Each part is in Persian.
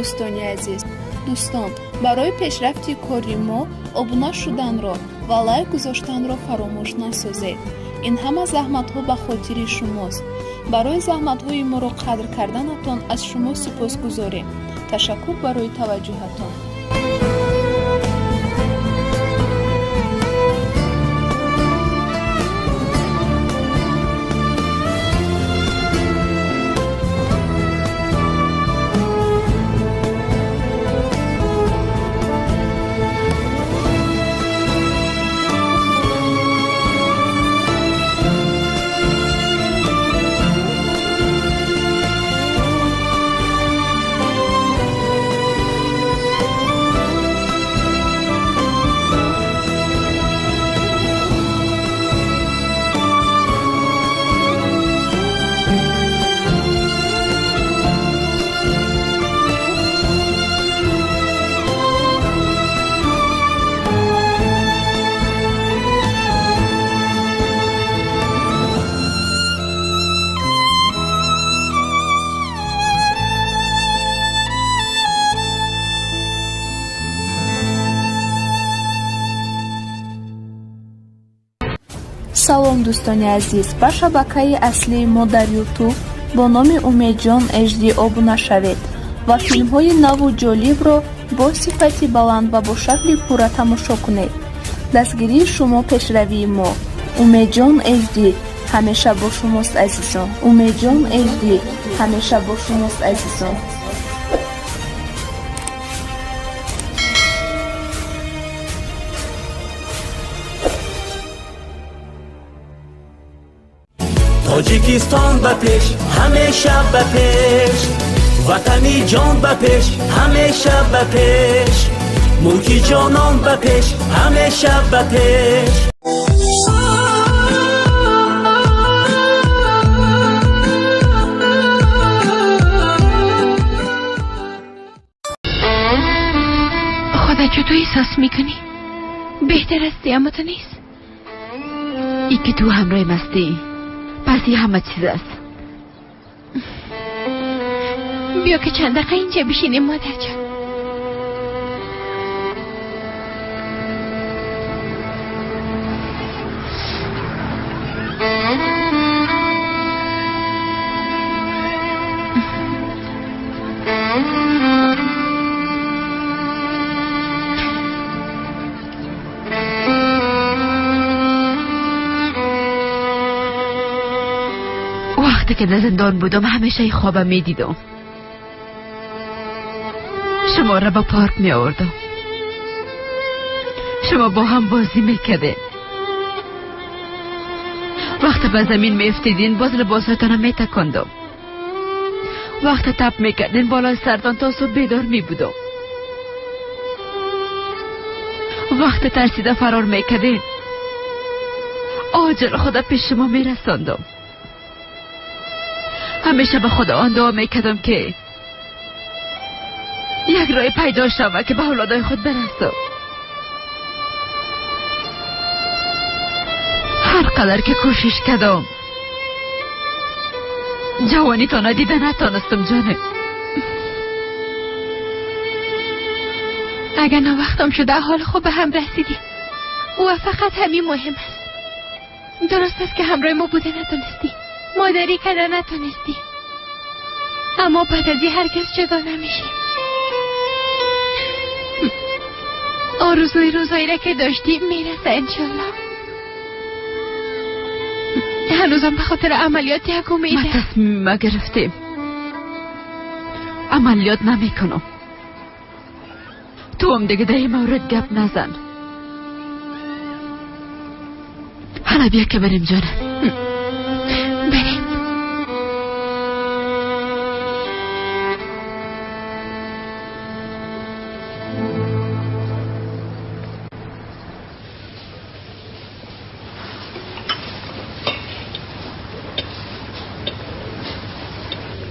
دوستانی عزیز، دوستان برای پیشرفت کاری ما обуна шуданро ва лайк гузоштанро фаромӯш насозед. ин ҳама заҳматҳо ба хотири шумост. барои заҳматҳои моро қадр карданатон аз шумо сипосгузорем. ташаккур барои таваҷҷӯҳатон. салом дӯстони азиз, ба шабакаи аслии мо дар ютуб бо номи Умедҷон HD обуна шавед ва филмҳои наву ҷолибро бо сифати баланд ва бо шакли пурра тамошо кунед. дастгирии шумо пешравии мо. Умедҷон HD ҳамеша бо шумост азизон. Умедҷон HD ҳамеша бо шумост азизон. тоҷикистон ба пеш, ҳамеша ба пеш, ватани ҷон ба пеш, ҳамеша ба пеш, мулки ҷонон ба пеш, ҳамеша ба пеш. خودت چطور احساس میکنی؟ بهتر هستی اما تو نیست؟ ای که تو همراه مستی پس این همه چیز است. بیا که چند دقیقه اینجا بشینیم مادر جان. وقتی که در زندان بودم همیشه خوابم می دیدم. شما را با پارک می آوردم. شما با هم بازی می کردین. وقتی به زمین می افتیدین باز لباساتان می تکندم. وقتی تپ می کردین بالای سرتان تا صبح بیدار می بودم. وقتی ترسیده فرار می کردین آجر خدا پیش شما می رساندم. همیشه به خداوند دعا میکردم که یک راه پیدا شود که به اولادای خود برسم. هر قدر که کوشش کردم جوانی تا ندیده نتانستم جانه. اگر نه وقتم شده حال خوب به هم رسیدیم و فقط همین مهم است. درست است که همراه ما بوده نتونستی، مادری کردن نتونستی، اما بعد از این هرگز جدا نمیشیم. آرزوی روزایی را که داشتیم میرسه انشالله. هنوزم به خاطر عملیات یک امیده. ما تصمیم گرفتیم عملیات نمیکنم. تو هم دیگه در این مورد گپ نزن. حالا بیا که بریم جانم. بریم.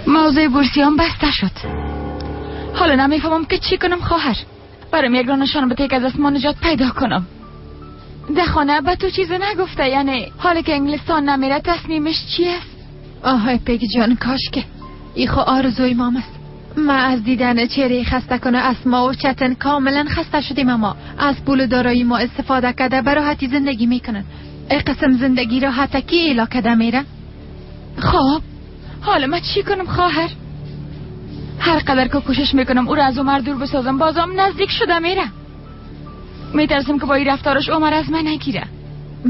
موضوع بورسیان بسته شد. حالا نمیفهمم که چی کنم خواهر. برام یک رانشان به تک از اسمان نجات پیدا کنم. ده خانه به تو چیز نگفته؟ یعنی حالا که انگلستان نمیره تصمیمش چی است؟ آهای پگی جان کاش که ای خو آرزوی مام است. ما از دیدن چهره خسته کنه اسما و چتن کاملا خسته شدیم، اما از پول دارایی ما استفاده کرده به راحتی زندگی میکنن. ای قسم زندگی راحتکی ایلا کده میره. خب حالا من چی کنم خواهر؟ هر قدر که کوشش میکنم او را از عمر دور بسازم بازم نزدیک شده میره. میترسم که با این رفتارش عمر از من نگیره.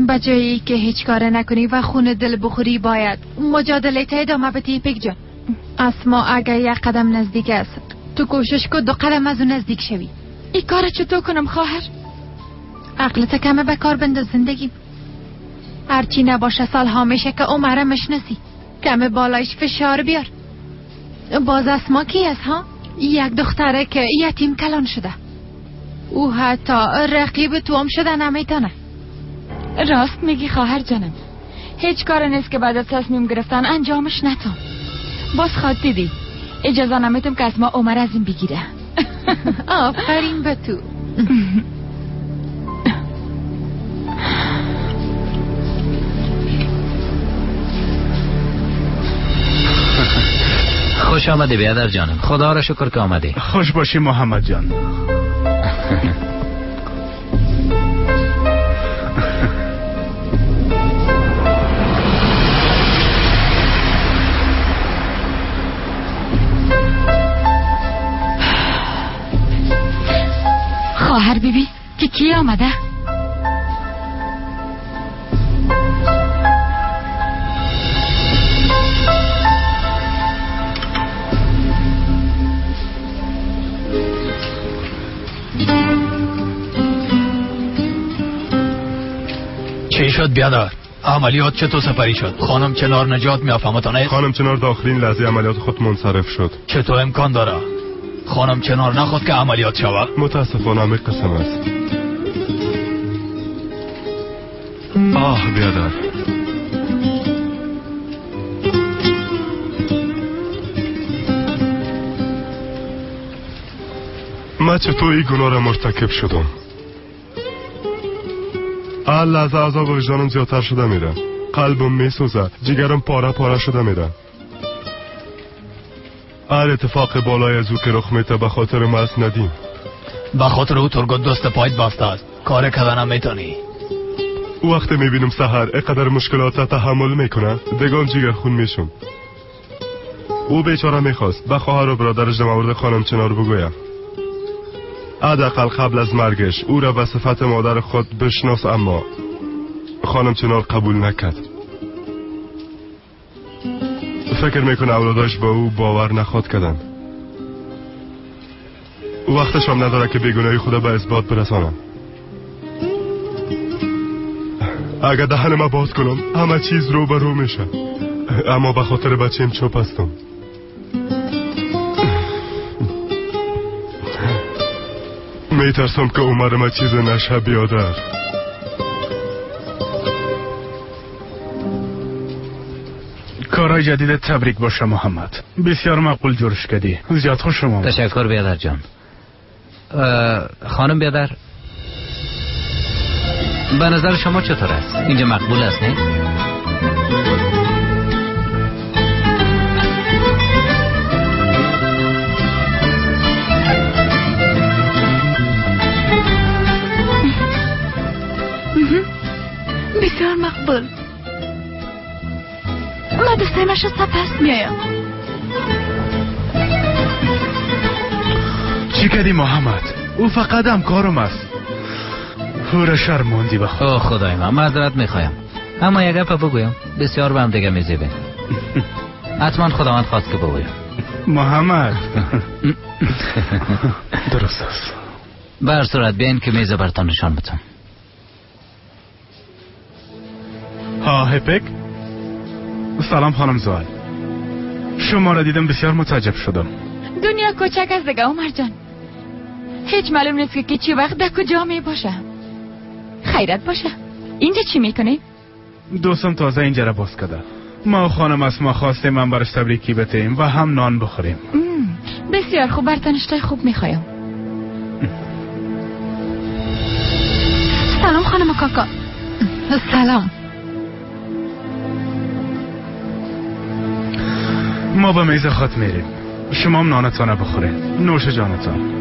بجایی که هیچ کار نکنی و خون دل بخوری باید مجادله تا ادامه بدی پیک جان. اسما اگر یک قدم نزدیک است تو کوشش کن 2 قدم از اون نزدیک شوی. این کار چطور کنم خواهر؟ عقلت کمه به کار بنداز زندگی. هرچی نباشه سالها میشه که عمره مشنسی، کمه بالایش فشار بیار. باز اسما کی است ها؟ یک دختره که یتیم کلان شده. او حتی رقیب تو هم شده نمیتونه. راست میگی خواهر جانم. هیچ کار نیست که بعد از تصمیم گرفتن انجامش نتون. باز خود دیدی اجازه نمیتم که اسما عمر از این بگیره. آفرین به تو. خوش آمدی بیادر جانم. خدا را شکر که آمدی. خوش باشی محمد جان. خواهر بیبی که کی آمده؟ چی شد بیادر؟ عملیات چطور سپری شد؟ خانم چنار نجات میافهمتانه؟ خانم چنار داخلین لحظه عملیات خود منصرف شد. چطور امکان داره؟ خانم چنار نخواست که عملیات شود؟ متاسفانه همین قسم است. آه بیادر، من چطور این گناه را مرتکب شدم؟ هر لحظه عذاب وجدانم زیادتر شده میره. قلبم میسوزه، جگرم پاره پاره شده میره. هر اتفاق بالای از او که رخ میته به خاطر ما ندیم. به خاطر او ترگت دست پایت بسته است، کار کردن نمیتونی. او وقتی میبینم سحر اینقدر مشکلات تحمل میکنه دگان جگر خون میشم. او بیچاره میخواست به خواهر و برادرش در مورد خانم چنار بگویم. حداقل قبل از مرگش او را به صفت مادر خود بشناس، اما خانم چنار قبول نکرد. فکر میکنه اولاداش با او باور نخواد کردن. او وقتش هم نداره که بیگناهی خدا به اثبات برسانم. اگر دهن ما باز کنم همه چیز رو به رو میشه، اما به خاطر بچیم چوب هستم. میترسم که عمر ما چیز نشه بیادر. کارهای جدید تبریک باشه محمد. بسیار معقول جورش کردی. زیاد خوشم آمد. تشکر بیادر جان. خانم بیادر، به نظر شما چطور است؟ اینجا مقبول است نه؟ بسیار مقبول. من دستایمش سپس میایم. چی کردی محمد؟ او فقط همکارم است. او را شرماندی بخواه. اوه خدای من، معذرت میخوایم، اما یک گپ بگویم. بسیار به هم دیگه میزیبیم. حتما خداوند خواست که بگویم. محمد درست است. به هر صورت بیاین که میز برتان نشان بدم. ها هپک. سلام خانم زوال. شما را دیدم بسیار متعجب شدم. دنیا کوچک است دیگه عمر جان. هیچ معلوم نیست که چی وقت در کجا می باشه. خیرت باشه. اینجا چی میکنی؟ دوستم تازه اینجا را باز کرده. ما و خانم اسما خواستیم من برش تبریکی بتیم و هم نان بخوریم. بسیار خوب، برتن اشتای خوب میخوایم. سلام خانم کاکا. سلام. ما به میز خود میریم. شما هم نانتان بخوره. نوش جانتان.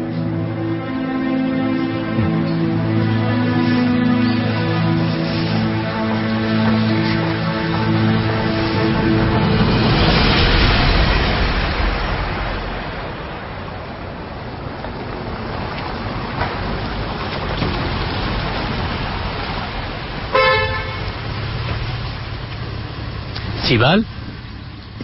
سیبل؟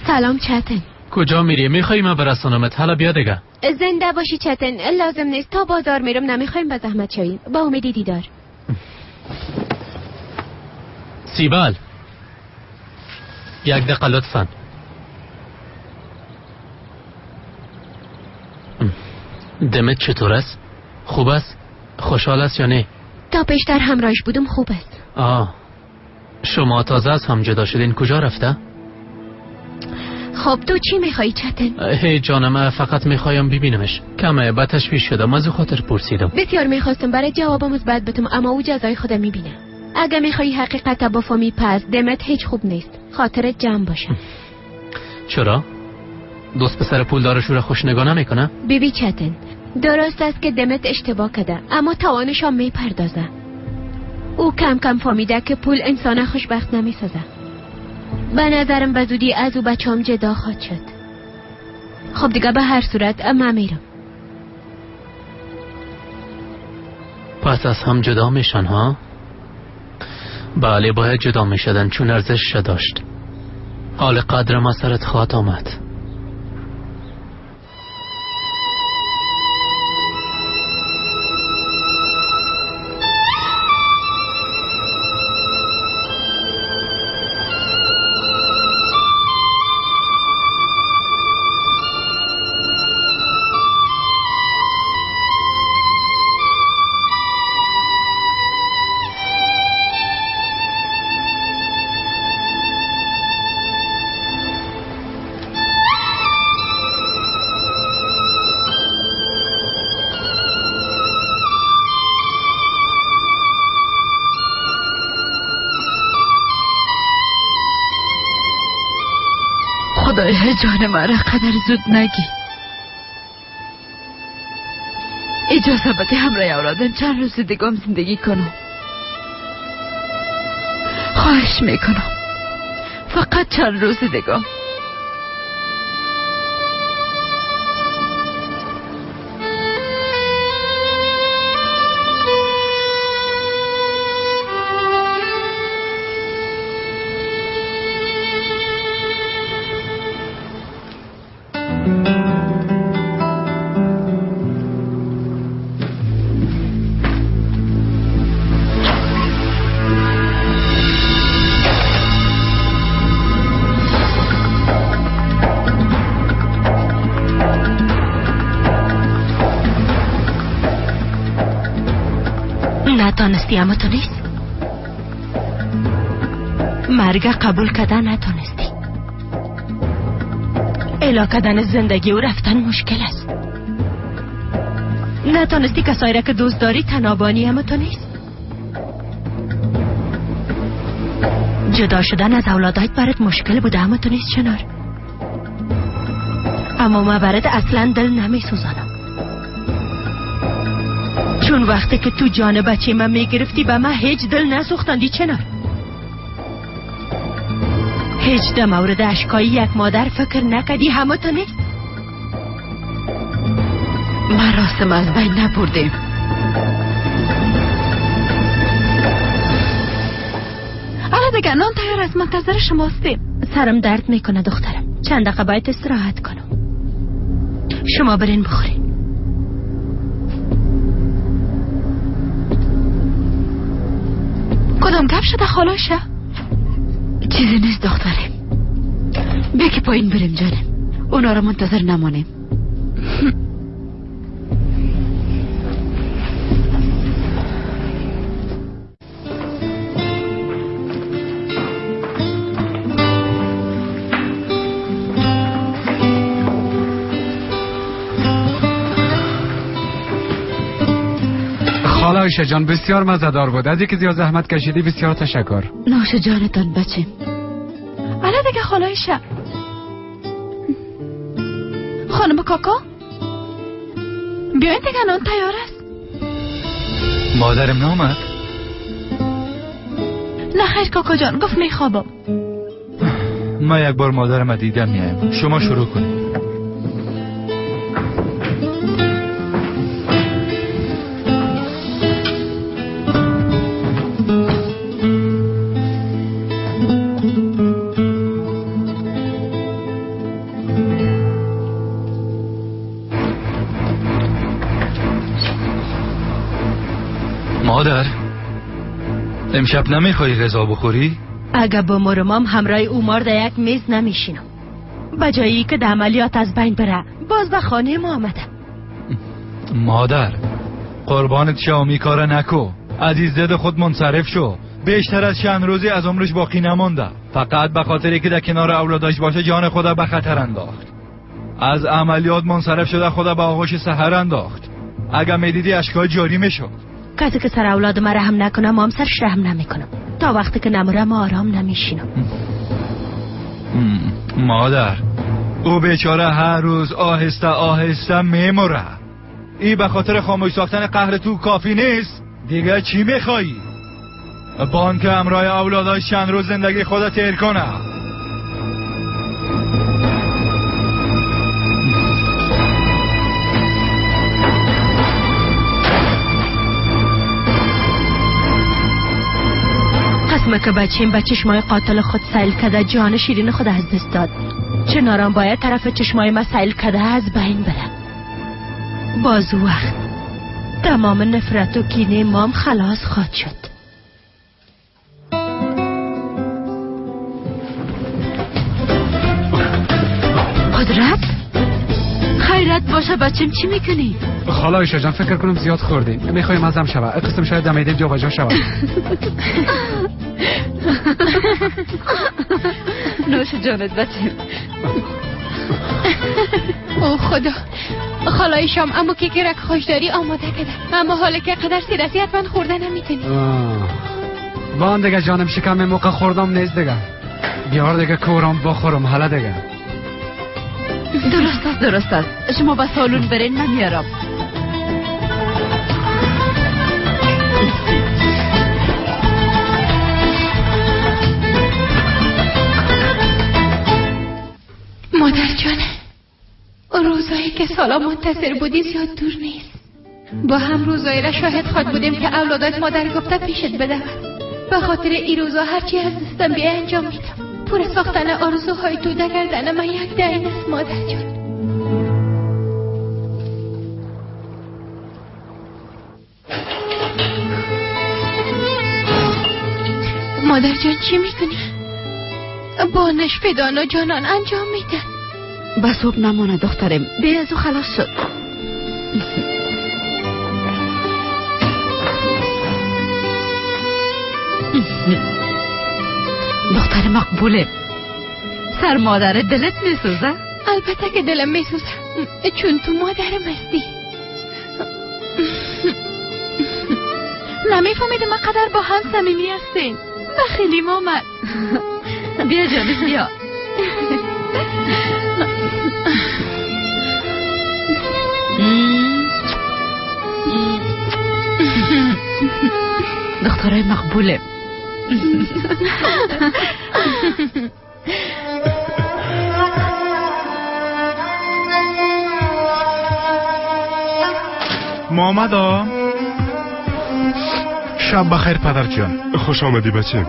سلام چتن. کجا میری؟ میخوایی من برسانمت؟ حالا بیا دیگه. زنده باشی چتن. لازم نیست، تا بازار میرم، نمیخوایم به زحمت شویم. با امیدی دیدار. سیبل، یک دقیقه لطفا. دمت چطور است؟ خوب است؟ خوشحال است یا نه؟ تا پیشتر همراهش بودم خوب است. شما تازه از هم جدا شدین، کجا رفته؟ خب تو چی میخوایی چتن؟ هی جانم، فقط میخوایم ببینمش. کمه به تشویش شدم، از خاطر پرسیدم. بسیار میخواستم برای جواب مثبت بتم، اما او جزای خود میبینه. اگه میخوایی حقیقت بفهمی پس دمت هیچ خوب نیست. خاطرت جمع باشه. چرا؟ دوست پسر پولدارش رو خوش نگاه نمیکنه؟ بیبی چتن، درست است که دمت اشتباه کرده، اما توانش هم میپردازه. او کم کم فهمیده که پول انسان خوشبخت نمیسازه. به نظرم به زودی از او بچه‌ام جدا خواهد شد. خب دیگه به هر صورت من میرم. پس از هم جدا میشن ها؟ بله باید جدا میشدن، چون ارزش داشت. حال قدرم از سرت خواهد آمد. خدای جان مرا قدر زود نگی. اجازه بده همراه اولادم چند روز دیگه هم زندگی کنم. خواهش میکنم فقط چند روز دیگه. نتانستی اما تو نیست. مرگ قبول کردن نتانستی. الا کردن زندگی و رفتن مشکل است. نتانستی کسایی را که دوست داری تنابانی اما تو نیست. جدا شدن از اولادایت برات مشکل بوده اما تو نیست چنار. اما ما برات اصلا دل نمی سوزانم، چون وقتی که تو جان بچه من میگرفتی به من هیچ دل نسوختندی چنار. هیچ در مورد اشکای یک مادر فکر نکردی همه تو نیست. مراسم از بین نبردیم. حالا دیگه نان تیار است، منتظر شماستیم. سرم درد میکنه دخترم، چند دقیقه باید استراحت کنم. شما برین بخورین. کدام گپ شده خالاشه؟ چیزی نیست دخترم. بیا که پایین بریم جانم، اونا رو منتظر نمانیم. خالایشه جان بسیار مزه‌دار بود. از اینکه زیاد زحمت کشیدی بسیار تشکر. نوش جانتان بچه. حالا دیگه خالایشه خانم کاکا بیاین دیگه نان تیار است. مادرم نامد؟ نه خیر کاکا جان، گفت میخوابم. ما یک بار مادرم دیدم میایم. شما شروع کنید. مادر، امشب نمیخوای غذا بخوری؟ اگه با مرمام همراه اومار در یک میز نمیشینم. بجایی که در عملیات از بین بره باز به خانه ما آمده. مادر، قربانت شامی کار نکو. عزیز دد خود منصرف شو. بیشتر از چند روزی از عمرش باقی نمانده. فقط به خاطری که در کنار اولادش باشه جان خدا به خطر انداخت. از عملیات منصرف شده خدا به آغوش سحر انداخت. اگه میدیدی اشکال جاری میشد. کسی که سر اولاد ما رحم نکنه ما هم سرش رحم نمیکنم. تا وقتی که نموره ما آرام نمیشینم. مادر، او بیچاره هر روز آهسته آهسته میموره. ای به خاطر خاموش ساختن قهر تو کافی نیست. دیگه چی میخوایی؟ بانک امرای اولاداش چند روز زندگی خدا تیر کنه. قسمه که بچیم به چشمای قاتل خود سیل کده جان شیرین خود از دست داد. چناران باید طرف چشمای ما سیل کده از بین بره. باز وقت تمام نفرت و کینه مام خلاص خواهد شد. قدرت خیرت باشه بچیم، چی میکنی؟ خالا ایشا جان فکر کنم زیاد خوردیم. میخوایم ازم شوه. قسم شاید دمیدیم جا بجا شوه. نوش جانت بچیم. او خدا، خالای شام امو که گرک خوشداری آماده کده. اما حالا که قدر سیرسی حتما خورده نمیتونی. وان دیگه جانم شکم موقع خوردم نیست دیگه. بیار دیگه کورم بخورم حالا دیگه. درست است. شما با سالون برین من میارم. مادر جانه، روزایی که سالا منتظر بودی زیاد دور نیست. با هم روزایی را شاهد خواد بودیم که اولادات مادر گفته پیشت بدود. به خاطر ای روزا هرچی از دستم بیای انجام میدم. پور ساختن آرزوهای تو در گردن من یک دین است مادر جان. مادر جان چی میکنی؟ بانش فدان و جانان انجام میدن. بس صبح نمانه دخترم، بی از او خلاص شد. دختر مقبوله. سر مادر دلت میسوزه؟ البته که دلم میسوزه، چون تو مادرم هستی. نمیفهمیدم ما قدر با هم صمیمی هستین. بخیلی مامان. بیا جانم بیا. دخترای مقبوله. ما آمدم. شب بخیر پدر جان. خوش آمدی بچیم.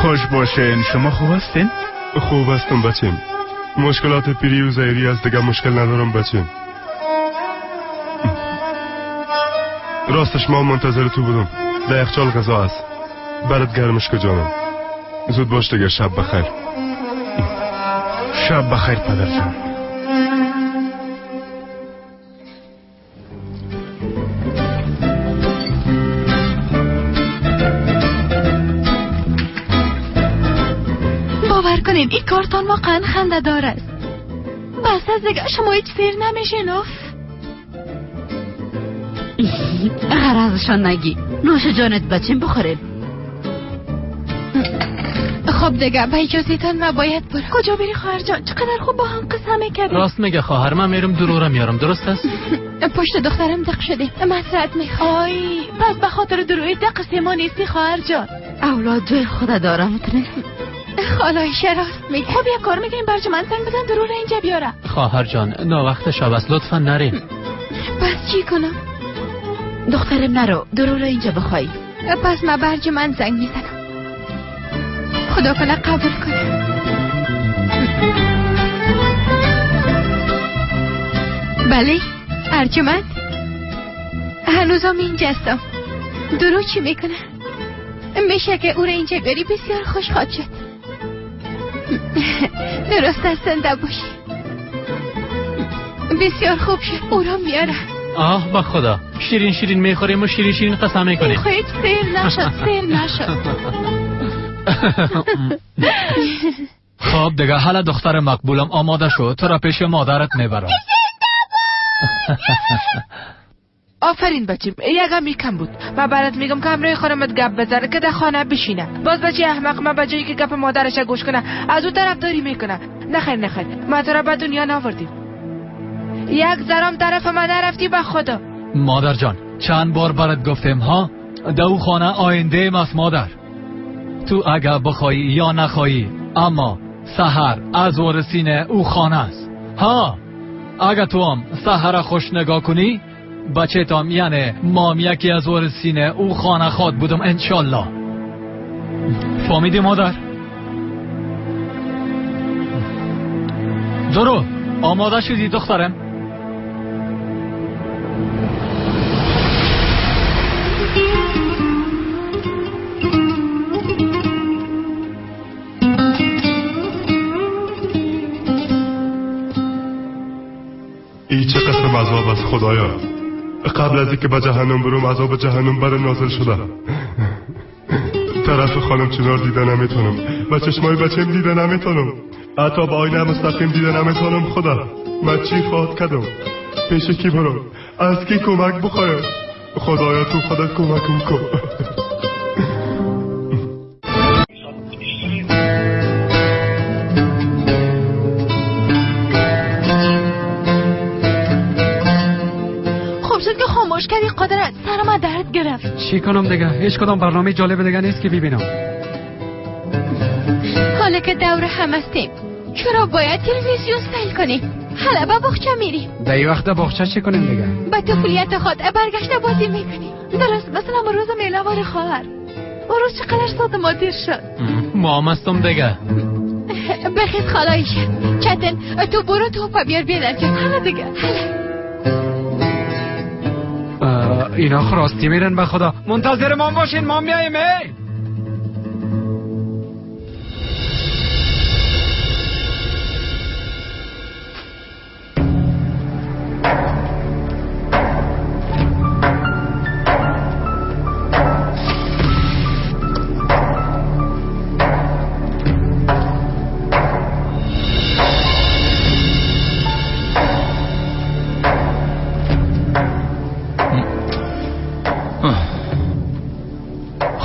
خوش باشین. شما خوب هستین؟ خوب هستم بچیم. مشکلات پیری و زایری از دیگه مشکل ندارم بچیم. راستش ما منتظر تو بودم. در یخچال غذا است. برات گرمش که جانم. زود باش دیگه. شب بخیر. شب بخیر پدر جان. باور کنین این کارتان واقعا خنده دار است. بس از دیگه شما هیچ سیر نمیشین. غرضشان نگی. نوش جانت بچیم بخوریم. خب دیگه به اجازهتان من باید برم. کجا بری خواهر جان؟ چقدر خوب با هم قسم کردیم. راست میگه خواهر، من میرم درورم میارم. درست است؟ پشت دخترم دق شده، مسرت میخوام. آی پس به خاطر دروی دق ما نیستی خواهر جان. اولاد دوی خدا دارم تونه. خالایش راست میگه. خب یک کار میکنیم برجمند زنگ بزن درور اینجا بیاره. خواهر جان ناوقت شب است، لطفا نریم. پس چی کنم؟ دخترم نرو، درور اینجا بخوای. پس من برجمند زنگ میزنم. خدا کنه قبول کنه. بله ارجمند، هنوزم اینجا هستم. درو چی میکنه؟ میشه که او را اینجا بیاری، بسیار خوشحال شد. درست است زنده باشی. بسیار خوب شد، او را میاره. آه با خدا، شیرین شیرین میخوریم و شیرین شیرین قسم میکنیم. خیلی سیر نشد، سیر نشد. خب دیگه حالا دختر مقبولم آماده شد، تو را پیش مادرت میبرم. آفرین بچیم، یکم کم بود. من برات میگم که همراه خانمت گپ بزنه که در خانه بشینه. باز بچه احمق من بجایی که گپ مادرش گوش کنه از او طرفداری میکنه. نخیر ما تو را به دنیا ناوردیم. یک ذرم طرف من نرفتی به خدا. مادر جان چند بار برات گفتم ها، دو خانه آینده ماست مادر. تو اگر بخوایی یا نخوایی، اما سحر از ورسینه او خانه است. ها اگر تو هم سحر خوش نگاه کنی، بچه تام یعنی مام یکی از ورسینه او خانه خواد بودم انشالله. فهمیدی مادر؟ درو آماده شدی دخترم؟ ای چه قسم عذاب است خدایا. قبل از اینکه به جهنم برم عذاب جهنم بر نازل شده. طرف خانم چنار دیده نمیتونم، با چشمای بچم دیده نمیتونم، حتی با آینه مستقیم دیده نمیتونم. خدا من چی خواهد کردم؟ پیش کی برم؟ از کی کمک بخوایم؟ خدایا تو خودت کمکم کن. خاموش کردی قدرت، سرم درد گرفت. چی کنم دیگه؟ هیچ کدام برنامه جالب دیگه نیست که ببینم. حالا که دور هم هستیم چرا باید تلویزیون سیل کنیم؟ حالا با بخچه میریم. در این وقت بخچه چی کنیم دیگه؟ با طفولیت خود برگشته بازی میکنیم. درست مثلا روز میلوار خواهر. اون روز چقدر صد ما دیر شد. ما هم هستم دیگه. بخیز خالایش چتن تو برو توپا بیار بیادر که حالا دیگه. اینا خراستی میرن به خدا. منتظر ما باشین، ما میاییم.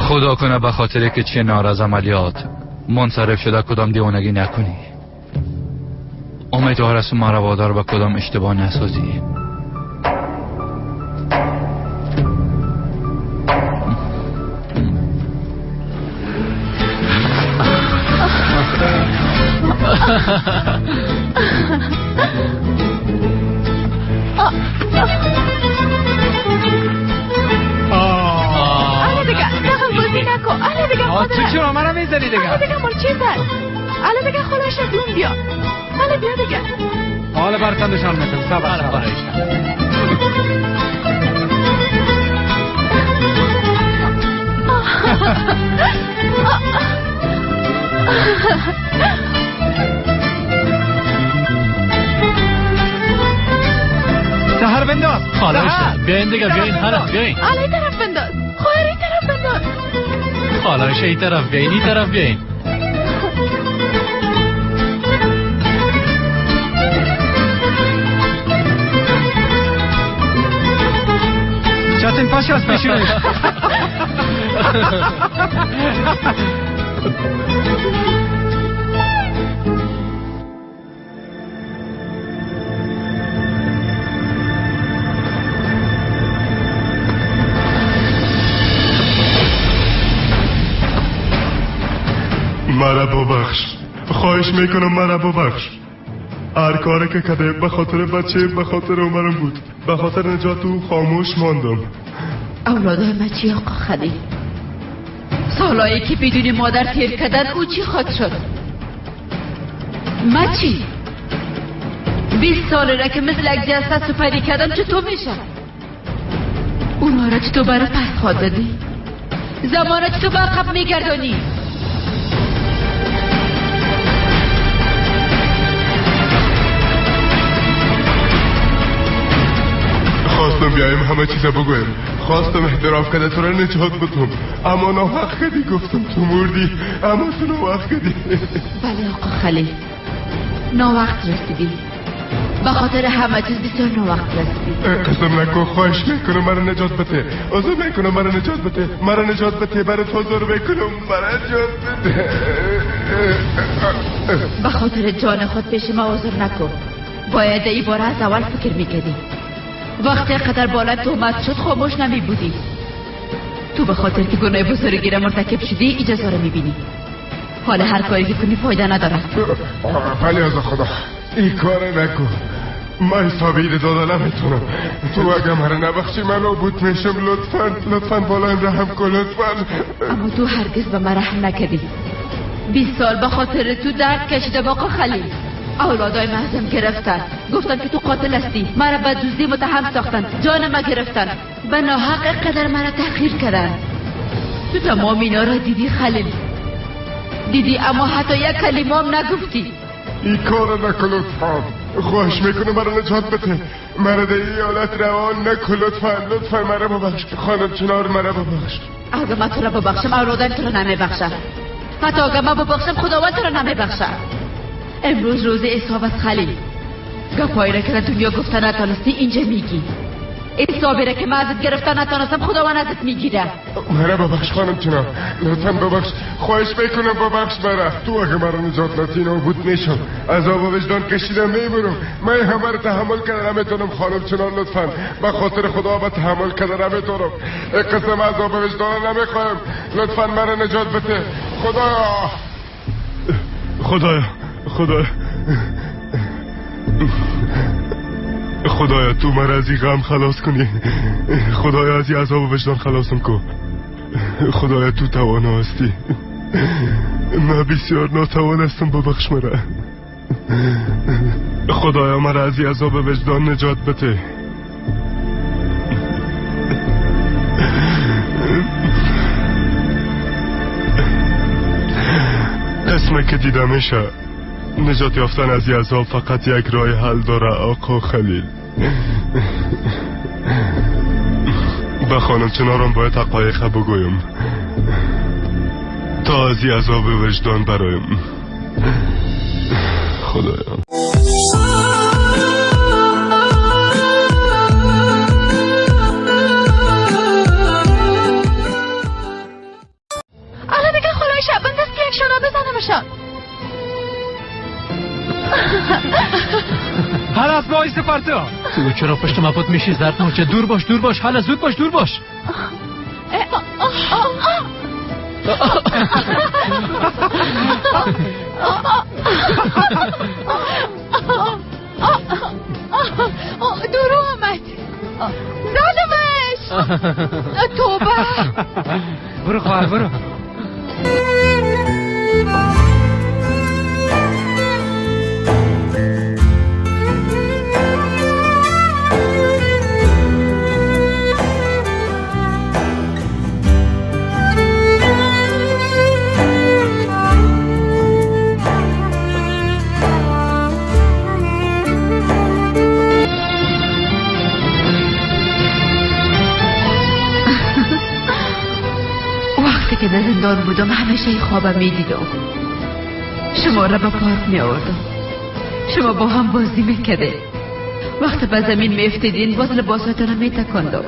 خدا کنه به خاطر که چنار از عملیات منصرف شده کدام دیوانگی نکنی. امیدوار است ما را وادار به کدام اشتباه نسازی. تو چرا منو میزنی دیگه؟ حالا دیگه مرچی زد. حالا دیگه خودش از اون بیا. حالا بیا دیگه. حالا براتون نشان میدم. صبر. سحر بنداز. خالایش بیاین دیگه، بیاین حالا بیاین. حالا این طرف بنداز. خواهر این طرف بنداز. خالایش این طرف بیاین، این طرف بیاین. چتن پاش از پیشونش. مرا ببخش، خواهش میکنم مرا ببخش. هر کاری که کده به خاطر بچه، به خاطر عمرم بود، به خاطر نجات او خاموش ماندم. اولادای من چی آقا خلیل؟ سالایی که بدون مادر تیر کردن او چی خود شد؟ من چی؟ 20 ساله را که مثل یک جسد سپری کردم چطور میشه؟ اونا را چطور برای پس خواد دادی؟ زمان را چطور برقب میگردانی؟ خواستم بیایم همه چیزا بگویم، خواستم احتراف کده تو را نجات بدم، اما ناحق کدی گفتم تو مردی، اما تو ناوقت کدی. بله آقا خلیل، ناوقت رسیدی، به خاطر همه چیز بسیار ناوقت رسیدی. قسم نکن، خواهش میکنم مرا نجات بده، عذر میکنم مرا نجات بده، مرا نجات بده، برای تو عذر میکنم مرا نجات بده. به خاطر جان خود پیش ما عذر نکن، باید این باره از اول فکر میکردی. وقتی قدر بالا تهمت شد خاموش نمی بودی. تو به خاطر که گناه بزرگی را مرتکب شدی اجازه را میبینی. حالا هر کاری که کنی فایده نداره. ولی از خدا این کار نکن، من حسابی داده نمیتونم. تو اگه مرا نبخشی من نابود میشم. لطفاً بالایم رحم کن لطفاً. اما تو هرگز به من رحم نکردی. 20 سال به خاطر تو درد کشیده آقا خلیل. اولادای محزم گرفتن، گفتن که تو قاتل هستی، مرا به دزدی متهم ساختن، جان ما گرفتن، به ناحق قدر مرا تحقیر کردن. تو تمام اینا را دیدی خلیل، دیدی، اما حتی یک کلمه هم نگفتی. این کار نکن لطفاً، خواهش میکنم مرا نجات بده، مرا در این حالت روان نکن لطفاً مرا ببخش خانم چنار، مرا ببخش. اگه من تو را ببخشم اولادم تو را نمیبخشم، حتی اگه من ببخشم خداوند تو را نمیبخشم. امروز روز حساب است خلیل. گپایی را که در دنیا گفتن نتانستی اینجا میگی، حسابی را که من ازت گرفتن نتانستم خداوند ازت میگیره. مرا ببخش خانم چنار، لطفاً ببخش، خواهش میکنم ببخش مرا. تو اگه مرا نجات ندی نابود میشم، عذاب و وجدان کشیدم میبرم. من همه رو تحمل کردن نمیتونم خانم چنار، لطفاً به خاطر خدا به تحمل کردن نمیتونم. قسم عذاب و وجدان نمیخوایم، لطفاً مرا نجات بده. خدایا تو مرا از این غم خلاص کنی، خدایا از این عذاب و وجدان خلاصم کن. خدایا تو توانا هستی، من بسیار ناتوان هستم، ببخش مرا. خدایا مرا از این عذاب و وجدان نجات بده. اسمه که دیده میشه نجات یافتن از این عذاب فقط یک راه حل داره آقا خلیل. به خانم چنارم باید حقایق بگویم تا از این عذاب وجدان برایم. خدایا الان دیگه خلای شب بند است که یک شنا بزنمشان. حالا از باعث فردا تو چرا پشت مباد میشی زرد نوچه؟ دور باش حالا زود باش دور باش. دور آمد زدمش. توبه. برو خواهر برو. که در زندان بودم همیشه این خوابم می دیدم، شما را به پارک می آوردم، شما با هم بازی می کده، وقت به زمین می افتیدین باز لباساتون می تکندم.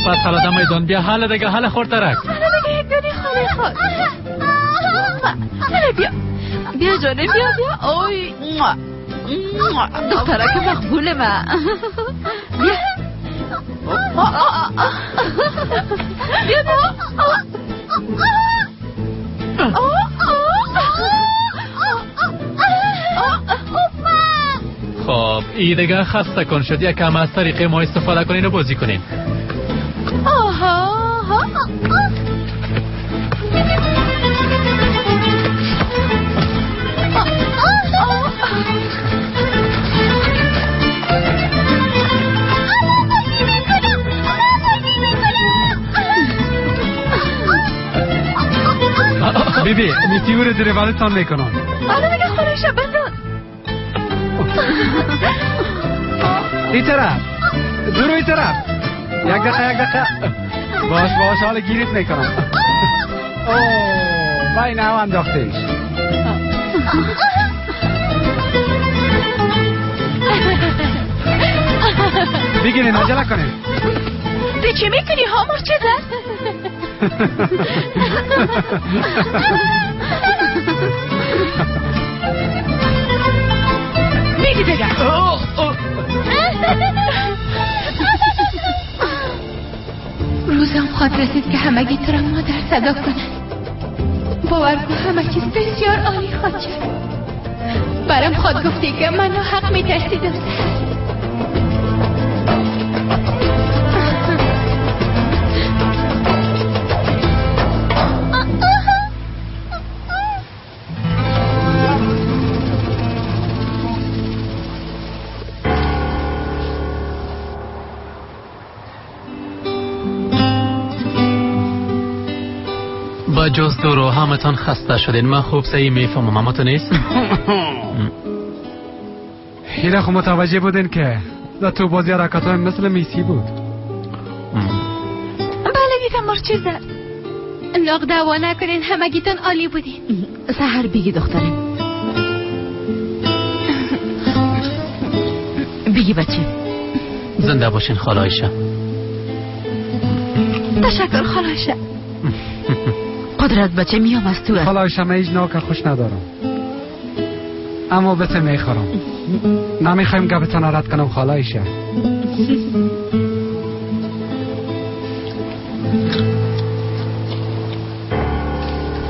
پس حالا میدان بیا حالا دیگه حالا خورترک حالا دیگه یک دونی خاله خود حالا بیا جانه بیا اوی دخترک مقبول من بیا خب ای دیگه خسته کن شد یکم از طریق ما استفاده کنین و بازی کنین بیبی میتیور زیر بالتان میکنم حالا دیگه خودشو بزن این طرف دورو این طرف یک دقیقه باش حالا گیریت میکنم اوه بای نو انداختیش بگیرین عجله کنین دی چی میکنی هامور چه در؟ میگی دیگه روزم خواد رسید که همگی تو را مادر صدا کنن باورگو همه چیز بسیار عالی خواد شد برام خواد گفتی که منو حق میترسی دوست با جز دورو همتان خسته شدین من خوب سعی میفهمم اما تو نیست خیلی خوب متوجه بودین که در تو بازی حرکت های مثل میسی بود بله گیتم مرچیزه ناق دعوا نکنین همگیتون عالی بودین سهر بگی دخترم بگی بچه زنده باشین خاله عایشه تشکر خاله عایشه قدرت بچه میام از تو خاله عایشه من هیچ ناک خوش ندارم اما بته میخورم نمیخوایم گپتان رد کنم خاله عایشه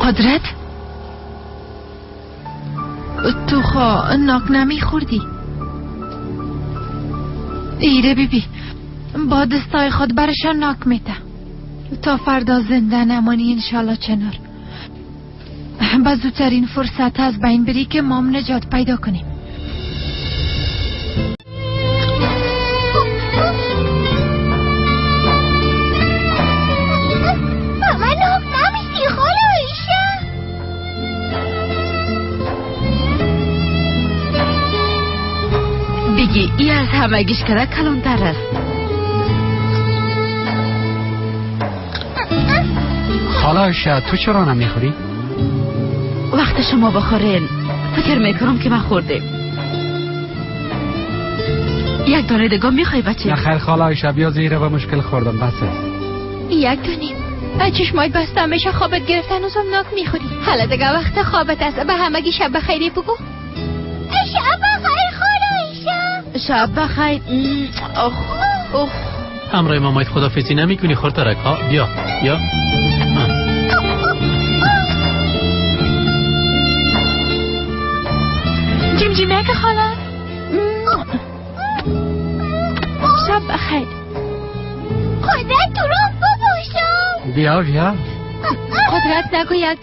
قدرت تو ناک نمیخوردی ایره بیبی با دستای خود برشان ناک میته تا فردا زنده نمانی انشالله چنار با زودترین فرصت از بین بری که مام نجات پیدا کنیم ماما ناک نمیشتی خاله عایشه بگی ای از همگیش کرده کلانتر است خاله عایشه تو چرا نمیخوری؟ وقت شما بخورین فکر میکنم که من خوردیم یک دانه دیگه میخوای بچه؟ نه خیر خاله عایشه بیا زیره و مشکل خوردم بس یک دونیم چشمای بسته همیشه خوابت گرفتن و ناک میخوری حالا دیگه وقت خوابت است به همگی شب بخیری بگو شب بخیر خاله عایشه شب بخیر همراه مامایت خدافیزی نمی کنی خورترک ها بیا جمجمه که خاله شب بخیر قدرت تو رو بپوشم بیا قدرت نگو یک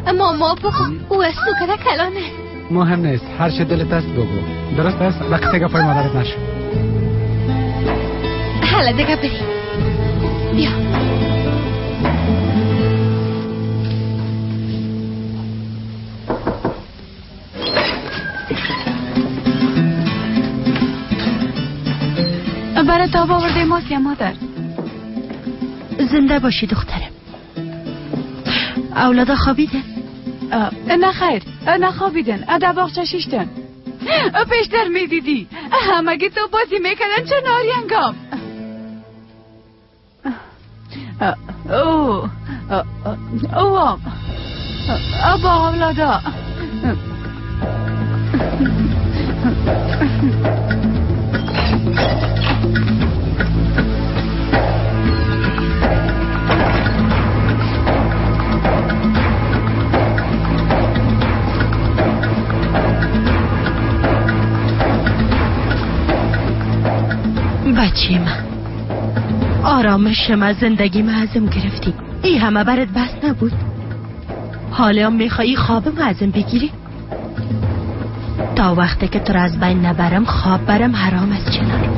در ماما بگو او از تو کده کلانه مهم نیست هر چه دلت است بگو درست است وقت دیگه پای مادرت نشو حالا دیگه بری بیا برای تا باورده ماست یا مادر زنده باشی دخترم اولادا خوابیدن نه خیر نخوابیدن در باغچه شیشتن پیشتر میدیدی همگی تو بازی میکنن چه ناری انگام اوام ابا اولادا بچه من آرامشم از زندگی ازم گرفتی. ای همه برات بس نبود؟ حالا میخوایی خوابم ازم بگیری؟ تا وقتی که تو را از بین نبرم خواب برم حرام است چنار.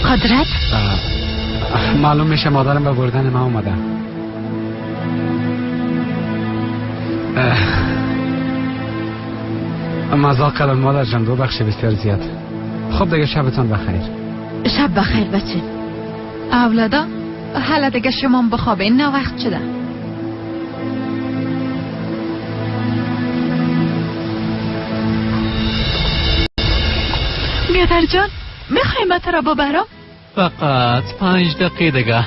قدرت معلوم میشه مادرم به بردن ما اومده. مزاق کردم مادر جان، دو بخش بسیار زیاد. خب دیگه شبتان بخیر. شب بخیر بچه. اولادا حالا دیگه شما بخوابین، نه وقت شده. میادر جان میخوایی من تو را ببرم؟ فقط 5 دقیقه دیگه.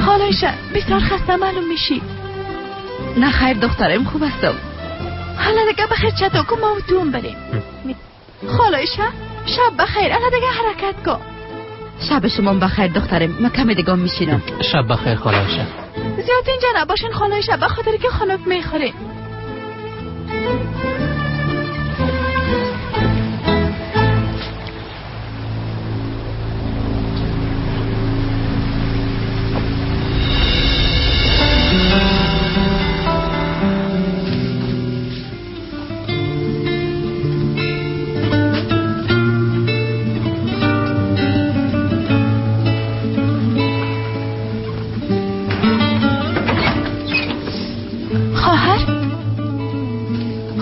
خالایشه بسیار خسته معلوم میشی. نه خیر دخترم، خوب هستم. حالا دیگه بخیر چطور که ما و توم بریم. خالایشه شب بخیر، حالا دیگه حرکت کن. شب شما بخیر دخترم، من کمی دیگه میشینم. شب بخیر خالایشه. زیاد اینجا نباشین خالایشه، به خاطر که خانوک میخوریم.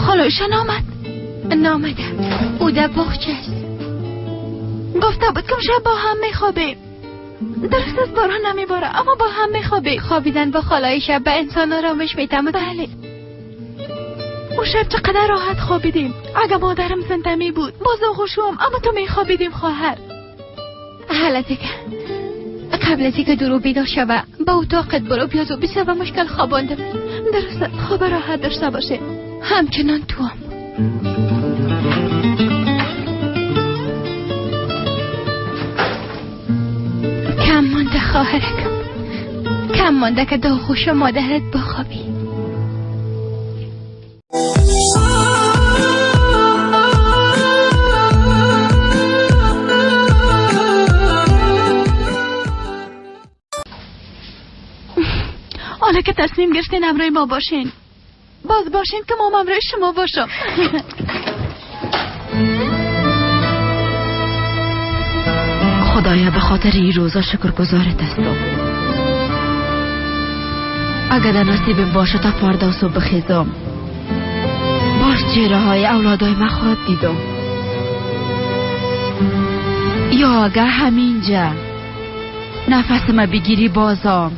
خالایشه نامده. او در باغچه است. گفته بود که شب با هم میخوابیم. درست است باران نمیباره اما با هم میخوابیم. خوابیدن با خالایشه به انسان آرامش میتم. بله اون شب چقدر راحت خوابیدیم. اگه مادرم زنده می بود باز آغوشم، اما تو میخوابیدیم خواهر. حالا دیگه قبل از اینکه درو بیدار شوه با اتاقت برو بیازو بسیار مشکل خوابانده. درسته خواب راحت داشته باشه. همچنان تو هم کم مانده خواهرکم، کم مانده که دو خوش مادرت بخوابی. حالا که تصمیم گرفتین همراه ما باشین، باز باشین که ما همراه شما باشم. خدایا به خاطر این روزا شکرگزارت هستم. اگر در نصیبم باشه تا فردا و صبح بخیزم، باز چهره های اولادای من خواهد دیدم. یا اگر همینجا نفس ما بگیری بازم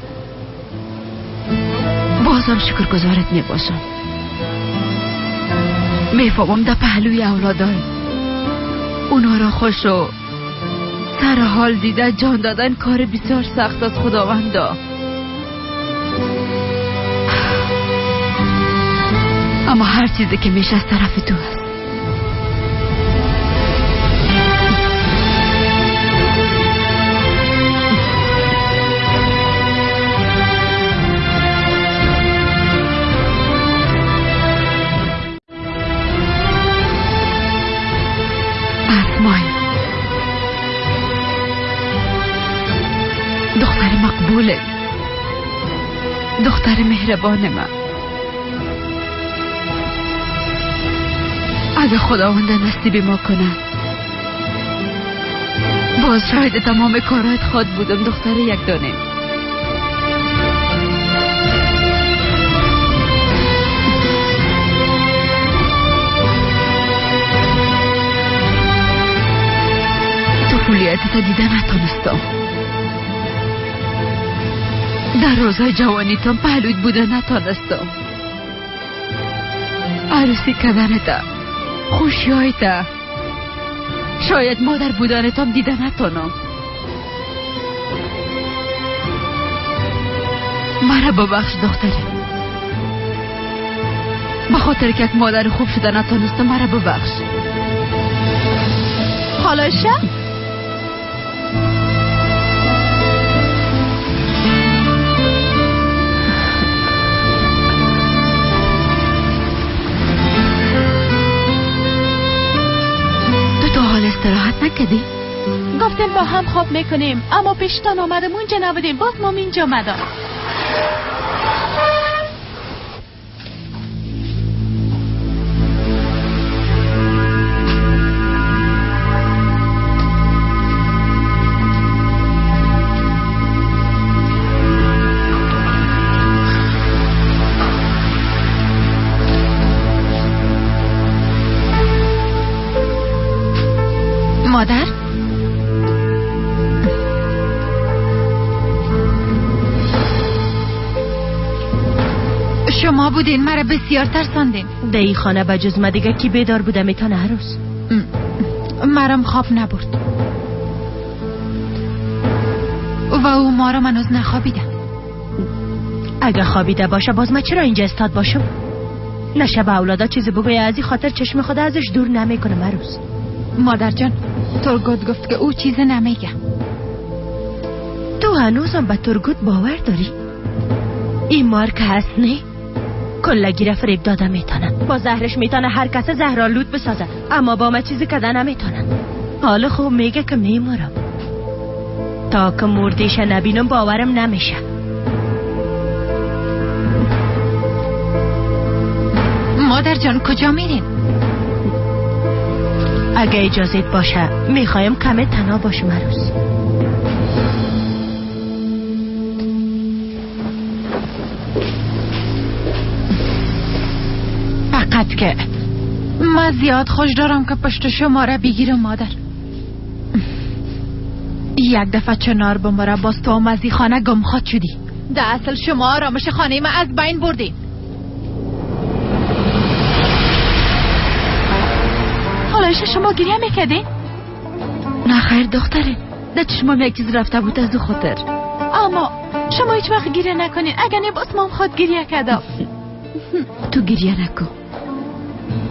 شکرگزارت می باشم. میفهمم در پهلوی اولادای اونا را خوش و سر حال دیده جان دادن کار بسیار سخت از خداوندا. اما هر چیزی که میشه از طرف تو هست. دختر مقبوله، دختر مهربان من. اگه خداوند نصیب ما کنه باز شاید تمام کارات خود بودم دختر یک دانه. طفولیتت دیده نتونستم. در روزهای جوانیتم پهلویت بوده نتونستم. عروسی کردنتا، خوشیایتا، شاید مادر بودنتام دیده نتونم. مرا ببخش دختره، به خاطر که یک مادر خوب شده نتونستم. مرا ببخش. خالایشه؟ تو حال استراحت نکردی؟ گفتیم با هم خواب میکنیم، اما پیشتان آمدم اونجا نبودیم، باز ما اینجا آمدم. مادر؟ شما بودین مرا بسیار ترساندین. در این خانه بجز ما دیگه کی بیدار بوده میتونه هر روز؟ مرم خواب نبرد و او ما را منوز نخوابیده. اگه خوابیده باشه باز ما چرا اینجا استاد باشم؟ نشه به اولادا چیزی بگوی از این خاطر چشم خود ازش دور نمیکنه مروز. مادر جان ترگوت گفت که او چیز نمیگه. تو هنوزم به ترگوت باور داری؟ این مار که هست نه؟ کلگی فریب داده میتونن، با زهرش میتونه هر کس زهرالود بسازه، اما با ما چیزی کده نمیتونن. حالا خوب میگه که میمارم، تا که مردیش نبینم باورم نمیشه. مادر جان کجا میرین؟ اگه اجازت باشه میخوایم کمه تنها باشم روز. فقط که من زیاد خوش دارم که پشت شما را بگیرم مادر. یک دفعه چنار بماره باز تو هم از این خانه گمخواد شدی. در اصل شما آرامش خانه ما از بین بردی. خالایشه شما گریه میکردین؟ نه خیر دختره، در چشمام یک چیز رفته بود از او خاطر. اما شما هیچ وقت گریه نکنین، اگر نه باز ما خود گریه کردم. تو گریه نکن،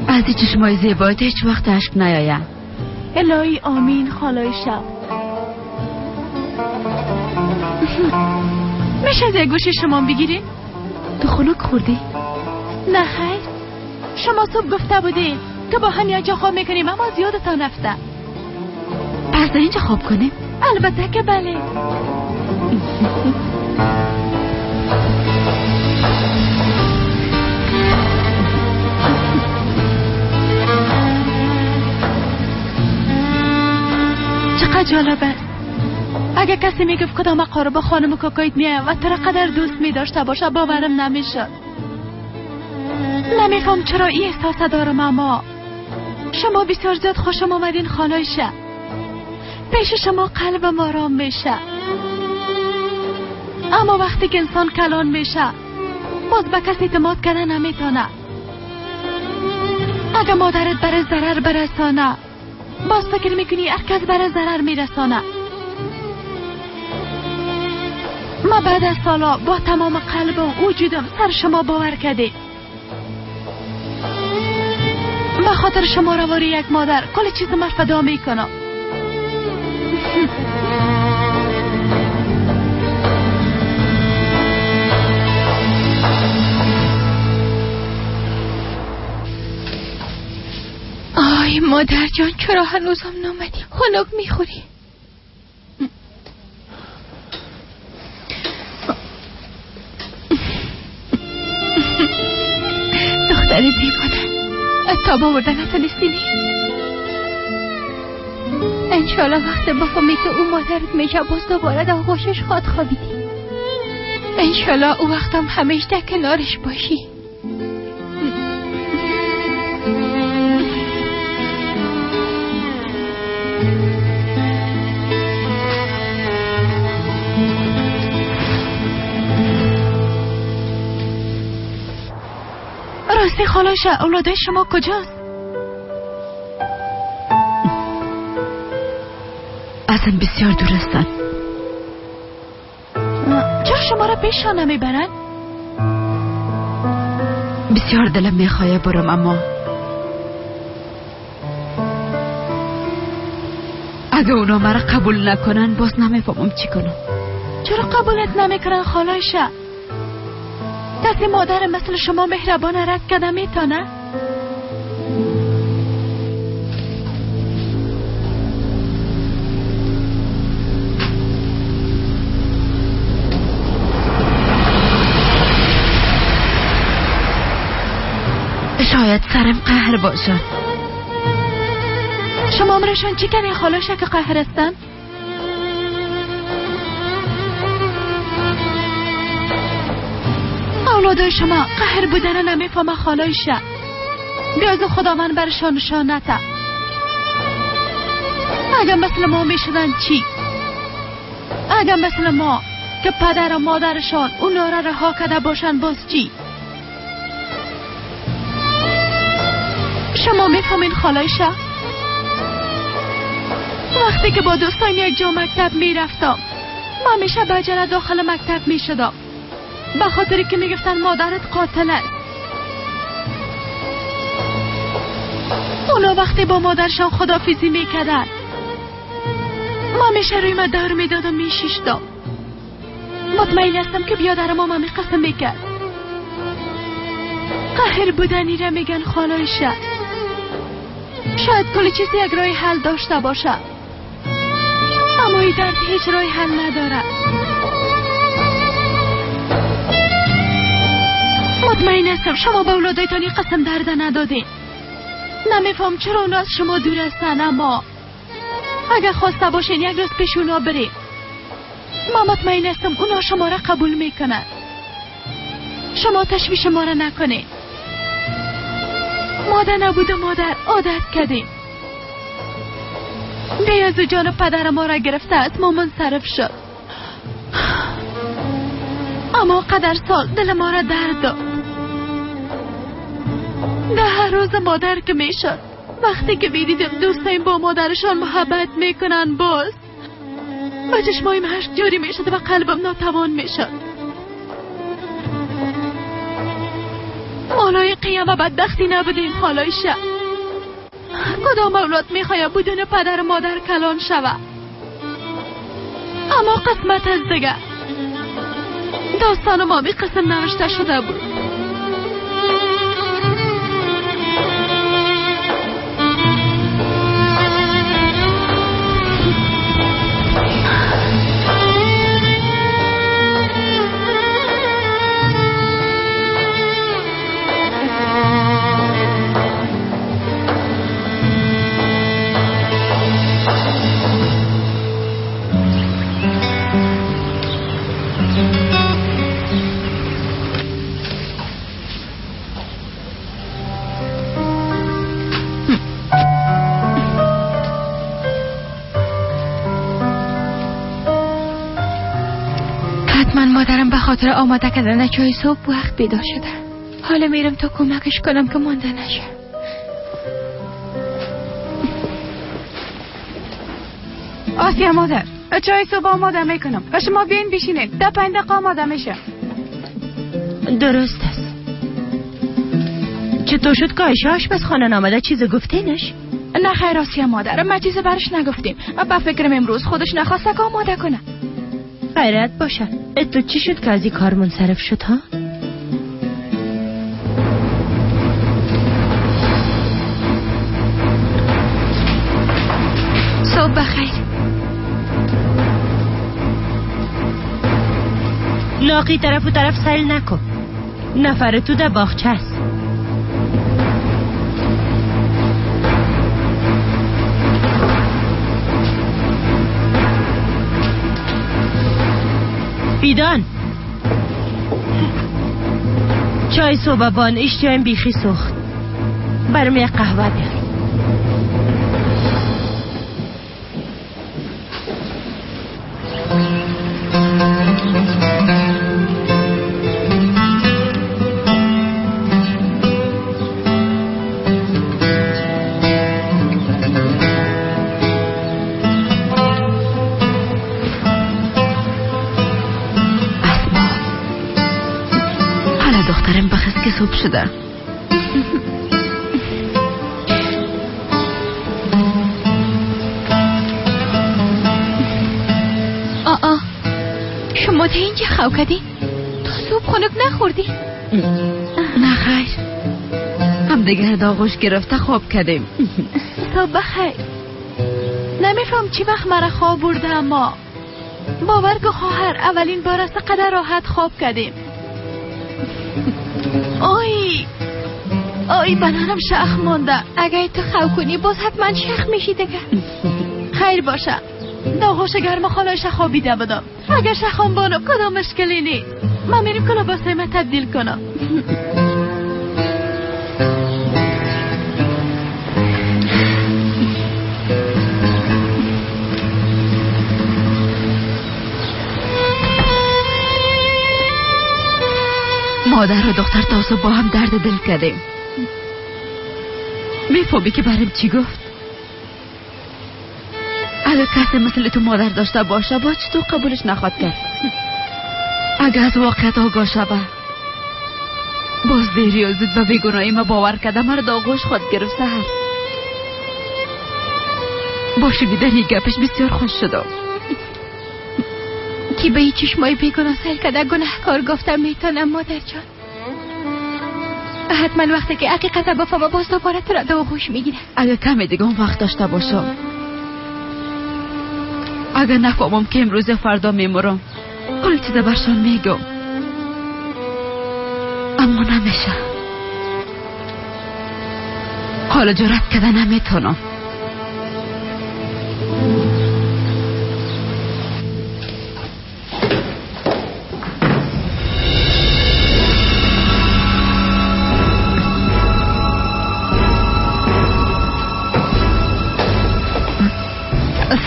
از این چشمای زیبایت هیچ وقت عشق نیاید. الهی آمین. خالایشه میشه از گوشی شما بگیرین؟ تو خنک خوردی؟ نه خیر، شما صبح گفته بودین که با هم یک جا خواب میکنیم اما زیادتان رفته. پس در اینجا خواب کنیم؟ البته که بله. چقدر جالبه. اگه کسی میگفت کدام قارب خانم کوکایت میه و تو را قدر دوست میداشته باشه باورم نمیشه. نمیفهم چرا این احساس دارم، اما شما بسیار زیاد خوشم آمدین خالایشه. پیش شما قلبم آرام میشه، اما وقتی که انسان کلان میشه باز به کسی اعتماد کردن نمیتونه. اگه مادرت برای ضرر برسانه باز فکر میکنی هر کس برای ضرر میرسانه. ما بعد از سالا با تمام قلب و وجودم سر شما باور کردیم. به خاطر شما رواری یک مادر کل چیز ما فدا میکنم. آی مادر جان چرا هنوزم نامدی؟ خنک میخوری؟ دختر دیوانه تا باوردن نتونستینی؟ انشالله وقت بفهمی که او مادرت میشه باز دوباره در آغوشش خواهد خوابیدی. انشالله او وقتم همیشه در کنارش باشی. راستی خالایش اولادای شما کجاست؟ ازم بسیار دور هستن. چرا شما را پیششان نمیبرن؟ بسیار دلم میخواه برم، اما اگه اونا مرا قبول نکنن باز نمیفهمم چی کنم. چرا قبولت نمیکنن خالایش؟ کسی مادر مثل شما مهربان رد کردن میتونه؟ شاید سرم قهر باشن. شما امرشان چی کنی خالایش که قهر هستن؟ اولادای شما قهر بودن نمیفهمه خالایش. بیاز خداوند برشان نشان نده. اگر مثل ما میشدن چی؟ اگر مثل ما که پدر و مادرشان اونا را رها کرده باشن باز چی؟ شما میفهمین خالایش؟ وقتی که با دوستان یک جا مکتب میرفتم من همیشه بجره داخل مکتب میشدم به خاطر که میگفتن مادرت قاتل است. اونا وقتی با مادرشان خدافیزی میکردن من همیشه روی من دور میدادم میشیشتم. مطمئن هستم که بیادر ما مامی قسم میکرد. قهر بودنی را میگن خالایش. شاید کل چیزی یک راه حل داشته باشه اما این درد هیچ راه حل نداره. مطمئن هستم شما به اولادایتانی قسم درد ندادین. نمیفهم چرا اونا از شما دور هستن، اما اگر خواسته باشین یک روز پیش اونا بریم من مطمئن هستم اونا شما را قبول میکنن. شما تشویش ما را نکنین. مادر نبود و مادر عادت کردیم. بیازو جان پدر ما را گرفته از ما منصرف شد اما قدر سال دل ما را درد داد. ده هر روز مادر که میشد وقتی که بیدیدم دوستایم با مادرشان محبت میکنن باز با چشمایم هشت جوری میشد و قلبم ناتوان میشد. مالای قیام و بدبختی نبودیم خالایش. کدام اولاد میخواه بدون پدر و مادر کلان شوه؟ اما قسمت از دیگه داستان ما بی قسم نوشته شده بود. مادرم به خاطر آماده کردن چای صبح وقت بیدار شده. حالا میرم تا کمکش کنم که مانده نشه. آسیا مادر چای صبح آماده میکنم و شما بیاین بشینید. 5 دقیقه آماده میشه. درست است. چطور شد که عایشه آشپزخانه نامده چیز گفتینش؟ نه خیر آسیا مادر، ما چیز برش نگفتیم. با فکرم امروز خودش نخواسته که آماده کنه. خیرت باشه. تو چی شد که از این کار منصرف شد ها؟ صبح بخیر. لاقی طرف و طرف سیل نکن. نفر تو در باغچه است. بیدان چای صبح بان اشتیایم بیخی سخت. برم یک قهوه بیار. دخترم بخست که صبح شده. شما تا اینجا خواب کردی؟ تا صبح خنک نخوردی؟ نه خیر، هم دیگر داغوش گرفته خواب کردیم. صبح بخیر. نمیفهم چی وقت مرا خواب برده، اما باور که خواهر اولین بار است قدر راحت خواب کردیم. آی بدنم شخ مانده. اگه تو خواب کنی باز حتما شخ میشی دیگه. خیر باشه، داغوش گرم خالایش خوابیده بدم. اگر شخم بانو کدام مشکلی نیست، من میریم که لباسای من تبدیل کنم. مادر و دختر تاسو با هم درد دل کردیم. میفهمی که برام چی گفت؟ اگه کسی مثل تو مادر داشته باشه با چطور قبولش نخواد کرد؟ اگه از واقعیت آگاه شوه باز دیری و زود به بیگناهی ما باور کرده مرا داغوش خود گرفت. سحر با شنیدن گپش بسیار خوش شدم. کی به این چشمای بیگناه سیل کرده گناهکار گفتم میتونم مادر جان. حتما وقتی که حقیقت بفهمم باز دوباره تو را داغوش میگیره. اگه کمی دیگه اون وقت داشته باشم، اگه نفهمم که امروز فردا میمرم، کل چیز برشان میگم، اما نمیشه. حالا جرأت کردن نمیتونم.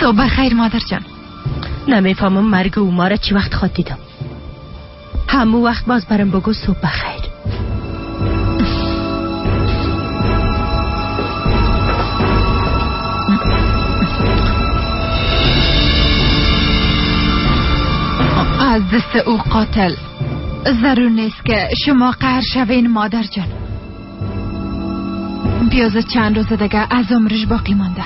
صبح خیر مادر جان. نمیفهمم مرگ او ما را چی وقت خود دیدم. همون وقت باز برم بگو صبح خیر. از دست او قاتل ضرور نیست که شما قهر شوین مادر جان. بیازه چند روز دیگه از عمرش باقی مانده،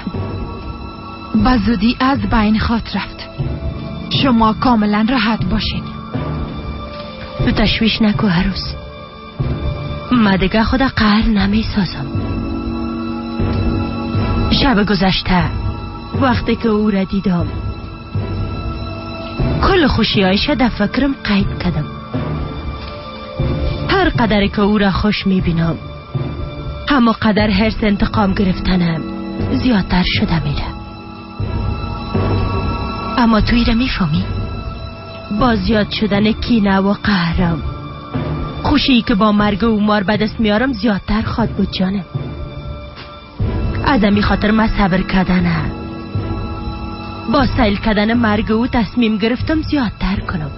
با زودی از بین خود رفت. شما کاملا راحت باشین. تو تشویش نکو عروس، من دیگه خود قهر نمی سازم. شب گذشته وقتی که او را دیدم کل خوشیایش در فکرم قید کردم. هر قدر که او را خوش می بینم همه قدر حرص انتقام گرفتنم زیادتر شده میره. اما توی را میفهمی؟ با زیاد شدن کینه و قهرم خوشی که با مرگ او مار به دست میارم زیادتر خواد بود جانم. از امی خاطر من صبر کردنم با سیل کردن مرگ او تصمیم گرفتم زیادتر کنم.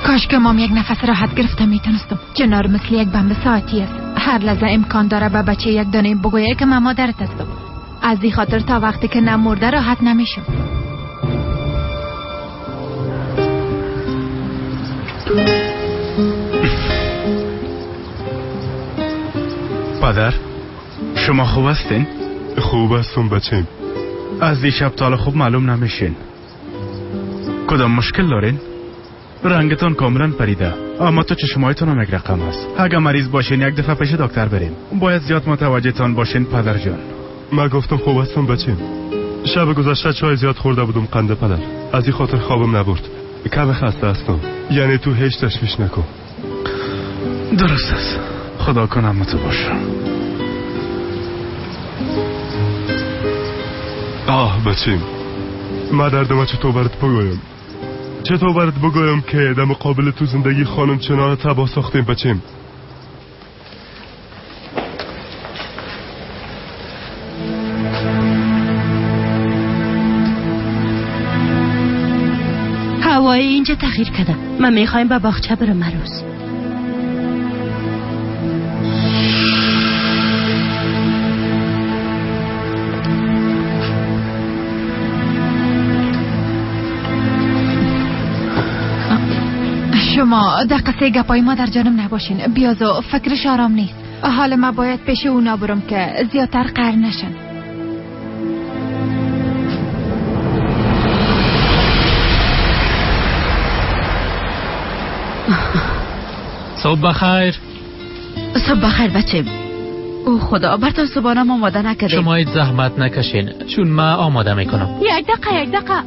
کاش که مام یک نفس راحت گرفتم میتونستم. جنار مثل یک بمب ساعتی است. هر لحظه امکان داره به بچه یک دانه بگویه که من مادرت هستم. از این خاطر تا وقتی که نمرده راحت نمیشم. پدر شما خوب هستین؟ خوب هستم بچیم. از دیشب تا خوب معلوم نمیشین. کدام مشکل دارین؟ رنگتان کاملا پریده، اما تو چشمایتان هم یک رقم است. اگه مریض باشین یک دفعه پیش دکتر برین. باید زیاد متوجه تان باشین پدر جان. من گفتم خوب هستم بچیم. شب گذشته چای زیاد خورده بودم قند پدر، از این خاطر خوابم نبرد. کم خسته هستم. یعنی تو هیچ تشویش نکن. درست است. خدا کنم تو باشه. بچیم، من دردم چطور برات بگویم؟ چطور برات بگویم که در مقابل تو زندگی خانم چنان تباه ساختیم بچیم؟ هوای اینجا تغییر کرده. من میخوایم به باغچه برم عروس. شما در قصه گپای مادر جانم نباشین. بیازو فکرش آرام نیست. حال ما باید پیش اونا برم که زیادتر قهر نشن. صبح بخیر. صبح بخیر بچه. او خدا برتان صبحانم آماده نکردیم. شما هیچ زحمت نکشین چون من آماده میکنم. یک دقیقه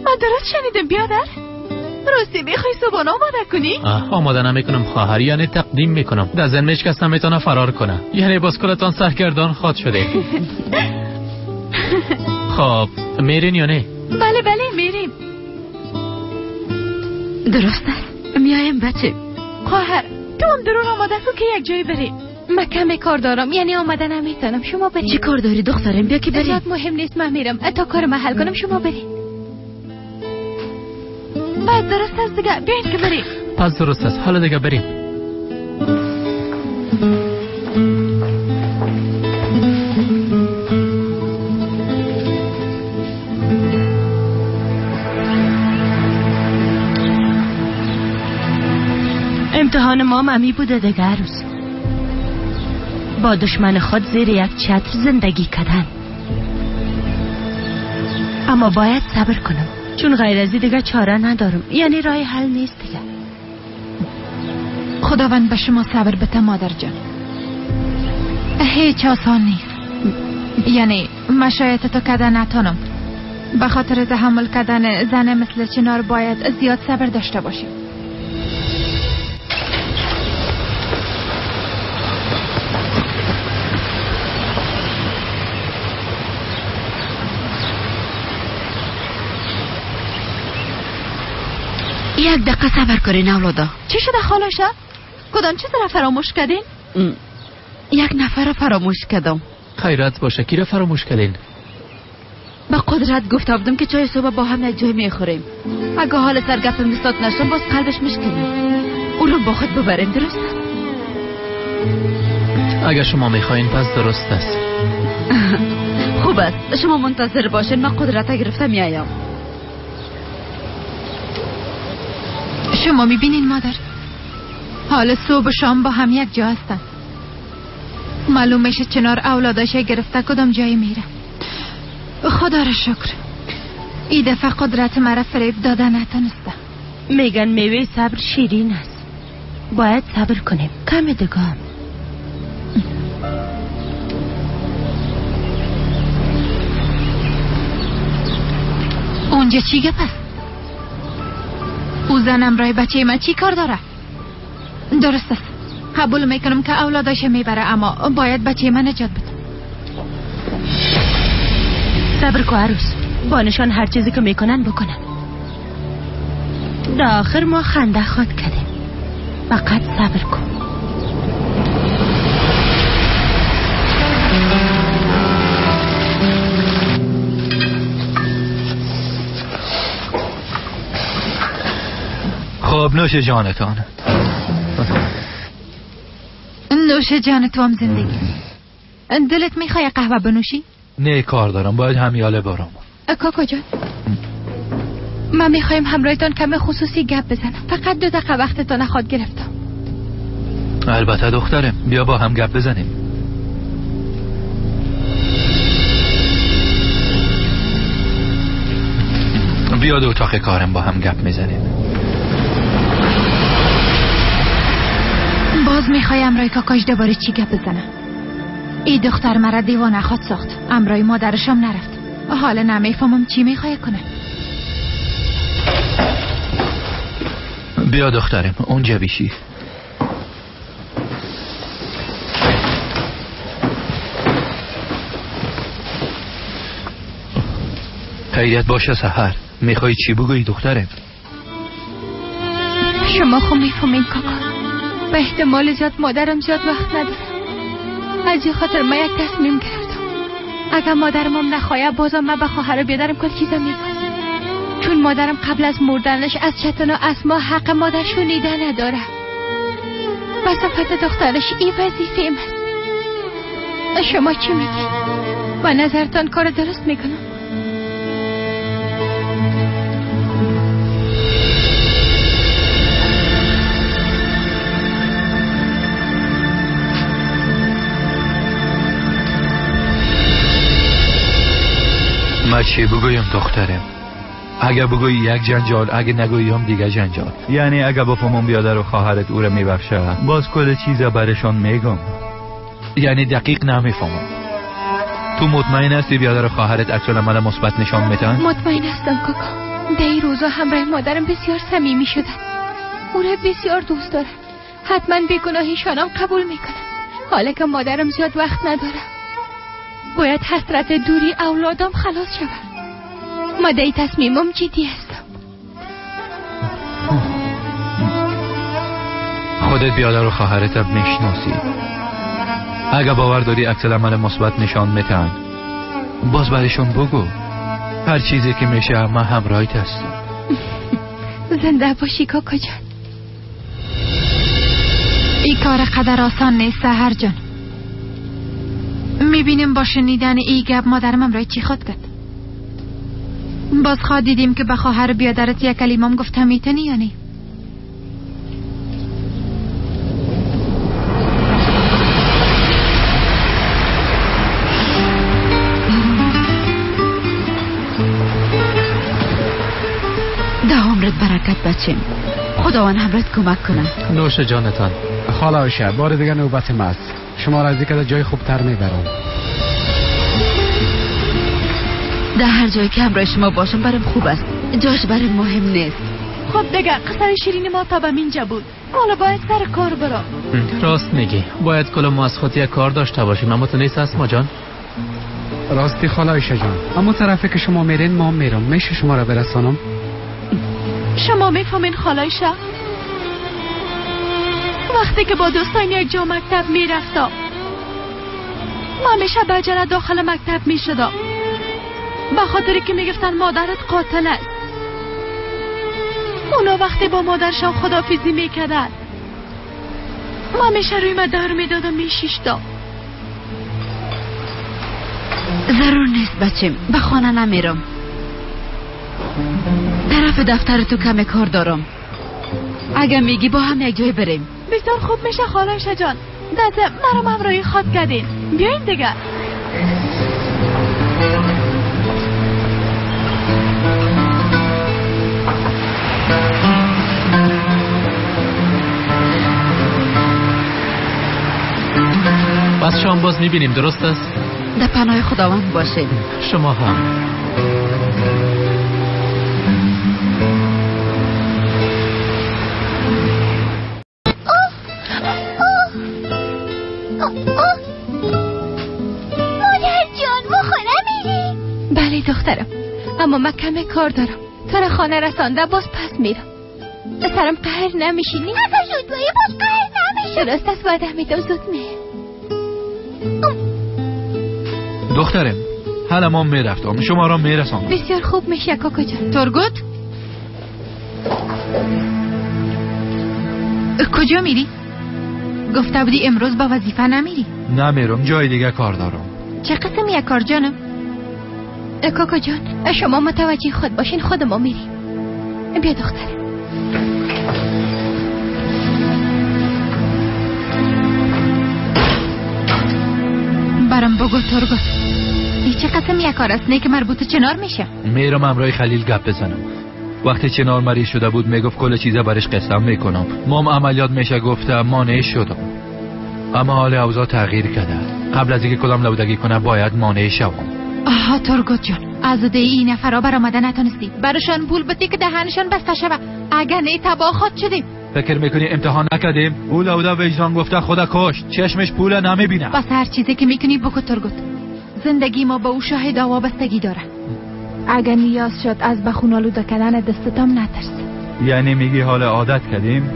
من درست شنیدم بیادر؟ راستی میخوای صبحانه آماده کنی؟ آماده نمیکنم خواهر، یعنی تقدیم میکنم. در ذهن هیچ کس نمیتونه فرار کنه، یعنی باز کلتان سرگردان خواد شده. خب میرین یا نه؟ بله میریم. درسته میایم بچه. خواهر تو هم درون آماده کن که یک جایی بریم. من کمی کار دارم، یعنی آماده نمیتونم. شما بریم. چی کار داری دخترم؟ بیا که بریم. زیاد مهم نیست، من میرم تا کار محل کنم. شما بریم. پس درست است دیگه، بیاین که بریم. پس درست است، حالا دیگه بریم. امتحان ما ممی بوده دیگه عروس. با دشمن خود زیر یک چتر زندگی کردن. اما باید صبر کنم چون غیر از دیگه چاره ندارم، یعنی راه حل نیست دیگه. خداوند به شما صبر بده مادر جان. هیچ آسان نیست، یعنی مشایط تو کردن نتانم. به خاطر تحمل کردن زن مثل چنار باید زیاد صبر داشته باشیم. یک دقیقه صبر کنین اولادا. چی شده خالوشه؟ کدام چیز را فراموش کردین؟ یک نفر را فراموش کردم. خیرت باشه، کی را فراموش کردین؟ با قدرت گفته بودم که چای صبح با هم یک جای میخوریم. اگه حال سرگپ میستاد نشم باز قلبش میشکنیم. اون رو با خود ببریم، درست است؟ اگه شما میخواین پس درست است. خوب است، شما منتظر باشین، من قدرت گرفته میایم. شما میبینین مادر، حال صبح و شام با هم یک جا هستن. معلوم میشه چنار اولاداش گرفته کدام جایی میره. خدا را شکر این دفعه قدرت مرا فریب داده نتونسته. میگن میوه صبر شیرین است، باید صبر کنیم کم دیگه. اونجا چی گپ است؟ او زن امرای بچه من چی کار داره؟ درست است، قبول میکنم که اولاداش میبره، اما باید بچه من نجات بده. صبر کو عروس، با نشان هر چیزی که میکنن بکنن. در آخر ما خنده خود کردیم، فقط صبر کن. خب نوش جانتان. نوش جان تو هم زندگی. دلت میخوای قهوه بنوشی؟ نه کار دارم، باید همیاله برم. کاکا جان من میخوایم همراهتان کم خصوصی گپ بزنم، فقط 2 دقیقه وقتتان نخواد گرفتم. البته دخترم، بیا با هم گپ بزنیم. بیا 2 اتاق کارم با هم گپ میزنیم. باز میخوای امرای کاکاش دوباره چی گپ بزنم؟ این دختر مرا دیوانه خود ساخت، امرای مادرشم نرفت. حالا نمیفهمم چی میخوای کنه. بیا دخترم اونجا بیشی. خیلیت باشه سحر، میخوای چی بگویی دخترم؟ شما خو میفهمین کاکا، به احتمال زیاد مادرم زیاد وقت نداره. از این خاطر من یک تصمیم گرفتم، اگر مادرم هم نخواهی بازم من به خواهر بیادرم کل چیزا میگم. چون مادرم قبل از مردنش از چتن و اسما حق مادر شنیده نداره. وظیفه دخترش این وظیفه است. شما چی میگین؟ با نظرتان کار درست میکنم؟ چی بگویم دخترم؟ اگه بگویی یک جنجال، اگه نگوییم دیگه جنجال. یعنی اگه بفهمم بیادر و خواهرت او را میبخشه باز کل چیزا برشان میگم. یعنی دقیق نمیفهمم. تو مطمئن هستی بیادر و خواهرت عکس العمل مثبت نشان میدن؟ مطمئن هستم کاکا. در این روزا همراه مادرم بسیار صمیمی شدن. او را بسیار دوست دارم. حتما بیگناهیشانم قبول میکنم. حالا که مادرم زیاد وقت نداره باید حسرت دوری اولادم خلاص شود. ما در این تصمیمم جدی هستم. خودت بیادر و خواهرت میشناسی. اگه باور داری عکس العمل مثبت نشان میدن باز برشون بگو. هر چیزی که میشه من همراهت هستم. زنده باشی کاکا جان. این کار قدر آسان نیست سحر جان. میبینیم با شنیدن ای گپ مادرم امرای چی خود کرد. باز خواه دیدیم که به خواهر بیادرت یک کلمه گفتم میتنی یا نه؟ ده عمرت برکت بچیم. خداوند همرت کمک کنه. نوش جانتان. خاله آیشه بار دیگه نوبت ماست. شما را از دیگه جای خوبتر میبرم. در هر جایی که همراه شما باشم برام خوب است. جاش برام مهم نیست. خب دیگه قصه شیرین ما تا به اینجا بود. حالا باید سر کار برام. راست میگی. باید کل ما از خود یک کار داشته باشیم. اما تو نیست اسما جان؟ راستی خاله آیشه جان، اما طرفی که شما میرین ما میرم. میشه شما را برسانم؟ شما میفهمین خالایشه؟ وقتی که با دوستان یک جا مکتب میرفتم ما همیشه بجره داخل مکتب میشدم به خاطری که میگفتن مادرت قاتل است. اونا وقتی با مادرشان خدافیزی میکردن ما همیشه روی مدار میدادم میشیشتم. ضرور نیست بچیم. به خانه نمیرم. طرف دفتر تو کم کار دارم. اگه میگی با هم یک جای بریم. بسیار خوب میشه خالایشه جان. دست مرم همراهی خود کردین. بیاین دیگه. پس شام باز میبینیم درست است؟ در پناه خداوند باشه. شما هم. مادر جان ما خانه میریم؟ بله دخترم اما من کم کار دارم. تو را خانه رسانده باز پس میرم. سرم قهر نمیشینی؟ اصلا شد باید باز قهر نمیشه. درست است وعده میدم زود میرم. دخترم حالا ما میرفتم شما را میرسانم. بسیار خوب میشه کاکا جان. ترگوت کجا میری؟ گفته بودی امروز با وظیفه نمیری. نمیرم جای دیگه کار دارم. چه قسم یک کار جانم؟ کاکا جان شما متوجه خود باشین خود ما میریم. بیا دخترم. برام بگو ترگوت این چه قسم یک کار است نه که مربوط چنار میشه؟ میرم امرای خلیل گپ بزنم. وقتی چنار مریض شده بود میگفت کل چیزا برش قسم میکنم. مام عملیات میشه گفته مانع شدم. اما حال اوضاع تغییر کرده. قبل از اینکه کدام لودگی کنه باید مانع شوم. آها ترگوت جان از ده این نفرا برآمده نتونستی براشان پول بدی که دهنشان بسته شوه. اگر نه تباه خود شدیم. فکر میکنی امتحان نکردیم؟ او لوده وجدان گفته خدا کشت. چشمش پول نمیبینه. بس هر چیزی که میکنی بگو ترگوت. زندگی ما به او شاهد و وابستگی داره. اگر نیاز شد از بخون آلوده کردن دستتم نترس. یعنی میگی حال عادت کردیم؟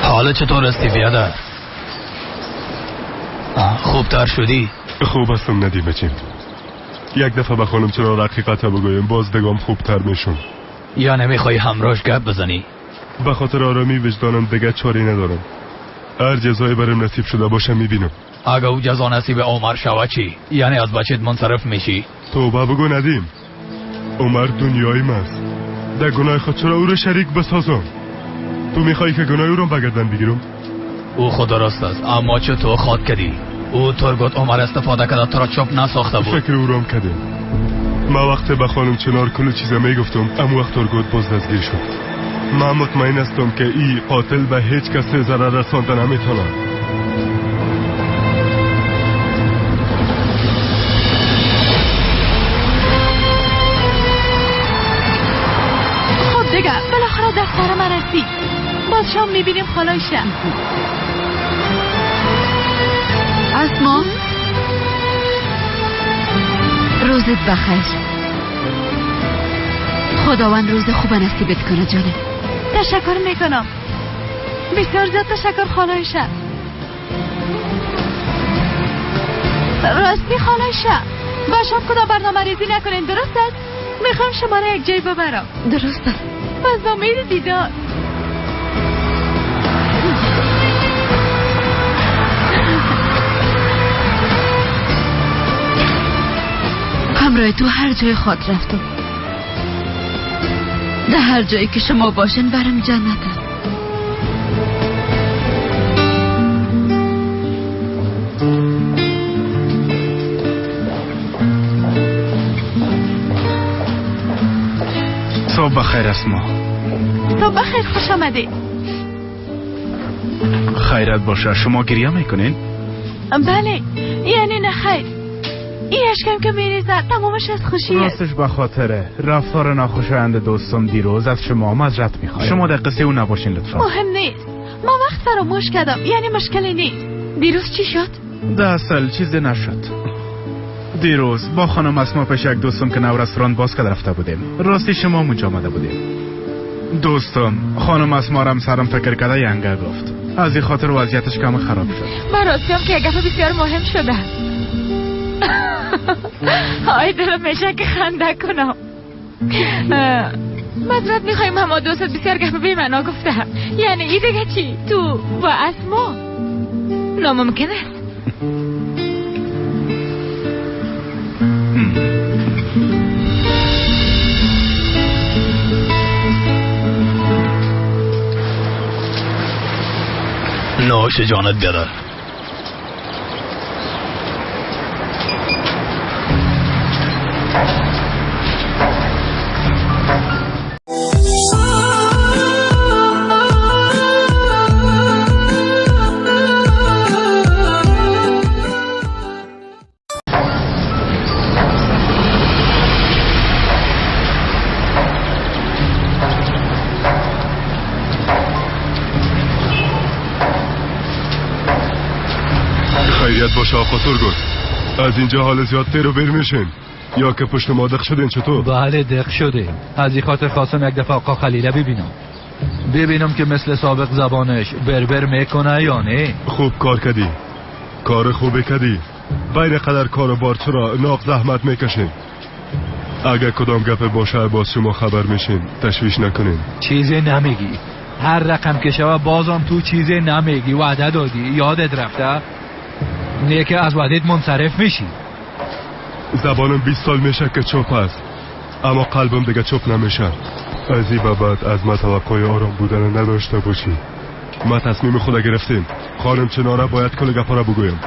حالا چطور هستی بیادر؟ خوبتر شدی؟ خوب هستم ندیمه چیم. یک دفعه به خانم چرا حقیقت بگویم باز دگام خوبتر میشون. یا نمیخوای همراهش گپ بزنی؟ به خاطر آرامی وجدانم دیگه چاری ندارم. هر جزایی برم نصیب شده باشه میبینم. اگه او جزا نصیب عمر شوه چی؟ یعنی از بچت منصرف میشی؟ توبه بگو ندیم. عمر دنیای ماست. در گناه خود چرا او رو شریک بسازم؟ تو میخوایی که گناه او رو بگردن بگیرم؟ او خود درست است، اما چه تو خود کردی؟ او ترگوت عمر استفاده کرده تو را چوب نساخته بود. فکر او رام کردیم. ما وقت به خانم چنار کل چیزا میگفتم، اما وقت ترگوت باز دستگیر شد. من مطمئن هستم که ای قاتل به هیچ کس ضرر رسانده نمیتونه. خب دیگه بالاخره دفتر من رسید. باز شام میبینیم خالایشه. اسما روزت بخیر. خداوند روز خوب نصیبت کنه جانم. تشکر میکنم. بسیار زیاد تشکر خالایشه. راستی خالایشه، با شام کدا برنامه ریزی نکنین، درست است؟ میخوام شما را یک جای ببرم. درست است. پس امید دیدار. همراه تو هر جای خود رفتم. در هر جایی که شما باشین برم جنت است. صبح بخیر اسما. صبح بخیر، خوش آمدید. خیرت باشه. شما گریه میکنین؟ بله، یعنی نه خیر. این اشکم که میریزد تمامش از خوشیه. راستش به خاطر رفتار ناخوشایند دوستم دیروز از شما معذرت میخوایم. شما در قصه اون نباشین لطفا. مهم نیست، ما وقت فراموش کردم، یعنی مشکلی نیست. دیروز چی شد؟ در اصل چیزی نشد. دیروز با خانم اسما پیش یک دوستم که نو رستوران باز کرده رفته بودیم. راستی شما اونجا آمده بودیم. دوستم خانم اسما رم سرم فکر کرده ینگه گفت. از این خاطر وضعیتش کم خراب شد. من راستیم که یک گفت بسیار مهم شده. آی دلم میشه که خنده کنم. معذرت میخوایم، اما دوستت بسیار گفت بی معنا گفته. یعنی ای دیگه چی؟ تو و اسما ناممکن است. نوش جانت بیادر. خیریت باشه آقا ترگوت. از اینجا حال زیاد تیرو بیر میشین یا که پشت ما دق شدین چطور؟ بله دق شدیم. از این خاطر خواستم یک دفعه آقا خلیله ببینم که مثل سابق زبانش بربر میکنه یا نه. خوب کار کردی، کار خوبی کردی. بین قدر کار و بار چرا ناق زحمت میکشین. اگر کدام گپ باشه باز شما خبر میشین، تشویش نکنین. چیزی نمیگی؟ هر رقم که شوه بازم تو چیزی نمیگی. وعده دادی، یادت رفته؟ نه که از وعدت منصرف میشی. زبانم 20 سال میشه که چوپ است، اما قلبم دیگه چوپ نمیشه. از این بعد از ما توقع آرام بودن نداشته باشی. ما تصمیم خود گرفتیم. خانم چناره باید کل گپا را بگویم.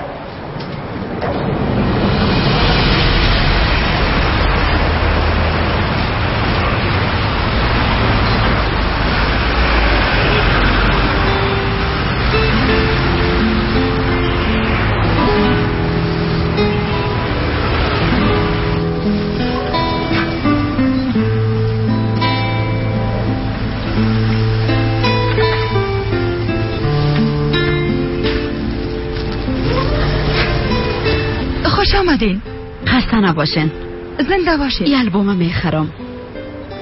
خوش آمدین. خسته نباشین. زنده باشین. این البوم میخرم.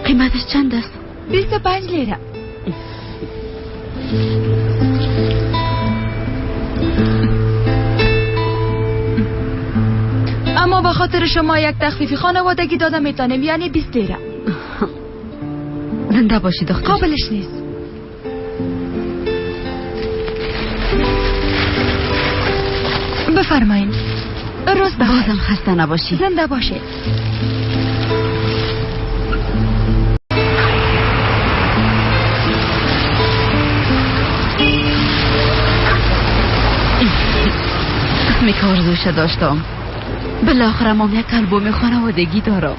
قیمتش چند است؟ 25 لیره. اما به خاطر شما یک تخفیفی خانوادگی داده میتونیم، یعنی 20 لیره. زنده باشی دختر. قابلش نیست. بفرمایید. روز بخیر. بازم خسته نباشی. زنده باشید. می آرزوش داشتم. بالاخره ما یک آلبوم خانوادگی دارم.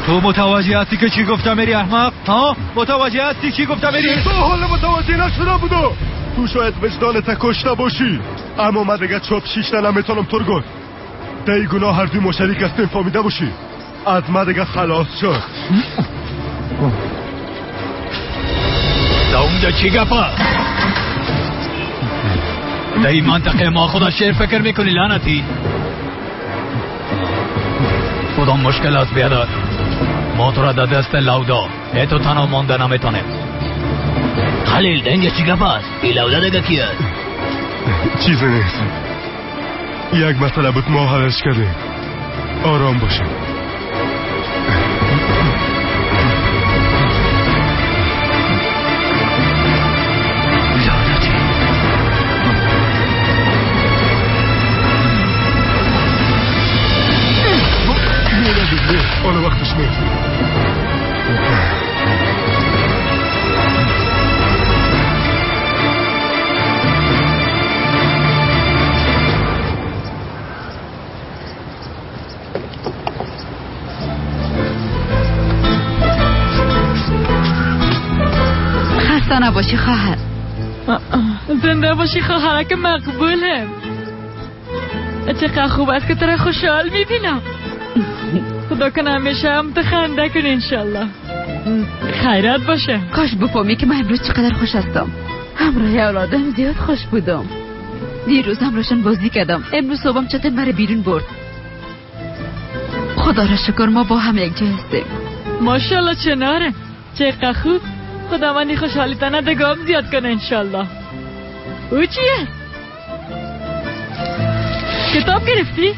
تو متوجه هستی که چی گفتم میری احمق؟ ها؟ متوجه هستی چی گفتم میری؟ تو حال متوجه نشده بودو. تو شاید وجدانت کشته باشی، اما من دیگه چوب شیشته نمیتونم ترگون. دی گناه هر دوی مشارک هستیم فهمیده باشی. از من دیگه خلاص شد. دا اونجا چی گپه؟ در این منطقه ما خدا شیر فکر میکنی لعنتی؟ کدام مشکل است بیادر؟ ما تو را در دست لودا تو تنها مانده نمیتونیم. خلیل دنگه چی گپ است؟ این لودا دیگه کیه؟ چیزی نیست. یک مسئله بود ما حلش کردیم. آرام باشیم. حالا وقتش نیست. خسته نباشی خواهر. زنده باشی خواهرک مقبولم. چقدر خوب است که تو را خوشحال میبینم. خدا کنه همیشه هم تو خنده کنی انشالله. خیرات باشه. کاش بفهمی که من امروز چقدر خوش هستم. همراه اولادم زیاد خوش بودم. دیروز همراهشان بازی کردم. امروز صبحم چتم برای بیرون برد. خدا را شکر ما با هم یک جا هستیم. ماشاءالله چناره. چقدر خوب. خدا منی خوشحالی تنه دگام زیاد کنه انشالله. او چیه؟ کتاب گرفتی؟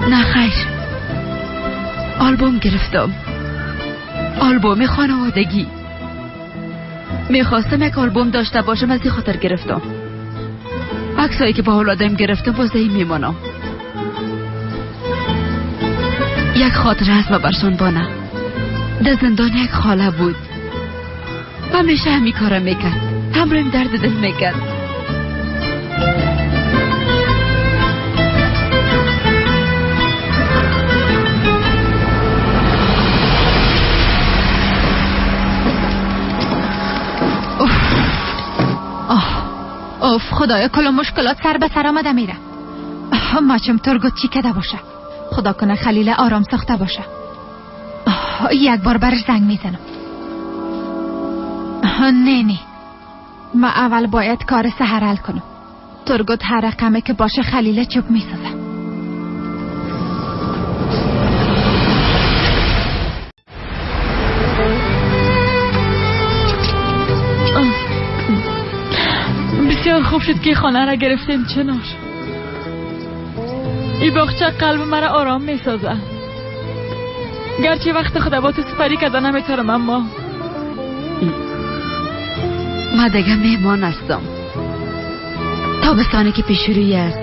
نه خیر. آلبوم گرفتم. آلبوم خانوادگی. میخواستم یک آلبوم داشته باشم، از این خاطر گرفتم. عکسایی که با اولادم گرفتم باز این میمانم. یک خاطره هست و برشان بانه. در زندان یک خاله بود. همیشه همی کارم میکرد. همراهیم درد دل میکرد. اوف خدایا کل مشکلات سر به سر آمده میره. ماچم ترگو چی کده باشه. خدا کنه خلیل آرام ساخته باشه. یک بار برش زنگ میزنم. نه ما اول باید کار سحر حل کنم. ترگوت هر رقمه که باشه خلیل چوب میسازه. بسیار خوب شد که خانه را گرفتیم چنار. این باغچه قلب مرا آرام می سازه. گرچه وقت خدا با تو سپری کده نمیتارم، اما ما دیگه مهمان هستم. تابستانی که پیش روی است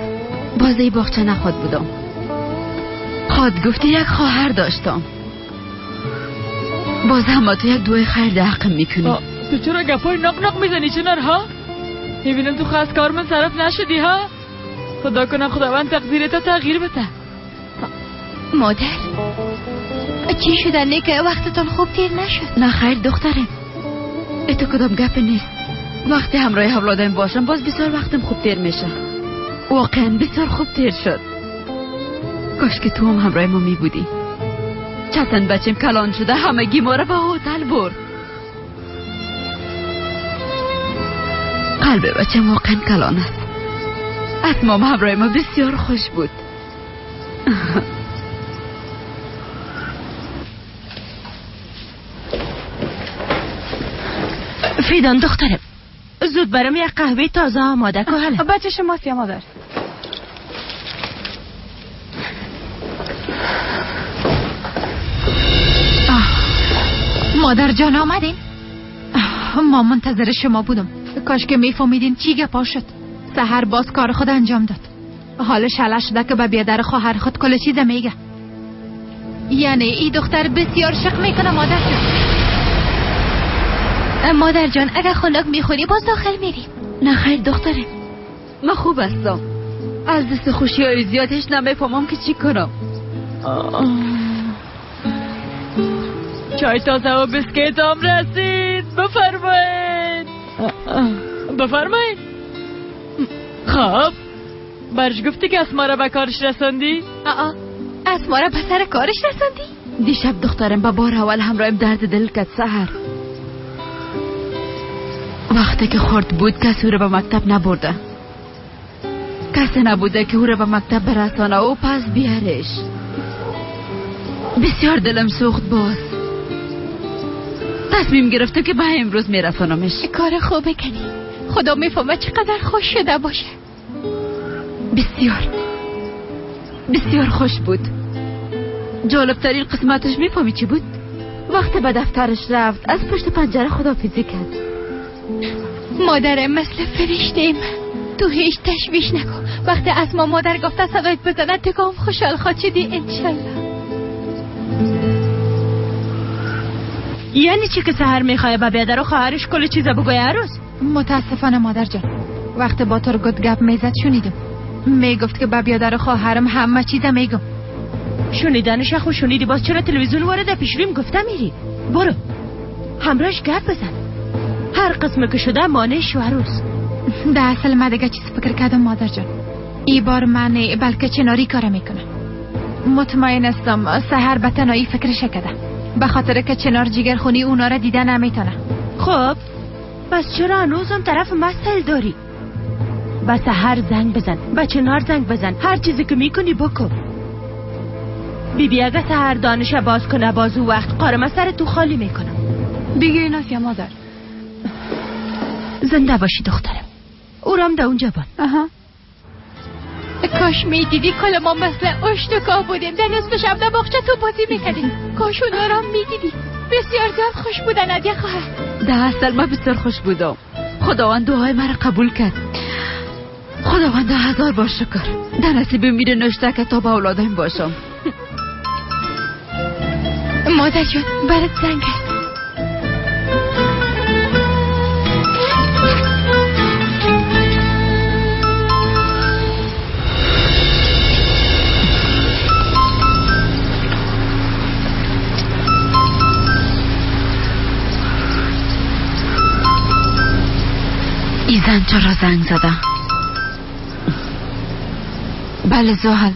باز ای باغچه نخواد بودم. خود گفتی یک خواهر داشتم. باز هم تو یک دوی خیر دقم میکنی. تو چرا گپای نق نق میزنی چنار ها؟ میبینم تو خواست کار من صرف نشدی ها؟ خدا کنه خداوند تقدیرتا تغییر بده. مادر چی شده؟ نیکه وقتتون خوب تیر نشد؟ نه خیر دخترم، تو کدام گپ نیست. وقتی همراه اولادم باشم باز بسیار وقتم خوب تیر میشه. واقعا بسیار خوب تیر شد. کاش که تو هم همراه ما می بودی. چتن بچم کلان شده، همگی ما را به هتل برد. قلب بچم واقعا کلان است. اتمام همراه ما بسیار خوش بود. فیدان دخترم، زود برام یک قهوه تازه آماده که حالا. بچه شماست یا مادر؟ مادر جان آمدین؟ ما منتظر شما بودم. کاش که میفهمیدین چی گپا شد. سحر باز کار خود انجام داد. حالش شلح شده که به بیادر خواهر خود کل چیز میگه. یعنی ای دختر بسیار شک میکنه مادر جان. مادر جان اگر خنک میخوری باز داخل میریم. نه خیر دختره، من خوب هستم. از دست خوشی های زیادش نمیفهمم که چی کنم. چای تازه و بسکیت هم رسید. بفرمایید. بفرمایید. خب برش گفتی که اسما را به کارش رساندی؟ اسما را به سر کارش رساندی؟ دیشب دخترم به بار اول همراهم درد دل کد سحر. وقتی که خورد بود کسی او را به مکتب نبرده. کسی نبوده که او را به مکتب برسانه و پس بیارش. بسیار دلم سوخت باز. تصمیم گرفته که به امروز میرسانمش. کار خوبه کنی. خدا میفهمه چقدر خوش شده باشه. بسیار خوش بود. جالبترین قسمتش میفهمی چی بود؟ وقتی به دفترش رفت از پشت پنجره خداحافظی کرد. مادرم مثل فرشتیم. تو هیچ تشویش نکن. وقتی اسما مادر گفته صدایت بزنه تکام خوشحال خواهد شدی انشالله. یعنی چی که سحر میخواه به بیادر و خواهرش کل چیزا بگوی عروس؟ متاسفانه مادر جان، وقتی با ترگت گپ میزد شنیدم. میگفت که به بیادر و خواهرم همه چیزا میگم. شنیدنش خو شنیدی، باز چرا تلویزیون وارد پیشرویم گفته میری؟ برو همراهش گپ بزن. هر قسمه که شده مانعش و عروس. ده اصل من دیگه چیز فکر کردم مادر جان. ای بار من بلکه چناری کار میکنه. مطمئن استم سحر به تنهایی فکرش کرده، به خاطر که چنار جگر خونی اونا را دیده نمیتونه. خب پس چرا هنوزم طرف مسئل داری؟ به سحر زنگ بزن، به چنار زنگ بزن، هر چیزی که میکنی بکن. بیبی اگه سحر دانش باز کنه بازو وقت قارمه سر تو خالی میکنم. دیگه این است یا مادر؟ زنده باشی دخترم. اورام ده اونجا بان. کاش میدیدی کل ما مثل اشتکا بودیم. در نصف شب در باغچه تو بازی میکردیم. کاش اونا را میدیدی. بسیار زیاد خوش بودن ادیه خواهر. ده اصل من بسیار خوش بودم. خداوند دعای مرا قبول کرد. خداوند 1000 بار شکر. در نصیب میره نشته که تا با اولادم باشم. مادر جان برات زنگ است. ای زن چرا زنگ زده؟ بله زحل.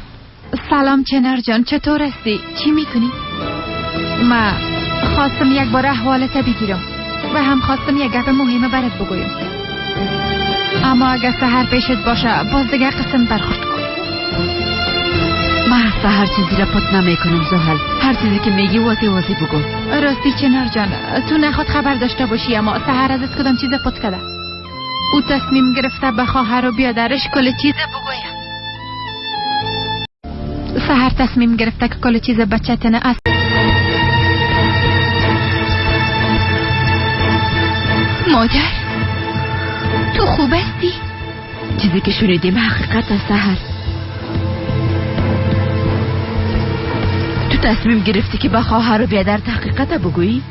سلام چنار جان، چطور هستی؟ چی میکنی؟ ما خواستم یک بار احوالت بگیرم و هم خواستم یک گپ مهمه برات بگویم. اما اگه سحر پیشت باشه باز دیگه قسم برخورد کن. من هر چیزی را پت نمی کنم زحل. هر چیزی که میگی واضح بگو. راستی چنار جان، تو نخواد خبر داشته باشی اما سحر ازت کدام چیز پت کرده. او تصمیم گرفته به خواهر و بیادرش کل چیز بگویم. سحر تصمیم گرفته که کل چیز بچه‌تنه است. مادر تو خوب هستی؟ چیزی که شنیدیم حقیقت است سحر. تو تصمیم گرفتی که به خواهر و بیادر حقیقت بگویی؟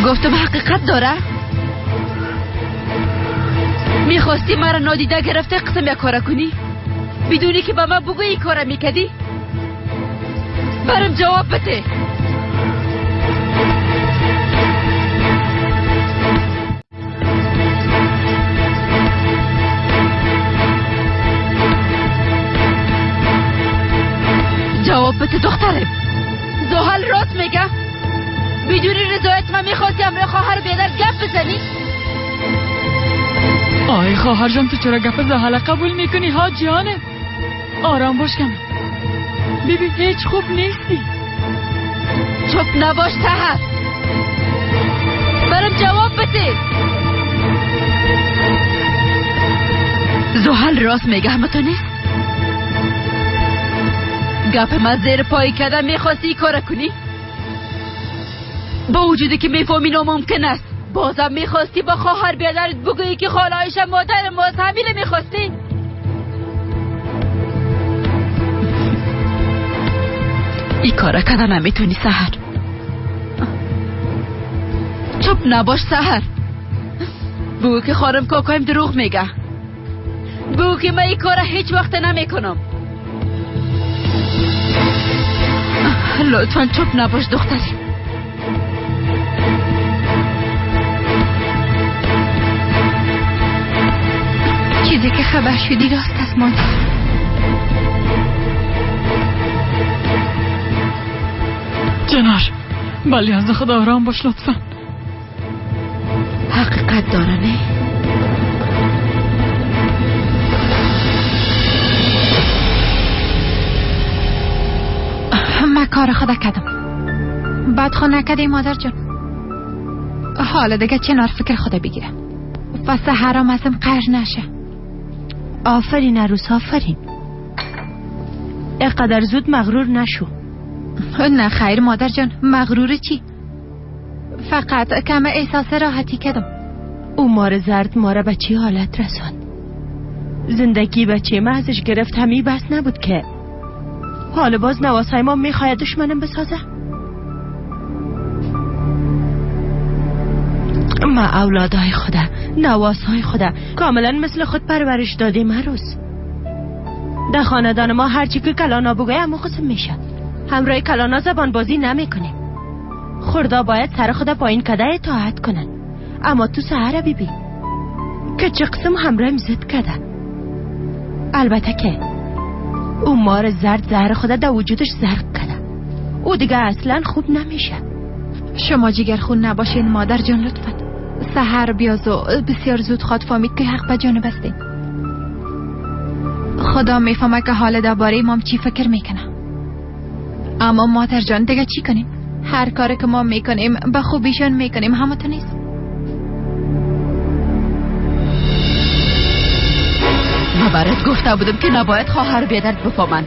گفتم حقیقت داره؟ میخواستی مرا نادیده گرفته قسم یک کار کنی؟ بدونی که با من بگوی این کار میکدی؟ برم جواب بده. جواب بده دخترم. زحل راست میگه؟ بدون رضایت من میخواستی همراه خواهر بیادر گپ بزنی؟ آی خواهر جان تو چرا گپ زحل قبول میکنی ها جانم؟ آرام باش کنم. ببین هیچ خوب نیستی. چپ نباش سحر. برام جواب بده. زحل راست میگه همه تو نیست؟ گپ من زیر پای کردم میخواستی کار کنی؟ با وجودی که میفهمی ناممکن است بازم میخواستی با خواهر بیادرت بگویی که خالایش مادر ماست. همینه میخواستی؟ این کار کردن نمیتونی سحر. چپ نباش سحر. بگو که خانم کاکایم دروغ میگه. بگو که من این کار هیچ وقت نمیکنم. لطفا چپ نباش دختری. چیزی که خبر شدی راست است مادر. جنار بلی از خدا آرام باش لطفا. حقیقت داره نه؟ من کار خدا کردم. بعد خود نکردی مادر جان. حالا دیگه چنار فکر خدا بگیره و سحرام ازم قرض نشه. آفرین عروس آفرین. اقدر زود مغرور نشو. نه خیر مادر جان، مغرور چی؟ فقط کم احساس راحتی کردم. او مار زرد ماره به چی حالت رساند؟ زندگی بچه ما ازش گرفت همی بس نبود که حالا باز نواسای ما میخواید دشمنم بسازه. ما اولادای خدا، نواسای خدا کاملا مثل خود پرورش دادیم عروس. در خاندان ما هرچی که کلانا بگوی همون قسم میشه. همراه کلانا زبان بازی نمیکنه. خوردا باید سر خدا پایین کده اطاعت کنن. اما تو سحر بیبی که چه قسم همراه زد کده. البته که او مار زرد زهر خدا در وجودش زرق کده. او دیگه اصلا خوب نمیشه. شما جگر خون نباشین مادر جان لطفا. سحر بیازو بسیار زود خواهد فهمید که حق به جانب استین. خدا میفهمه که حال درباره ما چی فکر میکنه. اما مادر جان دیگه چی کنیم؟ هر کاری که ما میکنیم به خوبیشون میکنیم. همه تو نیست؟ من برات گفته بودم که نباید خواهر بیادرت بفهمن.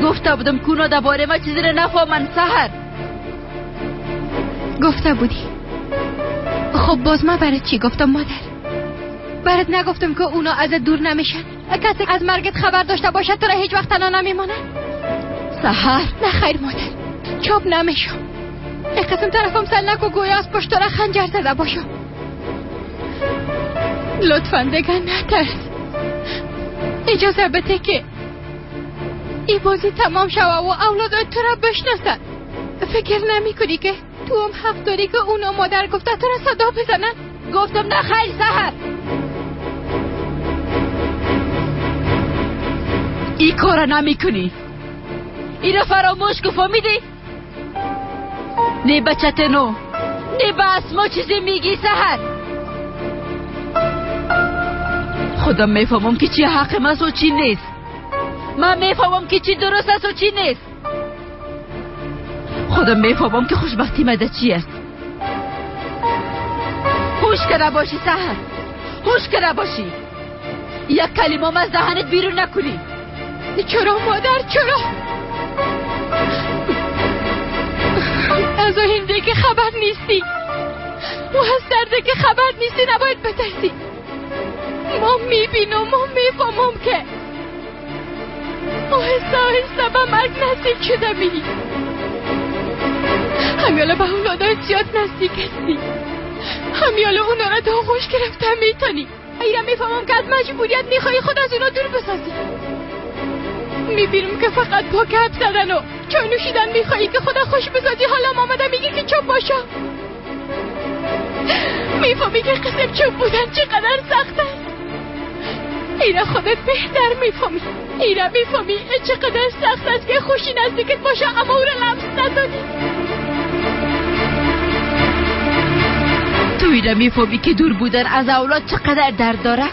گفته بودم که اونا درباره ما چیزی رو نفهمن سحر. گفته بودی. خب باز من برات چی گفتم مادر؟ برات نگفتم که اونا ازت دور نمیشن؟ کسی از مرگت خبر داشته باشد تو را هیچ وقت تنها نمیمانه؟ سحر نه خیر مادر، چوب نمیشم. یک قسم طرفم سل نکو گویا از پشت را خنجر زده باشم. لطفا دیگه نترس. اجازه بده که این بازی تمام شوه و اولادات تو را بشناسن. فکر نمی کنی که تو هم حق داری که اونا مادر گفته تو را صدا بزنن؟ گفتم نه خیر سحر. این کار نمی کنی. این را فراموش که فهمیدی؟ نه بچت نو، نه به اسما چیزی میگی سحر. خودم میفهمم که چی حق من و چی نیست. من میفهمم که چی درست است و چی نیست. خودم میفهمم که خوشبختی مده چی است. هوش کرده باشی سحر، هوش کرده باشی. یک کلمه از دهنت بیرون نکنی. چرا مادر چرا؟ از آینده که خبر نیستی و از درده که خبر نیستی نباید بترسی. ما میبینم و میفهمم که آهسته آهسته به مرگ نزدیک شده میری. همیالا به اولادات زیاد نزدیک هستی. همیالا اونا را تا خوش گرفته میتونی. ایره میفهمم که از مجبوریت میخوایی خود از اونا دور بسازی. میبینم که فقط با گپ زدن و چای نوشیدن میخوایی که خدا خوش بسازی. حالا آمده میگی که چوب باشم. میفهمی که قسم چوب بودن چقدر سخت است. ایره خودت بهتر میفهمی. ایره میفهمی چقدر سخت است که خوشی نزدیکت باشه اما او را لمس نداری. تو ایره میفهمی که دور بودن از اولاد چقدر درد داره.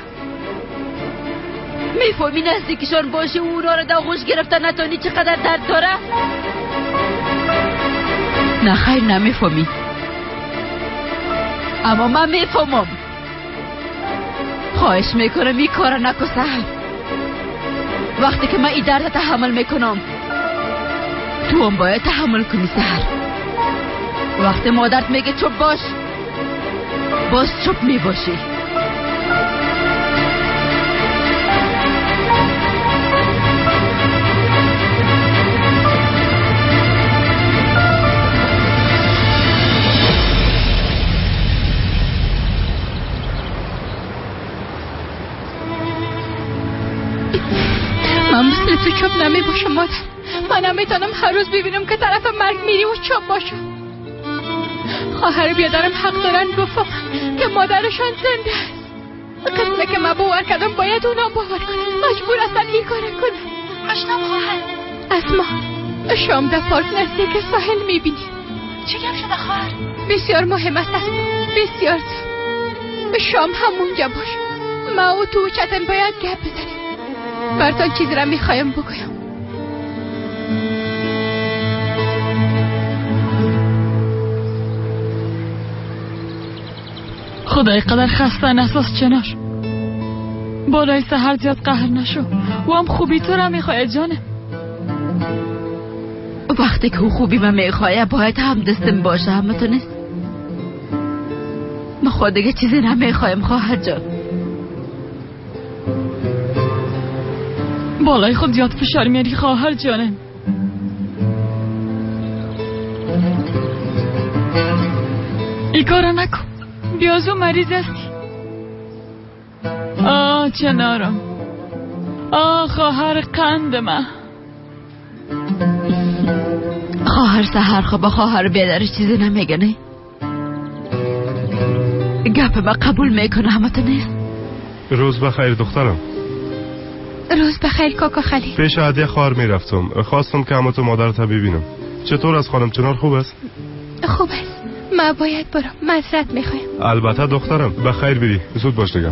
میفهمی نزدیکشان باشی و اونا رو در آغوش گرفتن نتانی چقدر درد داره؟ نه خیر نمیفهمی، اما من میفهمم. خواهش میکنم این کار نکن سحر. وقتی که من این درد تحمل میکنم تو هم باید تحمل کنی سحر. وقتی مادرت میگه چوب باش باز چوب میباشی. من مثل تو چوب نمی باشم مادر. من نمیتونم هر روز ببینم که طرف مرگ میری و چوب باشم. خواهر بیادرم حق دارن گفتم که مادرشان زنده است. قسمه که من باور کردم باید اونا باور کنم. مجبور هستن این کار کنم. مشنم خواهر اسما شام در پارک نزدیک ساحل میبینی. چه گم شده خواهر؟ بسیار مهم است اسما، بسیار شام همونجا باش. ما و تو چتن باید گپ بزنیم. برتان چیزی را میخوایم بگویم. خدای قدر خسته نساز چنار. بالای سحر زیاد قهر نشو و هم خوبی تو را میخواه جانه. وقتی که خوبی من میخواه باید هم دستم باشه. همه تو نیست. من خود دیگه چیزی نمیخوایم خواهر جان. بالای خود زیاد فشار میاری خواهر جانه. ای کارا نکن. بیازو مریض هستی. چنارم. خواهر قند من. خواهر سحر خواه خواهر بیادرش چیزی نمیگه نه؟ گپ من قبول میکنه همه تو نیست. روز بخیر دخترم. روز بخیر کاکا خلیل. پیش عدیه خواهر میرفتم. خواستم که همه تو مادرت ببینم. چطور از خانم چنار خوب است؟ خوب است. ما باید برم. معذرت میخوایم. البته دخترم. بخیر بری. زود باش دیگه.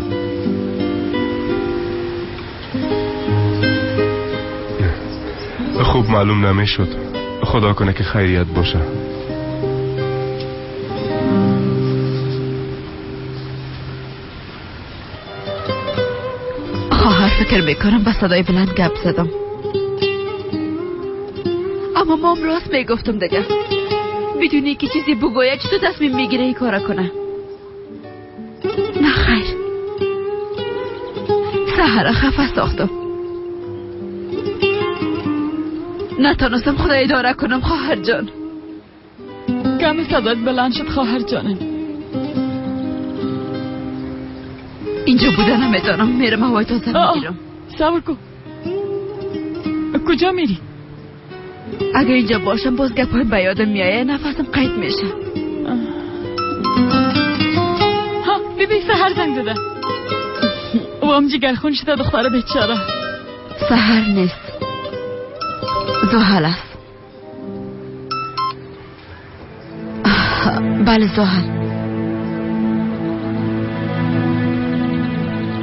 خوب معلوم نمیشد. خدا کنه که خیریت باشه. خواهر فکر میکنم با صدای بلند گپ زدم، اما مام راست میگفتم دیگه. بدونی که چیزی بگوید چطور تصمیم میگیره ای کارا کنه. نه خیر، سحر خفه ساختم. نتانستم خدا اداره کنم خواهر جان. کمی صدات بلند شد خواهر جانم. اینجا بودن نمیتونم. میرم هوای تازه میگیرم. صبر کن. کجا میری؟ اگه اینجا باشم باز گپای به یادم میایه. نفسم قید میشه. ببین سحر زنگ زده. و هم جگرخون شده دختر بیچاره. سحر نیست، زحل است. بله زحل.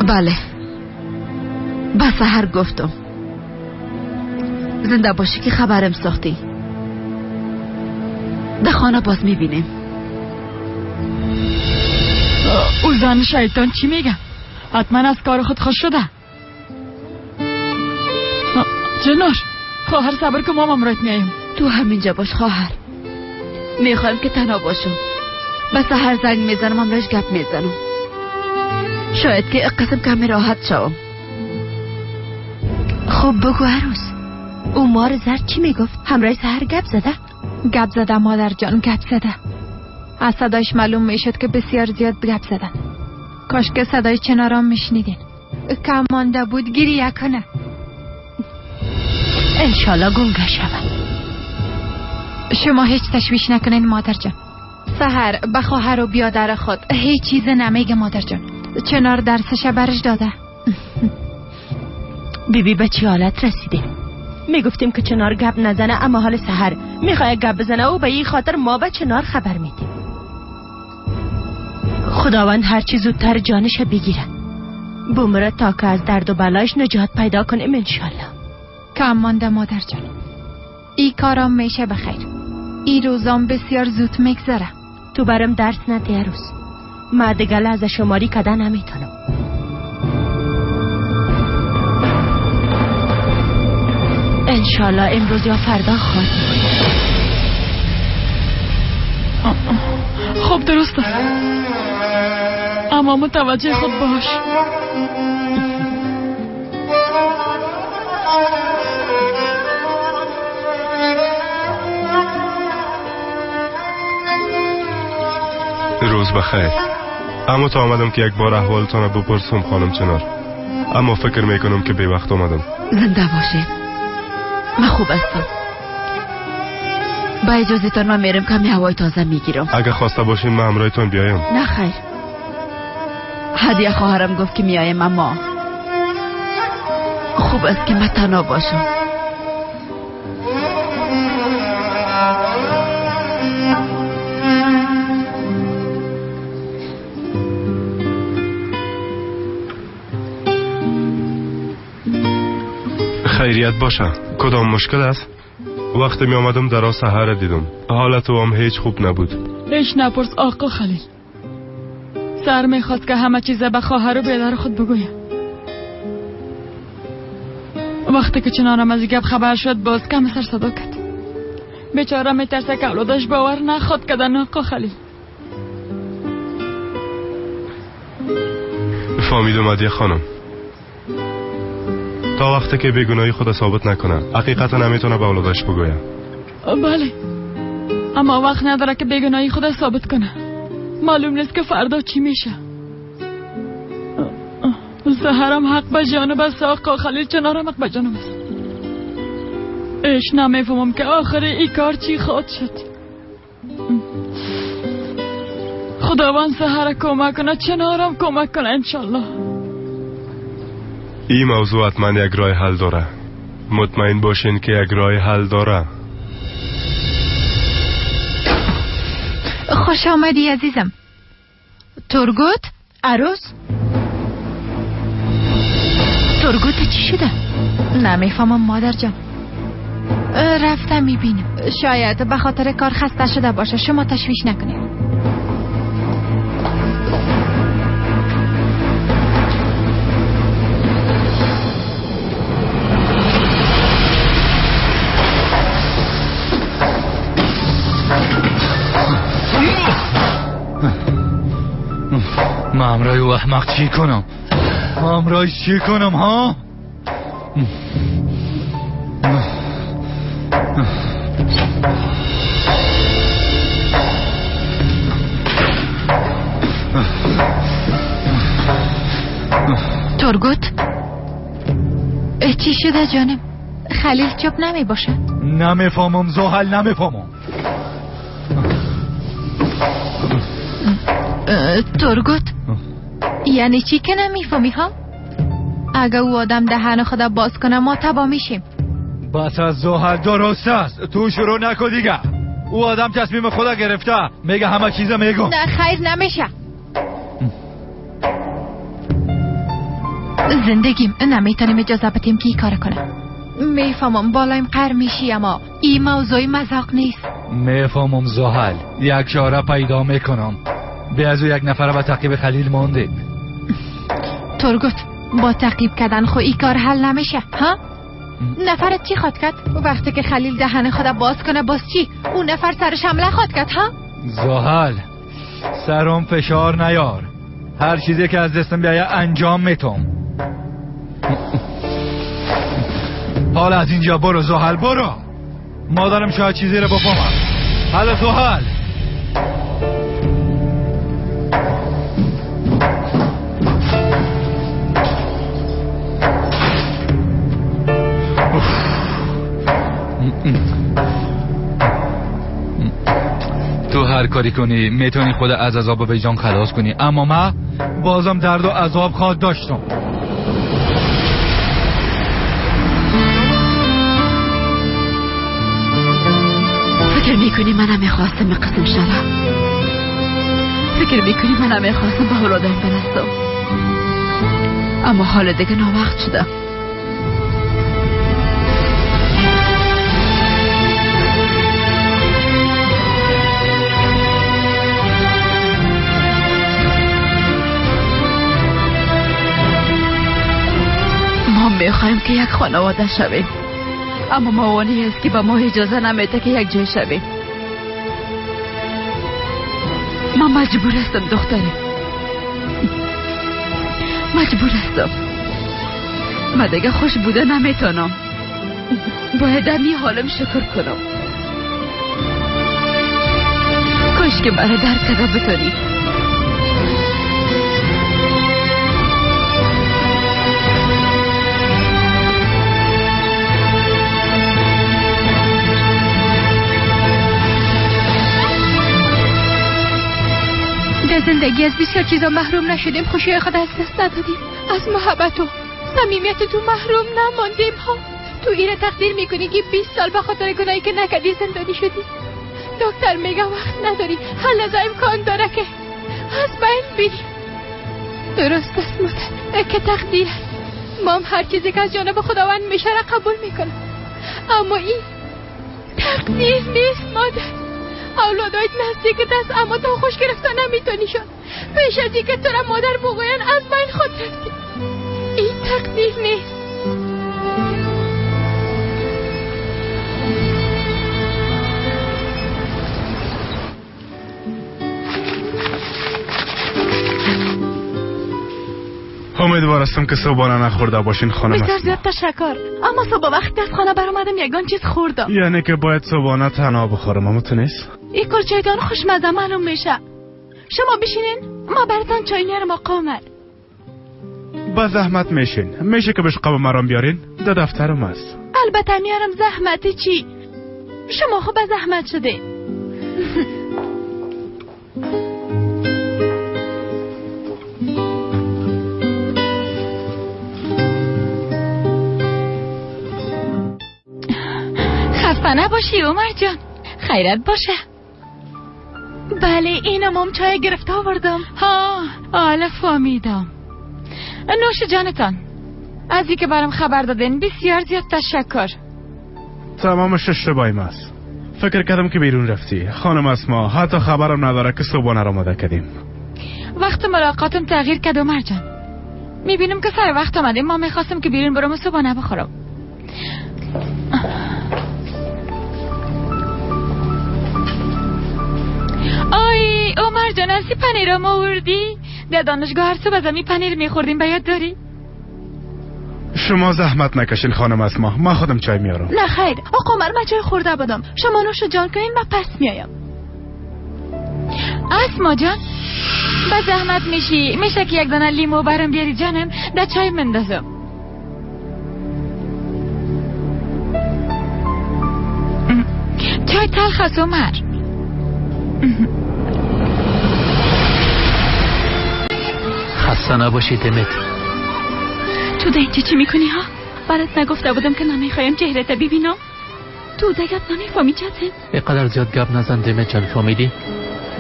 بله با سحر گفتم. زنده باشی که خبرم ساختی. در خانه باز میبینیم. او زن شیطان چی میگه؟ حتما از کار خود خوش شده. جنار خواهر صبر که ما امرایت میاییم. تو همینجا باش خواهر. میخوایم که تنها باشم. به سحر زنگ میزنم امراش گپ میزنم. شاید که قسم کمی راحت شوم. خب بگو عروس، او مار زرد چی میگفت؟ همراه سحر گپ زده؟ گپ زده مادر جان، گپ زده. از صدایش معلوم میشد که بسیار زیاد گپ زدن. کاش که صدای چنارام میشنیدین. کم مانده بود گریه کنه. انشالله گنگه شود. شما هیچ تشویش نکنین مادر جان. سحر به خواهر و بیادر خود هیچ چیز نمیگه مادر جان. چنار درسش برش داده. بیبی به چی حالت رسیده؟ میگفتیم که چنار گپ نزنه، اما حال سحر میخواه گپ بزنه و به این خاطر ما به چنار خبر میدیم. خداوند هر چی زودتر جانش بگیره. بمره تا که از درد و بلایش نجات پیدا کنیم انشالله. کم مانده مادر جان. ای کارم میشه بخیر. ای روزام بسیار زود میگذره. تو برم درس نده عروس. ما دیگه از شماری کده نمیتونم. انشالله امروز یا فردا خواهد. خب درسته، اما متوجه خود باش. روز بخیر. اما تا آمدم که یک بار احوالتان بپرسم خانم چنار، اما فکر میکنم که به وقت آمدم. زنده باشه. من خوب هستم. با اجازهتان من میرم کمی هوای تازه میگیرم. اگه خواسته باشین من همراهتان بیایم. نه خیر، هدیه خواهرم گفت که میایم، اما خوب است که من تنها باشم. خیریت باشه. کدام مشکل است؟ وقتی می آمدم در سحر دیدم حالت او هم هیچ خوب نبود. هیچ نپرس آقا خلیل. سر میخواست که همه چیزه به خواهر و بیدر خود بگویم. وقتی که چنانم از گپ خبر شد باز کم سر صدا کرد. بیچاره میترسه که اولادش باور نخواد کدن آقا خلیل. فهمیدم عدیه خانم. تا وقتی که بیگناهی خود ثابت نکنه حقیقتا نمیتونه به اولادش بگویه. بله، اما وقت نداره که بیگناهی خود ثابت کنه. معلوم نیست که فردا چی میشه. سحرم حق به جانب است، آقا خلیل چنارم حق به جانب است. ایش نمیفهمم که آخر ای کار چی خواهد شد. خداوند سحر کمک کنه، چنارم کمک کنه انشالله. این موضوع حتما یک راه حل داره. مطمئن باشین که یک راه حل داره. خوش آمدی عزیزم. ترگوت؟ عروس؟ ترگوت چی شده؟ نمیفهمم مادر جان. رفتم میبینم. شاید به خاطر کار خسته شده باشه. شما تشویش نکنید. من امرای او احمق چی کنم؟ امرایش چی کنم ها؟ ترگوت؟ چی شده جانم؟ خلیل چوب نمی باشه؟ نمیفهمم زحل، نمیفهمم. ترگوت؟ یعنی چی که نمیفهمی ها؟ اگه او آدم دهن خدا باز کنه ما تبا میشیم. بس از زحل درست است. تو شروع نکن دیگه. او آدم تصمیم خدا گرفته، میگه همه چیزا میگم. نه خیر نمیشه. زندگیم نمیتونیم اجازه بدیم که ای کار کنه. میفهمم بالایم قهر میشی، اما این موضوعی مذاق نیست. میفهمم زحل، یک چاره پیدا میکنم. به از یک نفر به تعقیب خلیل مانده. ترگوت، با تعقیب کردن خو ای کار حل نمیشه ها؟ نفرت چی خواد کرد؟ وقتی که خلیل دهن خدا باز کنه باز چی؟ اون نفر سرش حمله خواد کرد ها؟ زحل، سرم فشار نیار. هر چیزی که از دستم بیایه انجام میتم. حالا از اینجا برو زحل، برو. مادرم شاید چیزی رو بفهمم. حالا زحل. تو هر کاری کنی میتونی خود از عذاب به جان خلاص کنی، اما من بازم درد و عذاب خواهد داشتم. فکر میکنی من نمیخواستم قسم شدم؟ فکر میکنی من نمیخواستم به اولادم برسم؟ اما حالا دیگه ناوقت شده. ما میخوایم که یک خانواده شویم، اما موانعی است که به ما اجازه نمیده که یک جای شویم. من مجبور هستم دخترم، مجبور هستم. من دیگه خوش بوده نمیتونم. باید امی حالم شکر کنم. کاش که مرا درک کرده بتونی. در زندگی از بسیار چیزا محروم نشدیم، خوشی خود از دست ندادیم، از محبت و صمیمیت تو محروم نماندیم ها. تو ایره تقدیر میکنی که 20 سال به خاطر گناهی که نکردی زندانی شدی. دکتر میگه وقت نداری، حل از امکان داره که از بین بری. درست است مادر که تقدیر است. مام هر چیزی که از جانب خداوند میشه را قبول میکنه، اما این تقدیر نیست مادر. اولادایت نزدیکت است اما تو خوش گرفتن نمیتونی شد. پیش از اینکه تو را مادر بگوین از بین خود رفتی. این تقدیر نیست. امیدوار هستم که صبحانه نخورده باشین خانم اسما. بسیار زیاد تشکر، اما صبح وقتی از خانه برآمدم یگان چیز خوردم. یعنی که باید صبحانه تنها بخورم، اما تو نیست؟ این کلچه‌تان خوشمزه معلوم میشه. شما بشینین، ما براتون چای میارم قامر. با زحمت میشین. میشه که بهش قاب مرام بیارین؟ در دفترم است. البته میارم. زحمتی چی؟ شما خوب زحمت شدین. خسته نباشی عمر جان، خیرت باشه. بله اینم هم چای گرفته آوردم. ها حالا فهمیدم. نوش جانتان. از اینکه برام خبر دادین بسیار زیاد تشکر. تمامش اشتباهی است. فکر کردم که بیرون رفتی خانم اسما. حتی خبرم نداره که صبحانه را آماده کردیم. وقت ملاقاتم تغییر کرد عمر جان. میبینم که سر وقت آمدیم. ما میخواستم که بیرون برم و صبحانه بخورم. آی عمر جان، از پنیر هم آوردی؟ در دانشگاه هر صبح از امی پنیر میخوردیم، بیاد داری؟ شما زحمت نکشین خانم اسما، من خودم چای میارم. نه خیر آقا عمر، من چای خورده بودم. شما نوش جان کنین و پس میایم. اسما جان به زحمت میشه که یک دانه لیمو برام بیاری جانم، در چای مندازم. چای تلخ است عمر. خسته نباشی دمت. تو ده اینجا چی میکنی ها؟ برات نگفته بودم که نمیخوایم چهرت ببینم. تو دگت نمیفهمی چطه؟ اینقدر زیاد گپ نزن دمت جان. فهمیدی؟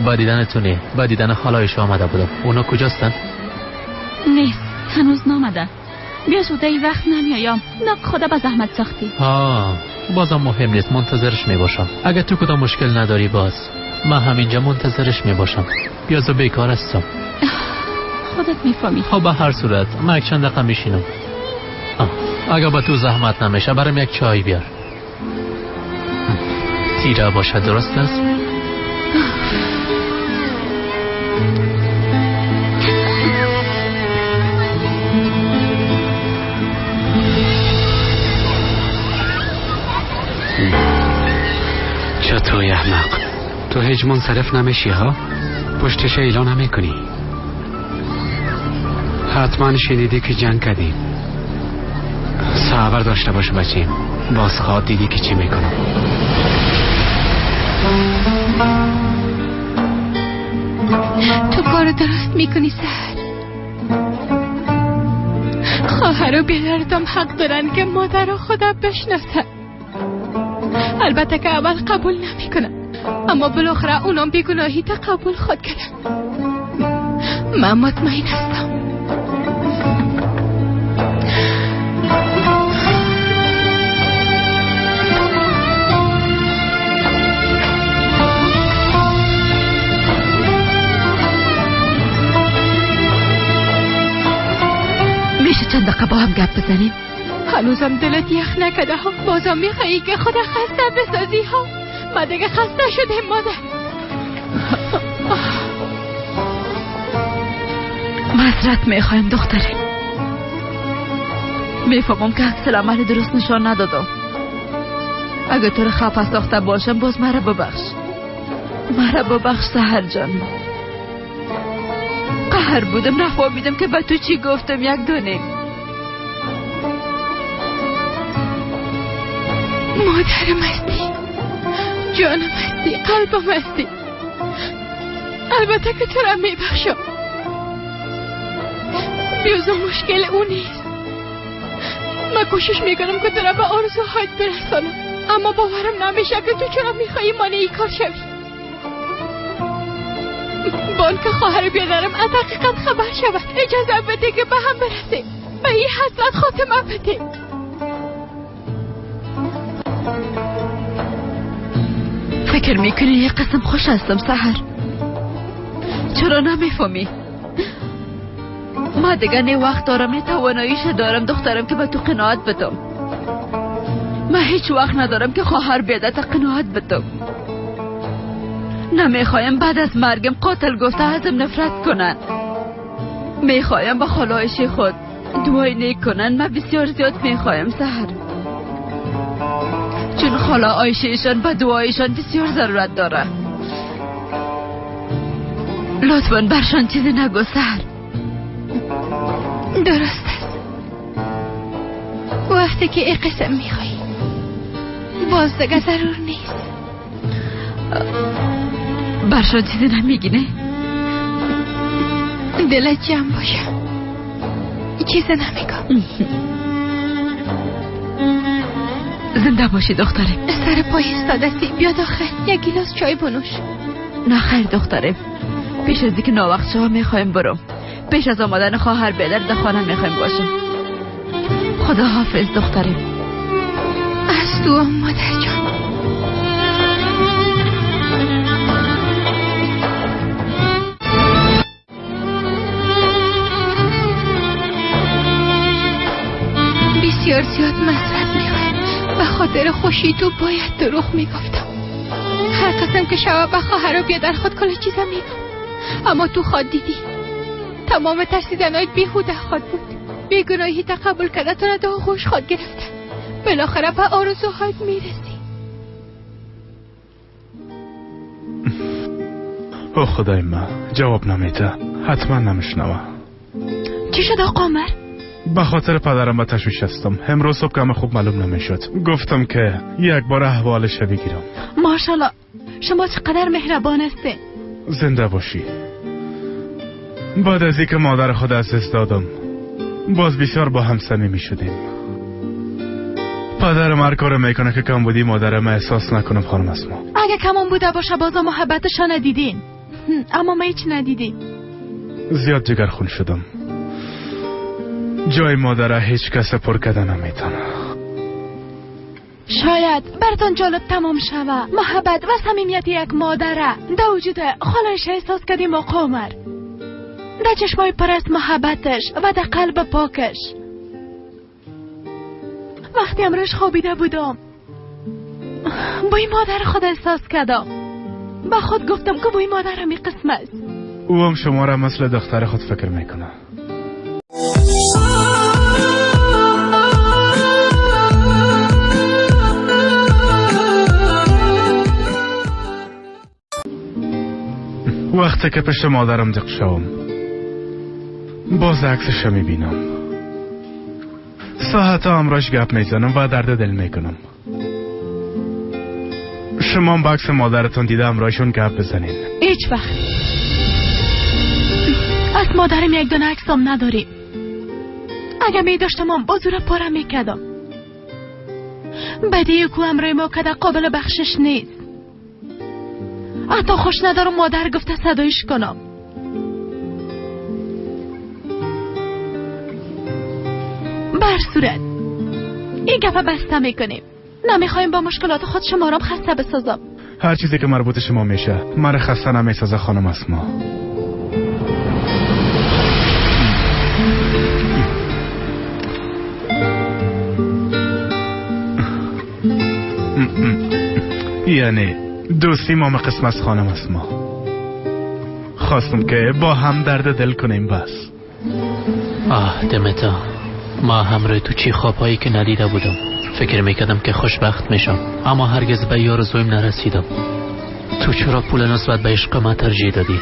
با دیدنتونه، با دیدن خالایش آمده بودم. اونا کجاستن؟ نیست هنوز نامده. بیا زوده ای وقت نمیایم. نک خدا به زحمت ساختی. بازم مهم نیست، منتظرش میباشم. اگه تو کدام مشکل نداری باز من همینجا منتظرش میباشم. بیا زو بیکار هستم. خودت میفهمی. به هر صورت من یک چند دقیقه میشینم. اگه با تو زحمت نمیشه برام یک چای بیار. تیره باشه، درست است؟ چطوری احمق؟ تو هیچ منصرف نمیشی ها؟ پشتش اعلان نمیکنی. حتما شنیدی که جنگ کردیم. صبر داشته باش بچیم. باز خواد دیدی که چی میکنم. تو کار درست میکنی سهر. خواهر و بیادرتم حق دارن که مادر و خدا بشناسن. البته که اول قبول نمیکنن، اما بالاخره اونم بیگناهی تا قبول خود کردن. من مطمئن هستم. چند دقیقه با هم گپ بزنیم؟ هنوزم دلت یخ نکده ها؟ بازم میخوایی که خود خسته بسازی ها؟ ما دیگه خسته شدیم مادر. معذرت میخوایم دخترم. میفهمم که عکس العمل درست نشان ندادم. اگه تو رو خفه ساخته باشم باز مرا ببخش سحر جان. قهر بودم نفهمیدم که به تو چی گفتم یک دانه. مادرم هستی، جانم هستی، قلبم هستی. البته که تو را میبخشم. بیوزم مشکل اون نیست. من کوشش میکنم که تو را به آرزوهایت برسانم، اما باورم نمیشه که تو چرا میخوایی مانعی کار شوی. بان که خواهر بیادرم از حقیقت خبر شود، اجازه بده که به هم برسیم، به این حسرت خاتمه بدیم. فکر میکنی یک قسم خوش هستم سحر؟ چرا نمیفهمی؟ ما دیگه نه وقت دارم نه تواناییش دارم دخترم که به تو قناعت بدم. من هیچ وقت ندارم که خواهر بیادت قناعت بدم. نمیخوایم بعد از مرگم قاتل گفته ازم نفرت کنن. میخوایم با خالایش خود دعای نیک کنن. من بسیار زیاد میخوایم سحر، چون خالا عایشهشان به دعایشان بسیار ضرورت داره. لطفاً برشان چیزی نگو سحر. درست است. وقتی که ای قسم میخوایی باز دیگه ضرور نیست. برشان چیزی نمیگی نه؟ دلت جمع باشه، چیزی نمیگم. زنده باشی دخترم. سر پای استادستی، بیا داخل یک گیلاس چای بنوش. نه خیر دخترم، پیش از اینکه ناوقت شما میخوایم برم. پیش از آمدن خواهر بیادر در خانه میخوایم باشم. خدا حافظ دخترم. از تو مادر جان. بسیار زیاد معذرت میخوایم. به خاطر خوشی تو باید دروغ میگفتم. هر قسم که شود به خواهر و بیادر خود کل چیزا میگم، اما تو خود دیدی تمام ترسیدنایت بیهوده خود بود. بیگناهی تا قبول کرده تو را در آغوش خود گرفته. بالاخره به آرزوهایت میرسی. او خدای من جواب نمیده، حتما نمیشنوه. چی شد آقا قمر؟ به خاطر پدرم به تشویش هستم. امروز صبح که خوب معلوم نمیشد، گفتم که یک بار احوالش بگیرم. ماشاءالله، شما چقدر مهربان هستین. زنده باشی. بعد از اینکه مادر خود از دست دادم باز بسیار با هم صمیمی شدیم. پدرم هر کار میکنه که کم بودی مادرم احساس نکنم خانم اسما. اگه کمون بوده باشه بازم محبتشو ندیدین، اما ما هیچ ندیدیم. زیاد جگرخون شدم. جای مادر هیچ کس پر کده نمیتونه. شاید براتون جالب تمام شوه محبت و صمیمیت یک مادره در وجود خالش احساس کردیم و قمر، در چشمای پر از محبتش و در قلب پاکش. وقتی امروز خوابیده بودم بوی مادر خود احساس کردم. با خود گفتم که بوی مادر همی قسم است. او هم شما را مثل دختر خود فکر میکنه. وقتی که پشت مادرم دق شوم باز عکسش میبینم. ساعتا امراش گپ میزنم و درد دل میکنم. شما با عکس مادرتون دیده امراشون گپ بزنین؟ هیچ وقت. از مادرم یک دونه عکسم نداریم. اگه میداشتم بازور پاره میکردم. بدی که امرای ما کده قابل بخشش نیست. حتی خوش ندارم مادر گفته صدایش کنم. بر صورت این گفه بسته میکنیم. نمیخوایم با مشکلات خود شما را خسته بسازم. هر چیزی که مربوط شما میشه من خسته نمیسازه خانم اسما. یعنی دوستی ما قسم از خانم است. ما خواستم که با هم درد دل کنیم بس. دمتا، ما همراه تو چی خوابهایی که ندیده بودم. فکر میکردم که خوشبخت میشم، اما هرگز به یار زویم نرسیدم. تو چرا پول نسبت به عشق ما ترجیح دادی؟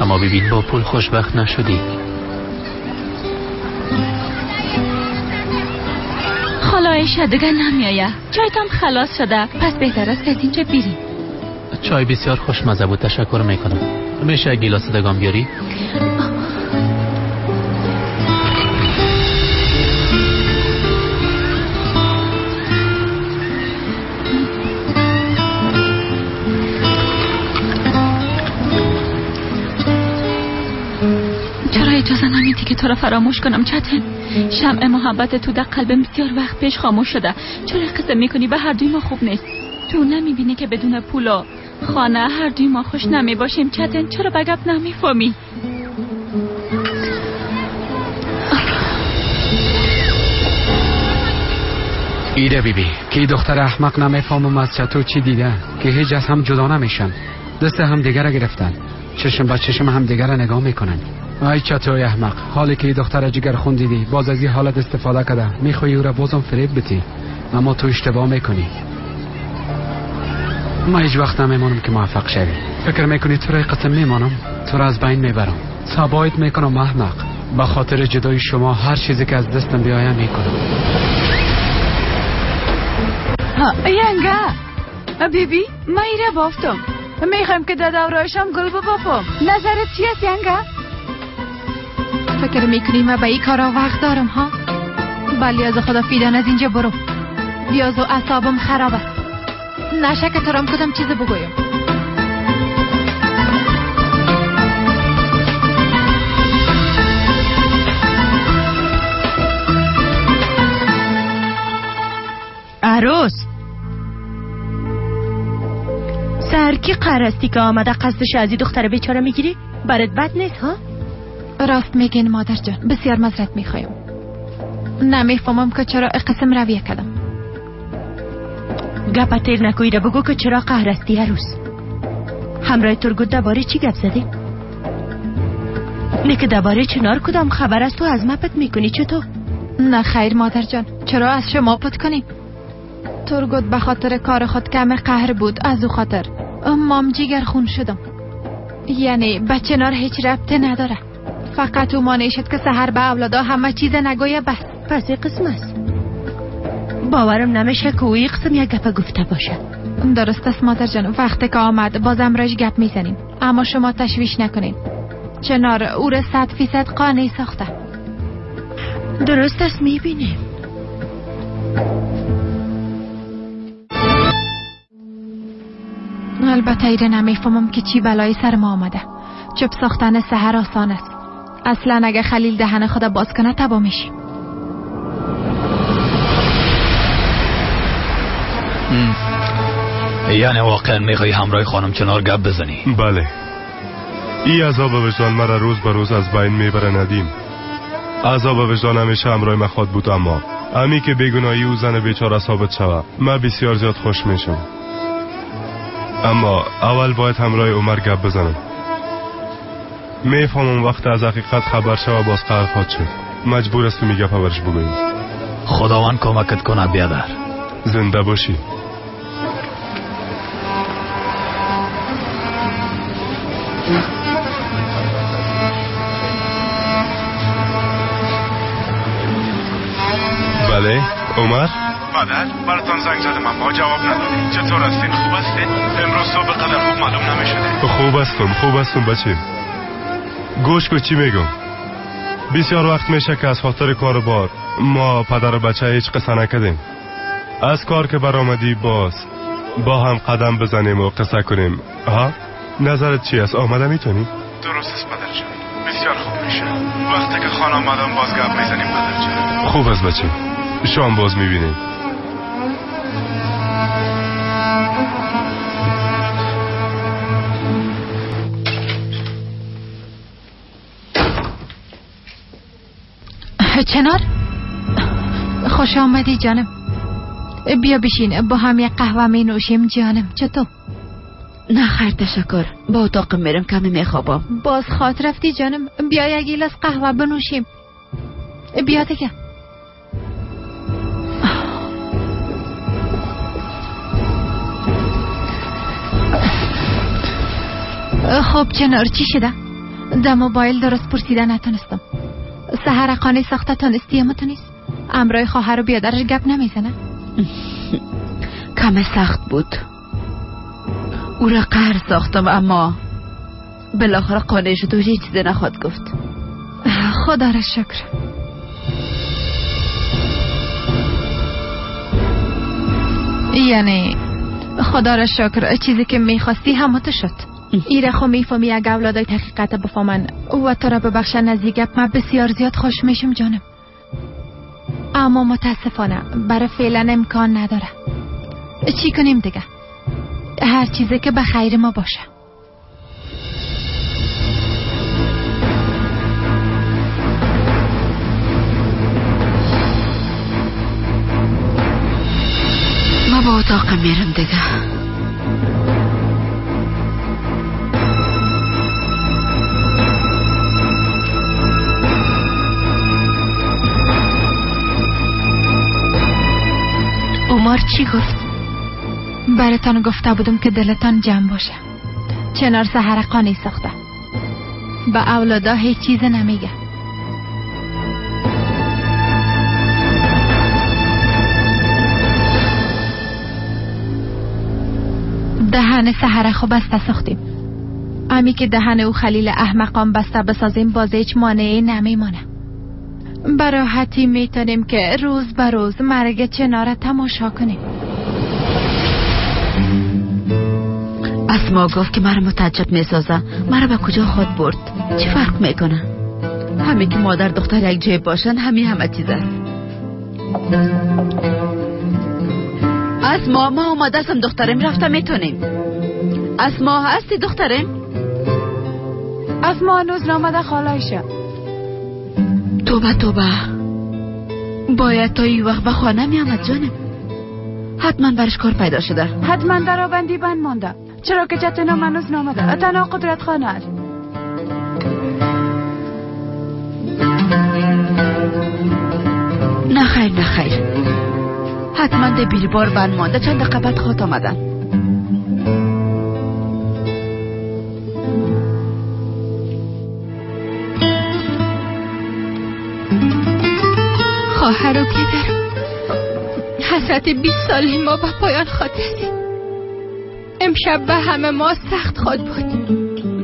اما ببین با پول خوشبخت نشدی. خالایش دیگه نمیایه، چایتان خلاص شده، پس بهتر است از اینجا بیری. چای بسیار خوشمزه بود، تشکر میکنم. میشه یک گیلاس دگام بیاری؟ چرا اجازه نمیدی که تو را فراموش کنم چتن؟ شمع محبت تو در قلبم بسیار وقت پیش خاموش شده. چرا قصه میکنی؟ به هر دوی ما خوب نیست. تو نمیبینی که بدون پول و خانه هر دوی ما خوش نمیباشیم چتن؟ چرا به گپ نمیفهمی؟ ایده بیبی که این دختر احمق نمیفهمم از چطور چی دیده که هیچ از هم جدا نمیشن، دست هم دیگر را گرفتن، چشم با چشم هم دیگر را نگاه میکنن. ای چطور احمق، حالی که این دختر جگر خون دیدی باز از این حالت استفاده کرده، میخوای او را بازم فریب بدی، اما تو اشتباه میکنی. ما هیچ وقت نمیمانم که موفق شوی. فکر میکنی تو را قسم میمانم؟ تو را از بین میبرم، ثابت میکنم احمق. به خاطر جدای شما هر چیزی که از دستم بیاید میکنم. ینگه بیبی، من ایره بافتم، میخوایم که در دورایشم گل ببافم. نظرت چی است ینگه؟ فکر میکنی من به این کارا وقت دارم ها؟ بلی از خدا فیدان از اینجا برو، بیاز و اعصابم خراب است. نشه که ترام کدام چیز بگویم. عروس سرکی قرستی که آمده قصدش از این دختر بیچاره میگیری؟ برات بد نیست ها؟ راست میگین مادر جان، بسیار معذرت میخوایم. نمیفهمم که چرا قسم رویه کردم. گپ تیر نکوی را بگو که چرا قهرستی عروس. همراه ترگود درباره چی گپ زدی؟ نیکه درباره چنار کدام خبر است؟ تو از ما پت میکنی چطور؟ نه خیر مادر جان، چرا از شما پت کنیم؟ ترگود به خاطر کار خود کم قهر بود، از او خاطر مام جگر خون شدم. یعنی به چنار هیچ ربطه نداره، فقط او مانع شد که سحر به اولادا همه چیز نگویه بس. پس این قسم است. باورم نمیشه که اوی قسم یک گپ گفته باشه. درست است مادر جان، وقتی که آمد بازم راش گپ میزنیم، اما شما تشویش نکنین. چنار او را 100% قانع ساخته. درست است، میبینیم. البته ایره نمیفهمم که چی بلایی سر ما آمده. چوب ساختن سحر آسان است. اصلا اگه خلیل دهن خدا باز کنه تبا میشیم. یعنی واقعا میخوای همراه خانم چنار گپ بزنی؟ بله. این عذاب وجدان مرا روز به روز از بین میبره ندیم. عذاب وجدان همیشه همراه من خود بود، اما امی که بیگناهی او زن بیچاره ثابت شود من بسیار زیاد خوش میشم. اما اول باید همراه عمر گپ بزنم. میفهمم وقت از حقیقت خبر شود باز قهر خواهد شد. مجبور است میگه پاورش بگوییم. خداوند کمکت کنه بیادر. زنده باشی. بله عمر؟ مادر براتون زنگ زدم اما جواب ندادی. چطور هستین؟ خوب هستین؟ امروز صبح قدر خوب معلوم نمیشده. خوب هستم بچه. گوش کو چی میگم. بسیار وقت میشه که از خاطر کار بار ما پدر و بچه هیچ قصه نکردیم. از کار که برآمدی باز با هم قدم بزنیم و قصه کنیم. ها؟ نظرت چی است؟ آمده میتونی؟ درست است مادر جان، بسیار خوب میشه. وقتی که خانم مادام باز گپ میزنیم مادر جان. خوب است بچه. شام باز میبینیم. چنار خوش آمدی جانم. بیا بشین با هم یک قهوه می نوشیم جانم. چطور؟ نه خیر تشکر، با اتاق میرم کمی میخوابم. باز خاط رفتی جانم، بیا یک گیلاس قهوه بنوشیم. بیا دیگه. خب چنار چی شده؟ در موبایل درست پرسیده نتونستم. سحر خانه ساخته تونستی اما تو نیست؟ امرای خواهر و بیادرش گپ نمیزنه؟ کم سخت بود. او را قهر ساختم اما بالاخره قانع شد و هیچ چیزی نخواد گفت. خدا را شکر. یعنی خدا را شکر چیزی که میخواستی همه تو شد. ایره خو میفهمی اگه اولادای تحقیقت بفهمن و تو را ببخشن از گپ من بسیار زیاد خوش میشم جانم، اما متاسفانه برای فعلا امکان نداره. چی کنیم دیگه؟ هر چیزی که به خیر ما باشه. ما با اتاق میرم دیگه. عمر چی گفت؟ براتان گفته بودم که دلتان جمع باشه. چنار سحر قانی ساخته، به اولادا هیچ چیز نمیگه. دهن سحر خو بسته ساختیم، امی که دهن او خلیل احمقان بسته بسازیم باز هیچ مانعی نمیمانه. براحتی میتونیم که روز به روز مرگ چنار تماشا کنیم. اسما گفت که مرا متعجب میسازه، مرا به کجا خود برد؟ چی فرق میکنه؟ همین که مادر دختر یک جای باشن همه چیز است. اسما ما اومده هستم دخترم، رفته میتونیم. اسما هستی دخترم؟ اسما هنوز نامده خالایشه. توبه باید تا این وقت به خانه میامد جانم. حتما برش کار پیدا شده. حتما در بندی بند مانده، چرا که جتنا هنوز نامده. تنها قدرت خانه است. نه خیر حتما ده بیلبار بند مانده، چند دقیقه بعد خواهد آمدن. خواهر و پدر، حسرت 20 سالی ما به پایان خواهد رسید. امشب به همه ما سخت خواهد بود.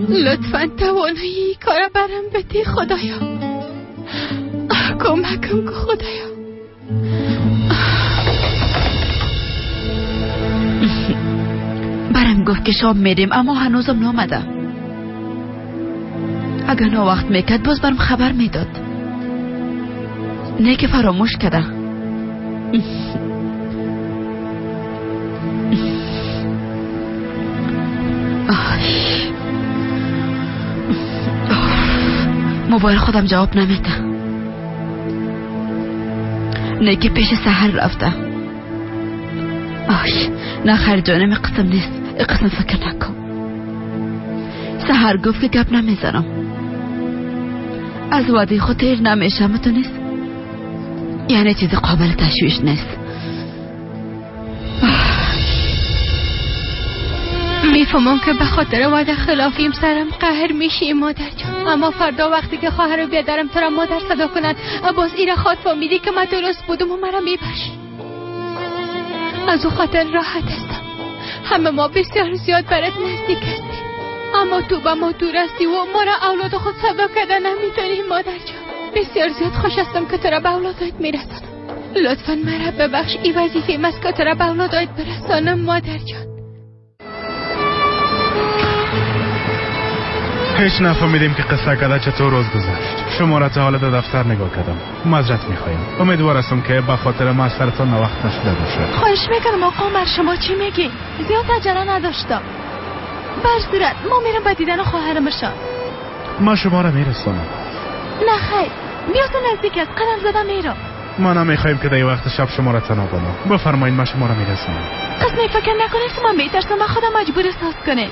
لطفاً توانایی کار برم بدی خدایا. کمکم که خدایا. برم گفت که شام میریم اما هنوزم نامده. اگر نه وقت میکرد باز برم خبر میداد. نه که فراموش کرده. موبایل خودم جواب نمیده. نه که پیش سحر رفته. نه خیر جانم، قسم نیست، قسم فکر نکن. سحر گفت که گپ نمیزنم، از وعده خود تیر نمیشم. متونست یعنی چیز قابل تشویش نیست. میفهمم که به خاطر وعده خلافیم سرم قهر میشی مادر جان، اما فردا وقتی که خواهر و بیادرم تو را مادر صدا کنند باز ایره خواهد فهمیدی که من درست بودم و مرا میبخشی. از او خاطر راحت هستم. همه ما بسیار زیاد برات نزدیک هستیم، اما تو با ما دور هستی و ما را اولاد خود صدا کردن نمیتونی مادر جان. بسیار زیاد خوش هستم که تو را به اولادایت میرسانم. لطفاً مرا ببخش، این وظیفه من است که تو را به اولادایت برسانم مادر جان. هیچ نفهمیدیم که قصه کده چطور روز گذشت. شمارت حالت دفتر نگاه کردم. معذرت میخوایم. امیدوار هستم که به خاطر ما سرتان وقت نشده باشه. خواهش میکنم آقا عمر، شما چی میگی؟ زیاد عجله نداشتم. بر صورت ما میرم به دیدن خواهرمشان. ما شما را میرسونم. نه خیر، بیا تو نزدیک از قدم زدم میرم. ما نمیخوایم که در وقت شب شما را تنها کنم. بفرمایید من شما را میرسانم. قسمی فکر نکنید که من میترسم و خودم مجبور احساس کنه.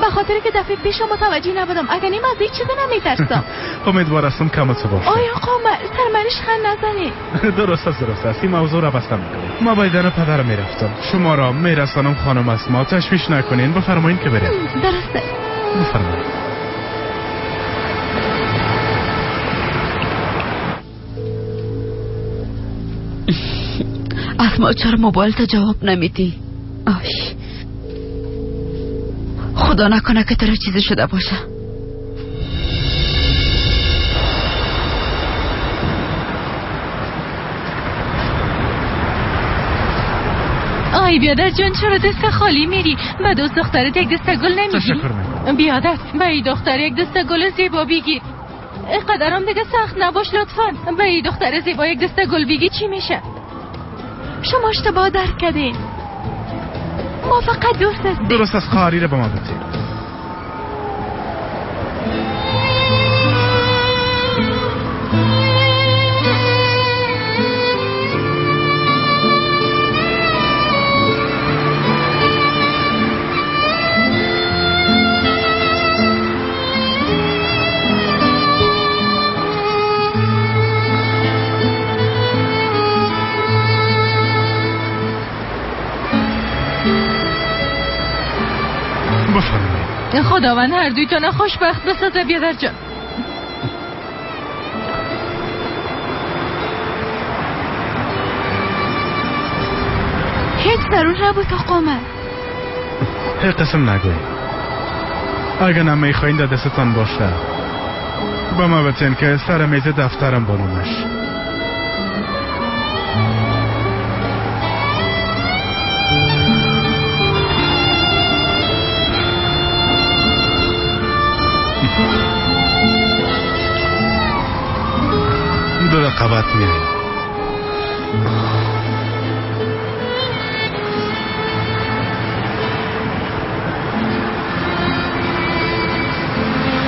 به خاطر که دفعه پیش متوجه نبودم. اگر نیم از هیچ چیزی نمیترسم. امیدوار هستم کمت باشه. آیا قامر سرمنش خند نزنی؟ درست است. این موضوع را بسته میکنیم. ما بایدن پدرم میرفتم. شما را میرسانم خانم اسما. تشویش نکنین. بفرمایید که بریم. درسته. بفرمایید. اسما چرا موبایل تا جواب نمیدی؟ آش خدا نکنه که ترا چیزی شده باشه. آی بیادر جان چرا دست خالی میری؟ به دوست دخترت یک دسته گل نمیگی؟ تشکر میکنم. بیادر به این دختر یک دسته گل زیبا بگیر. قدرم دیگه سخت نباش لطفا. به این دختر زیبا یک دسته گل بگی چی میشه؟ شما اشتباه درک کردین. ما فقط دوست هستیم. درست از خواهری را به ما بده. خداوند هر دویتون خوشبخت بسازه بیادر جان. هیچ ضرور نبود آقا من. هیچ قسم نگوی. اگر نمیخواین در دستتان باشه با ما بتین که سر میز دفترم بانومش. دو رقبت میاییم.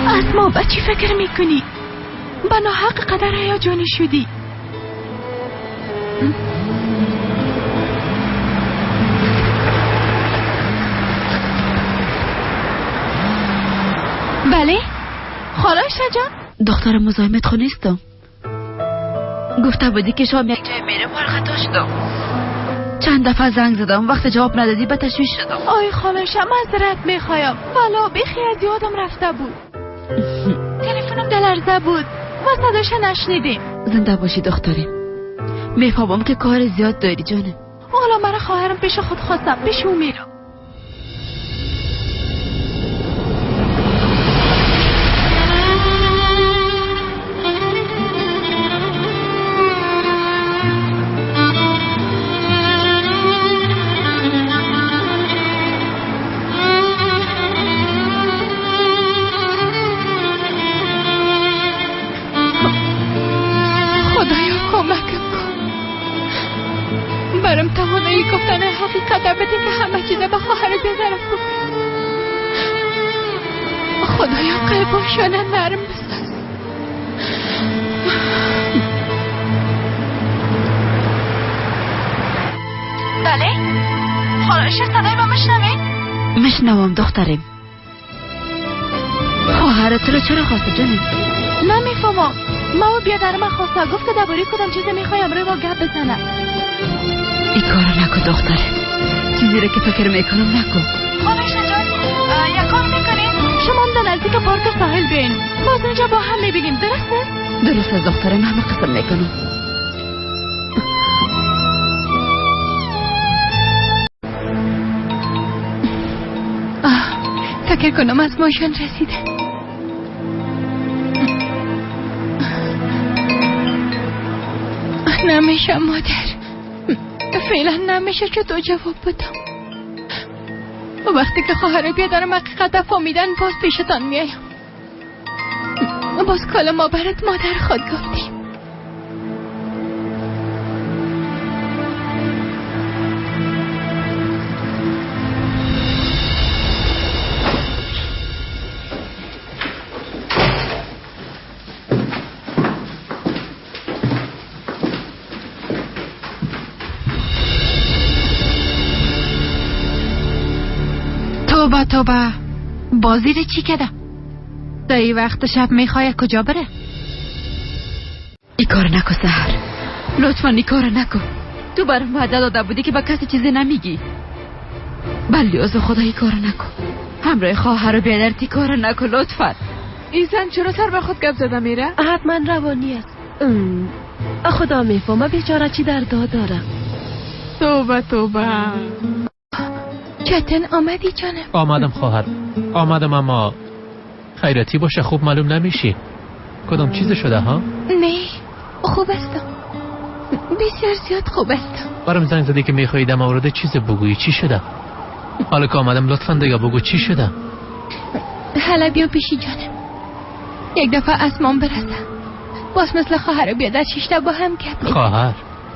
اسما به چی فکر میکنی؟ به ناحق قدر هیجانی شدی. بله؟ خالش جان؟ دختر مزاحمت خو نیستم. گفته بودی که شام یک جای میرم هر خطا شدم. چند دفعه زنگ زدم وقت جواب ندادی به تشویش شدم. آی خالشم معذرت میخوایم. والا بخی از یادم رفته بود. تلفنم دلرزه بود و صداش نشنیدیم. زنده باشی دخترم. میفهمم که کار زیاد داری جانم. حالا من خواهرم پیش خود خواستم پیش او میرم. حقیقت بده که همه چیزه به خواهر بیادرم گفت. خدایا قلباشانه نرم بساز. بله؟ خالش صدای ما مشنوین؟ مشنوم دخترم. خواهرت رو چرا خواسته جانم؟ نمیفهمم. ما و بیادرم خواسته گفت که درباره کدام چیزی میخوایم روی با گپ بزنم. این کارو نکن دختره. چیزی را که فکر میکنم نکن. خالش جان یک کار میکنیم شما هم در نزدیک پارک ساحل بیاین. باز اینجا با هم میبینیم. درسته؟ درست از دخترم همه قسم میکنم. فکر کنم از ماشین رسیده. نمیشه مادر. فعلا نمیشه چطور جواب بدم. وقتی که خواهر بیادرم حقیقت فهمیدن باز پیشتان میایم. باز کالا ما برات مادر خود گفتیم. توبه بازی رو چی کده؟ دایی وقت شب میخواه کجا بره؟ ای کار نکو سحر، لطفا ای کار نکو. تو برام وعده داده بودی که با کسی چیزی نمیگی. بلی از خدا ای کار نکو. همراه خواهر رو بیادرتی کار نکو لطفا. ایزن چرا سر به خود گپ زده میره؟ حتما روانی است. خدا میفهمه بیچاره چی در داد داره. توبه چتن آمدی جانم؟ آمدم خواهر، آمدم، اما خیرتی باشه خوب معلوم نمیشی. کدام چیز شده ها؟ نه خوب استم، بسیار زیاد خوب استم. برام زنگ زدی که میخوایی در مورد چیز بگویی. چی شده؟ حالا که آمدم لطفا دیگه بگو چی شده. حالا بیا پیشی جانم، یک دفعه اسمام برسه باز مثل خواهر بیادر شیشته با هم گپ. خواهر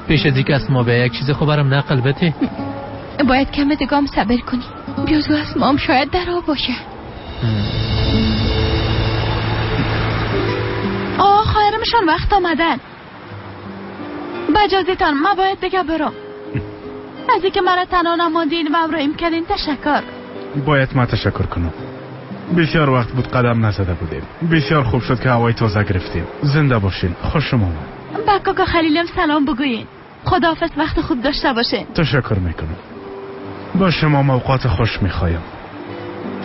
پیش از اینکه اسما به یک چیز خوب برام نقل بده. باید کم دگام صبر کنی. بیازو اسمام شاید در آب باشه. خواهرمشان وقت آمدن. بجازیتان ما باید دیگه برم. از اینکه مرا تنها نماندین و امرایم کردین تشکر. باید ما تشکر کنم. بسیار وقت بود قدم نزده بودیم. بسیار خوب شد که هوای تازه گرفتیم. زنده باشین. خوش آمد. با کاکا خلیلم سلام بگوین. خداحافظ، وقت خوب داشته باشین. تشکر میکنم. با شما موقعات خوش میخوایم.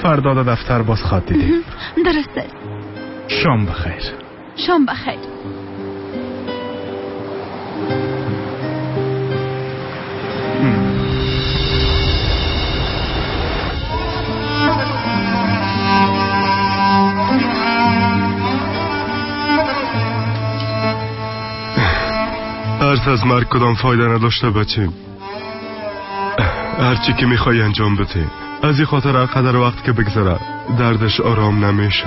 فردا در دفتر باز خط دیدیم. درسته. شام بخیر. شام بخیر. ترس از مرگ کدام فایده نداشته بچیم. هرچی که میخوای انجام بده. از این خاطر هر قدر وقت که بگذره دردش آرام نمیشه.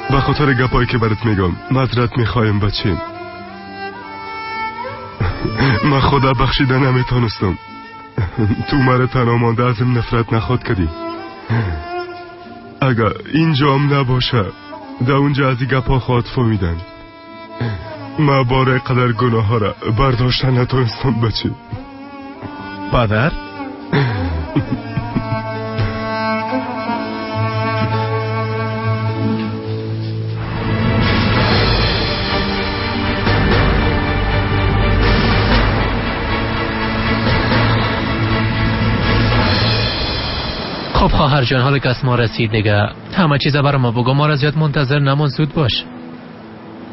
به خاطر گپایی که برات میگم معذرت میخوایم بچیم. من خدا بخشیده نمیتونستم. تو مرا تنها مانده ازم نفرت نخواد کردی. اگر اینجام نباشه در اونجا از این گپا خواهد فهمیدن. من باره قدر گناه ها را برداشته نتونستم بچه. پدر؟ خب خواهر جان، حالا که از ما رسید دیگه همه چیزا برای ما بگو. ما را زیاد منتظر نمان، زود باش.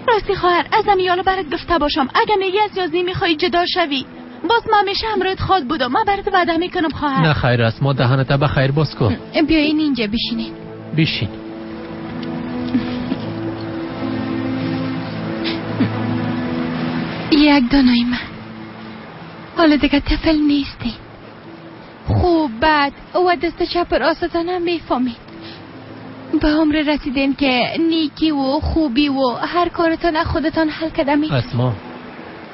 راستی خواهر، ازم یالو برات گفته باشم اگه میگی از یازی میخوایی جدا شوی باز ما میشه همراهت خواد بودم. من برات وعده میکنم خواهر. نه خیر است، ما دهنت به خیر باز کن. بیاین اینجا بشینین. بشین. یک دانای من حالا دیگه طفل نیستی. خوب بد و دست چپ راستان هم میفهمید. به عمر رسیدین که نیکی و خوبی و هر کارتان خودتان حل کرده می. اسما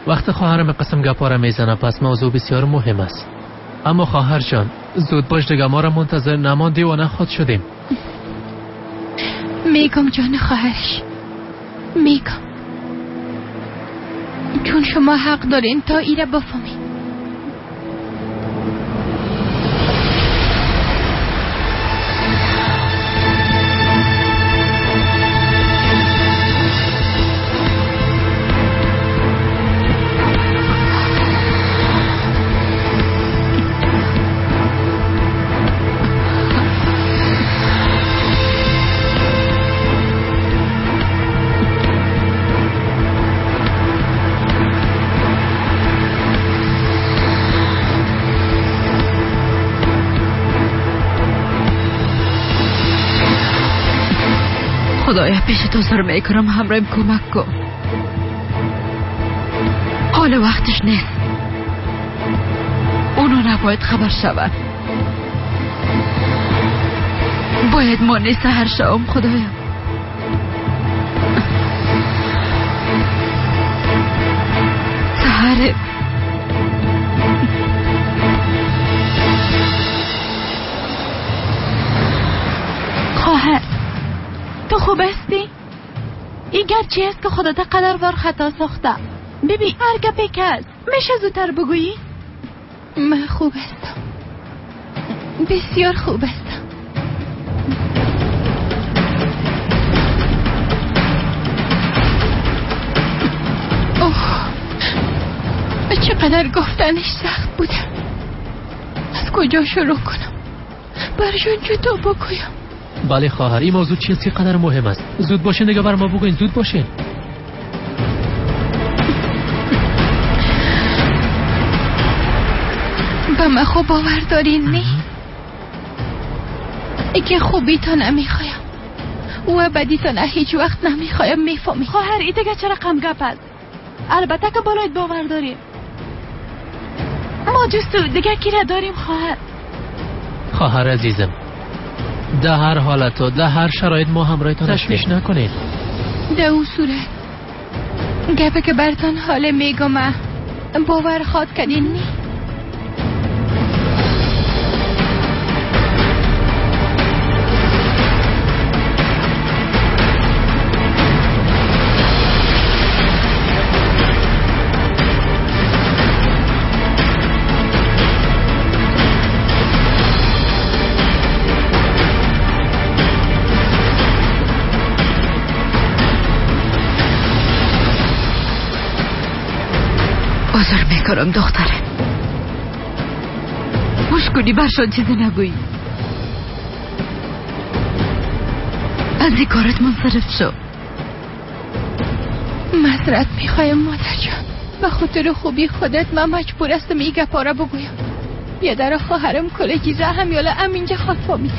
وقت خواهرم قسم گپاره میزنه، پس موضوع بسیار مهم است. اما خواهر جان زود باش دیگه، ما را منتظر نماندی و نخواد شدیم. میگم جان خواهرش، میگم چون شما حق دارین تا ایره بفهمید. خدایا پیش تو سر میکنم، همراهیم کمک کن. حال وقتش نیست. اونو نباید خبر شود. باید مانع سحر شوم خدایا. سحر خواهر تو خوب هستی؟ این گپ چی است که خودت قدر وار خطا ساخته؟ ببین هر گپی که هست میشه زودتر بگویی؟ من خوب هستم. بسیار خوب است. چقدر گفتنش سخت بوده. از کجا شروع کنم؟ برشان چطور بگویم؟ بله خواهر، این موضوع چیزی قدر مهم است. زود باشین دیگه بر ما بگوین، زود باشین. به من خوب باور دارین نی؟ اگه خوبی تا نمیخوایم و بدی تا نه هیچ وقت نمیخوایم، میفهمی؟ خواهر ای دیگه چرا قم گپ است؟ البته که بالایت باور داریم. ما جستو دیگه کی را داریم خواهر؟ خواهر عزیزم، در هر حالت و در هر شرایط ما همراهتان تشویش نکنید. در اون صورت گپه که برتان حال میگم باور خواد کنین نی؟ عذر میکنم دختره، خوش کنی برشان چیزی نگویی. از این کارت منصرف شو. معذرت میخوایم مادر جان، به خاطر خوبی خودت من مجبور استم این گپا را بگویم. پدر خواهرم کلگی زهم یالا امینجا خاک فامیده.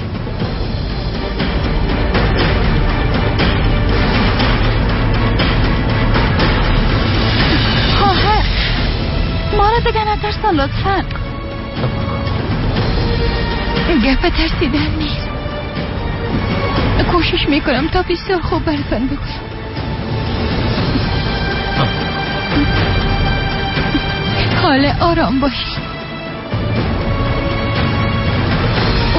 ما را دیگه نترسان لطفا. گپ ترسیدن نیست. کوشش میکنم تا بسیار خوب براتون بگویم. حالا آرام باشید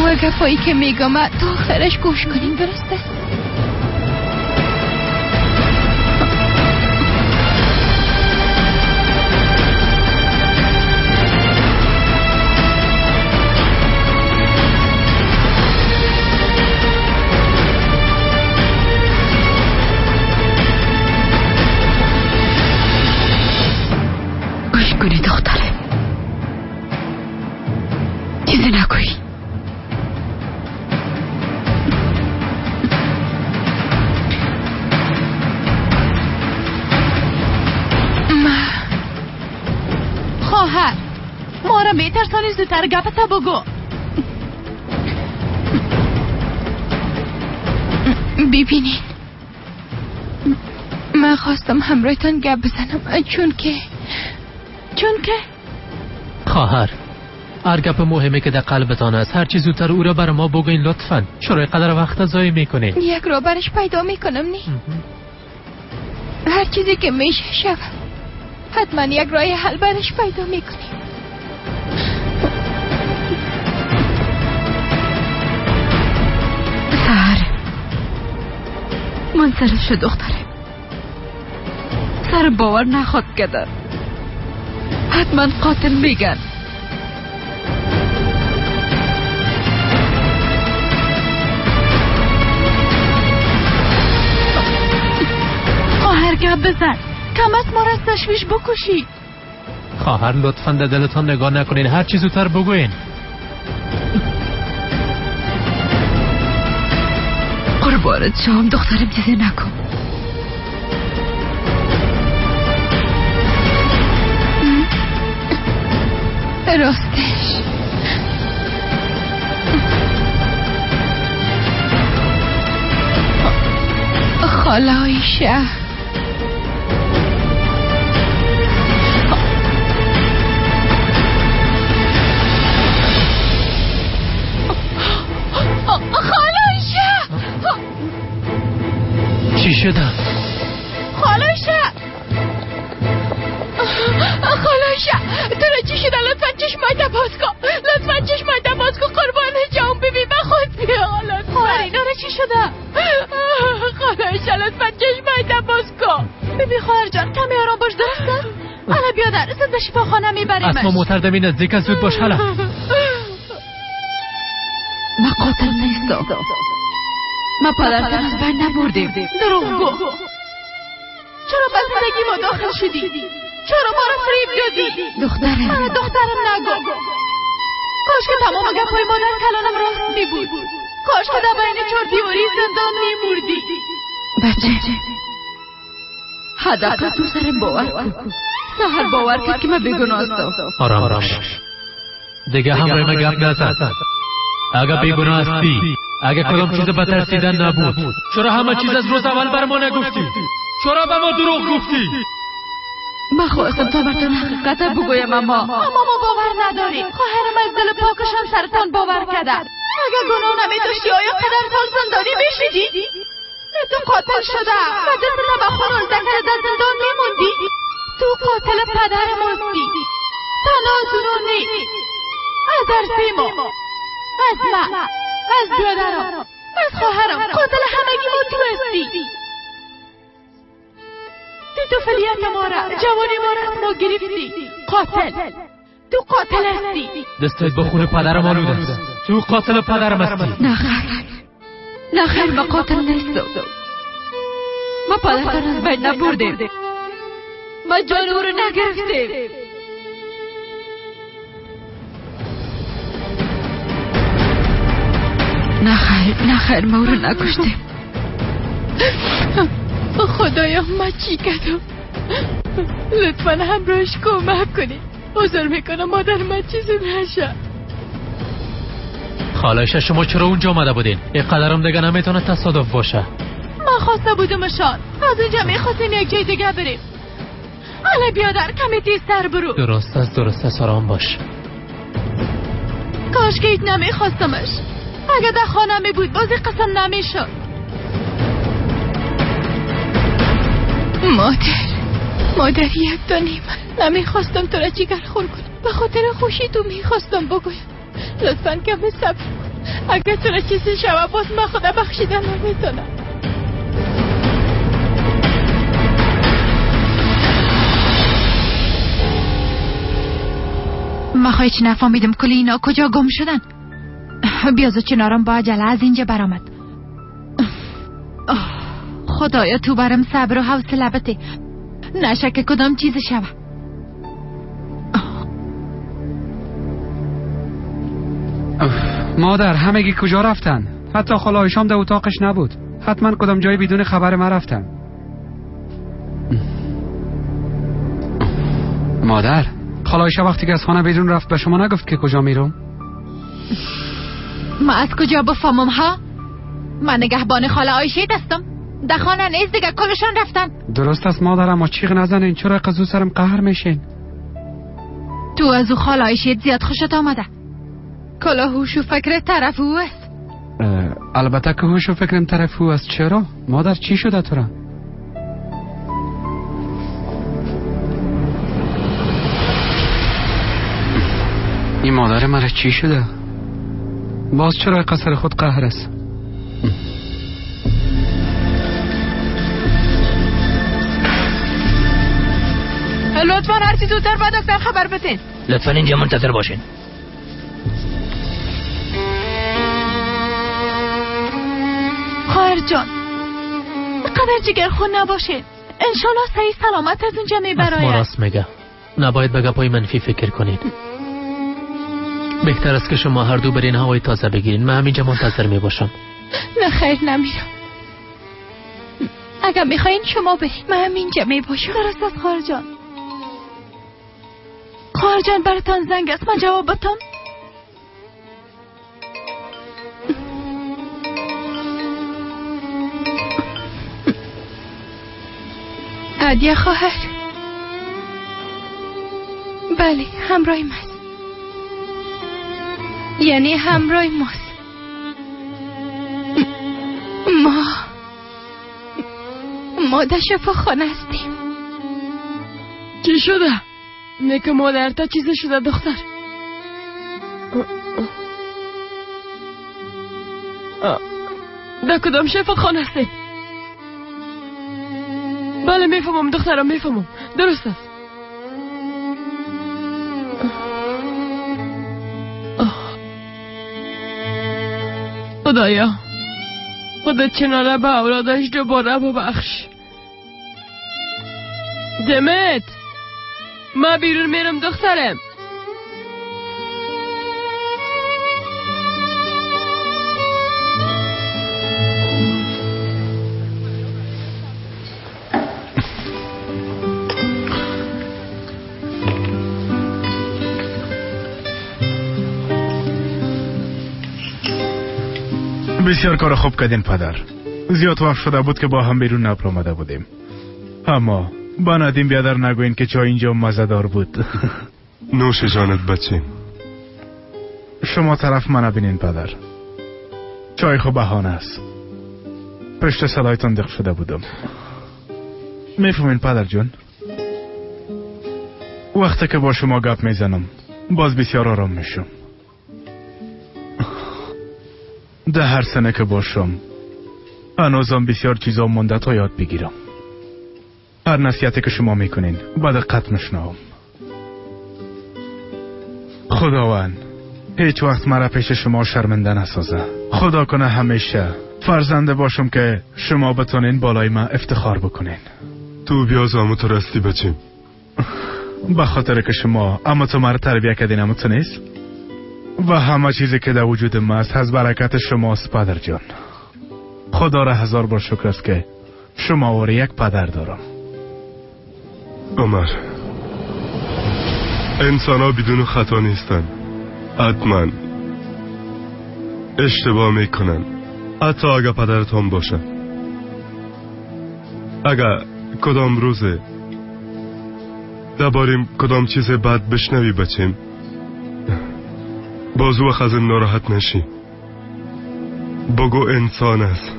و گپایی که میگم تا آخرش گوش کنین، درسته؟ کنی دختره، چیزی نگویی. خواهر ما را میترسانی، زودتر گپتا بگو. ببینین من خواستم همراهتان گپ بزنم چون که خواهر، هر گپ مهمه که در قلبتان است هر چی زودتر او را بر ما بگوین لطفاً. چرا قدر وقت ضایع میکنین؟ یک را برش پیدا میکنم نی؟ هر چیزی که میشه شود حتما یک راه حل برش پیدا میکنیم. سهر منصرف شد دختره، سر باور نخواد کده، حتما قاتل میگن. خواهر گپ بزن، کم از ما را از تشویش بکشی. خواهر لطفاً در دلتان نگاه نکنین، هر چی زودتر بگوین. قربانت شام دخترم، چیزی نکن. راستش خاله عایشه چی شده؟ خالوشه تو را چی شده؟ لطفا چشمایت باز کن، لطفا چشمایت باز کن قربان جان. ببین به خود بیا. خواهر اینا را چی شده؟ خالوشه لطفا چشمایت باز کن. ببین خواهر جان کمی آرام باش، درسته؟ حالا بیادر زنده شفاخانه میبریمش. اسما معتردمی نزدیک، زود باش حالا. ما قاتل نیستم. ما پدرتان از بین نبردیم. دروغ گو. چرا به زندگی ما داخل شدی؟ چرا ما را فریب دادی؟ دخترم نگو. کاش که تمام گپای مادر کلانم راست می بود. کاش که در بین چهار دیواری زندان می مردی. بچه حداقل تو سرم باور کن. سهر باور کرد که من بیگناه هستم. آرام باش. دیگه همراه ما گپ نزن. اگه بیگناه هستی، اگه کدام چیز به ترسیدن نبود، چرا همه چیز از روز اول بر ما نگفتی؟ چرا به ما دروغ گفتی؟ من خواستم تا برتون حقیقت بگویم اما ما باور نداریم. خواهرم از دل پاکشان سرتان باور کرده. اگه گناه نمیداشتی آیا قدر سال زندانی میشدی؟ تو قاتل شده و دست نبخور ذکر در زندان میموندی. تو قاتل پدر ماستی. تنازلونی از ارسی ما، از من، از برادرم، از خواهرم، قاتل همگی ما تو هستی. تو فلیت ما را، جوانی ما را از ما گرفتی. قاتل، تو قاتل هستی. دستت به خون پدرم آلوده است. تو قاتل پدرم هستی. نه خیر ما قاتل نیستم. ما پدرتان از بین نبردیم. ما جان او رو نگرفتیم. نه خیر ما او رو نکشتیم. خدایا ما چی کردم؟ لطفا همراهش کمک کنید. عذر میکنم مادر من چیزی نشه. خالایشه شما چرا اونجا آمده بودین؟ اینقدرم دیگه نمیتونه تصادف باشه. من خواسته بودمشان از اونجا میخواستیم یک جای دیگه بریم. حالا بیادر کمی تیزتر برو. درست است آرام باش. کاش که هیچ نمیخواستمش. اگه در خانه می بود بازی قسم نمیشد. مادر یک تا نیم نمیخواستم تو را جگر خور کنم. به خاطر خوشی تو میخواستم بگویم. لطفاً کمی صبر کن. اگه تو را چیزی شوه باز من خدا بخشیدن نمیتونم. ما هیچ نفهمیدم کلی اینا کجا گم شدن. بیازو چنارم با عجله از اینجا برآمد. خدایا تو برم صبر و حوصله بده. نشه که کدام چیز شوه. مادر همگی کجا رفتن؟ حتی خالایشام در اتاقش نبود. حتما کدام جایی بدون خبر ما رفتن. مادر خالایشه وقتی که از خانه بیرون رفت به شما نگفت که کجا میرم؟ ما از کجا بفهمم ها؟ من نگهبان خاله عایشه دستم. در خانه نیست دیگه کلشان رفتن. درست است مادر اما چیغ نزنین. چرا قضو سرم قهر میشین؟ تو از او خاله عایشه زیاد خوشت آمده. کلا هوش و فکر طرف او است. البته که هوش و فکرم طرف او است. چرا؟ مادر چی شده تو را؟ این مادر مرا چی شده؟ باز چرا قصر خود قهر است؟ لطفاً هرچی زودتر با دکتر خبر بدین. لطفاً اینجا منتظر باشین. خواهر جان قدر جگر خون نباشه. انشالله صحیح سلامت از اونجا میبراید. ما راست میگه. نباید به گپای منفی فکر کنید. بهتر است که شما هر دو برین هوای تازه بگیرین. من همینجا منتظر میباشم. نه خیر نمیرم. اگر میخواین شما برین من همینجا میباشم. درست است خواهر جان. خواهر جان براتان زنگ است. من جواب بدم. عادیه خواهر. بله همراه ماست. یعنی همراه ماست. ما در شفاخانه هستیم. چی شده؟ نیک مادر تا چیزی شده دختر؟ در کدام شفاخانه هستیم؟ بله میفهمم دخترم میفهمم. درست است. خدایا خودت چنانه به اولادش دوباره ببخش. دمت ما بیرون میرم دخترم. بسیار کار خوب کردین پدر. زیاد وقت شده بود که با هم بیرون نبر آمده بودیم. اما با ندیم بیادر نگوین که چای اینجا مزه‌دار بود. نوش جانت بچه. شما طرف منو بینین پدر. چای خوب بهانه است. پشت صدایتان دق شده بودم. میفهمین پدر جون؟ وقتی که با شما گپ میزنم باز بسیار آرام میشم. ده هر سنه که باشم هنوزم بسیار چیزا مونده تا یاد بگیرم. هر نصیحتی که شما میکنین با دقت میشنوم. خداوند هیچ وقت مرا پیش شما شرمنده نسازه. خدا کنه همیشه فرزنده باشم که شما بتونین بالای من افتخار بکنین. تو بیاز تو رستی بچه. به خاطر که شما اما تو مرا تربیه کردین اما تو نیست و همه چیزی که در وجود ما است از برکت شماست پدر جان. خدا را هزار بار شکر است که شما و یک پدر دارم. عمر انسان ها بدون خطا نیستن. حتما اشتباه میکنن. حتی اگه پدرتان باشه. اگه کدام روزه درباره کدام چیز بد بشنوی بچیم باز وقت از این ناراحت نشی. بگو انسان است.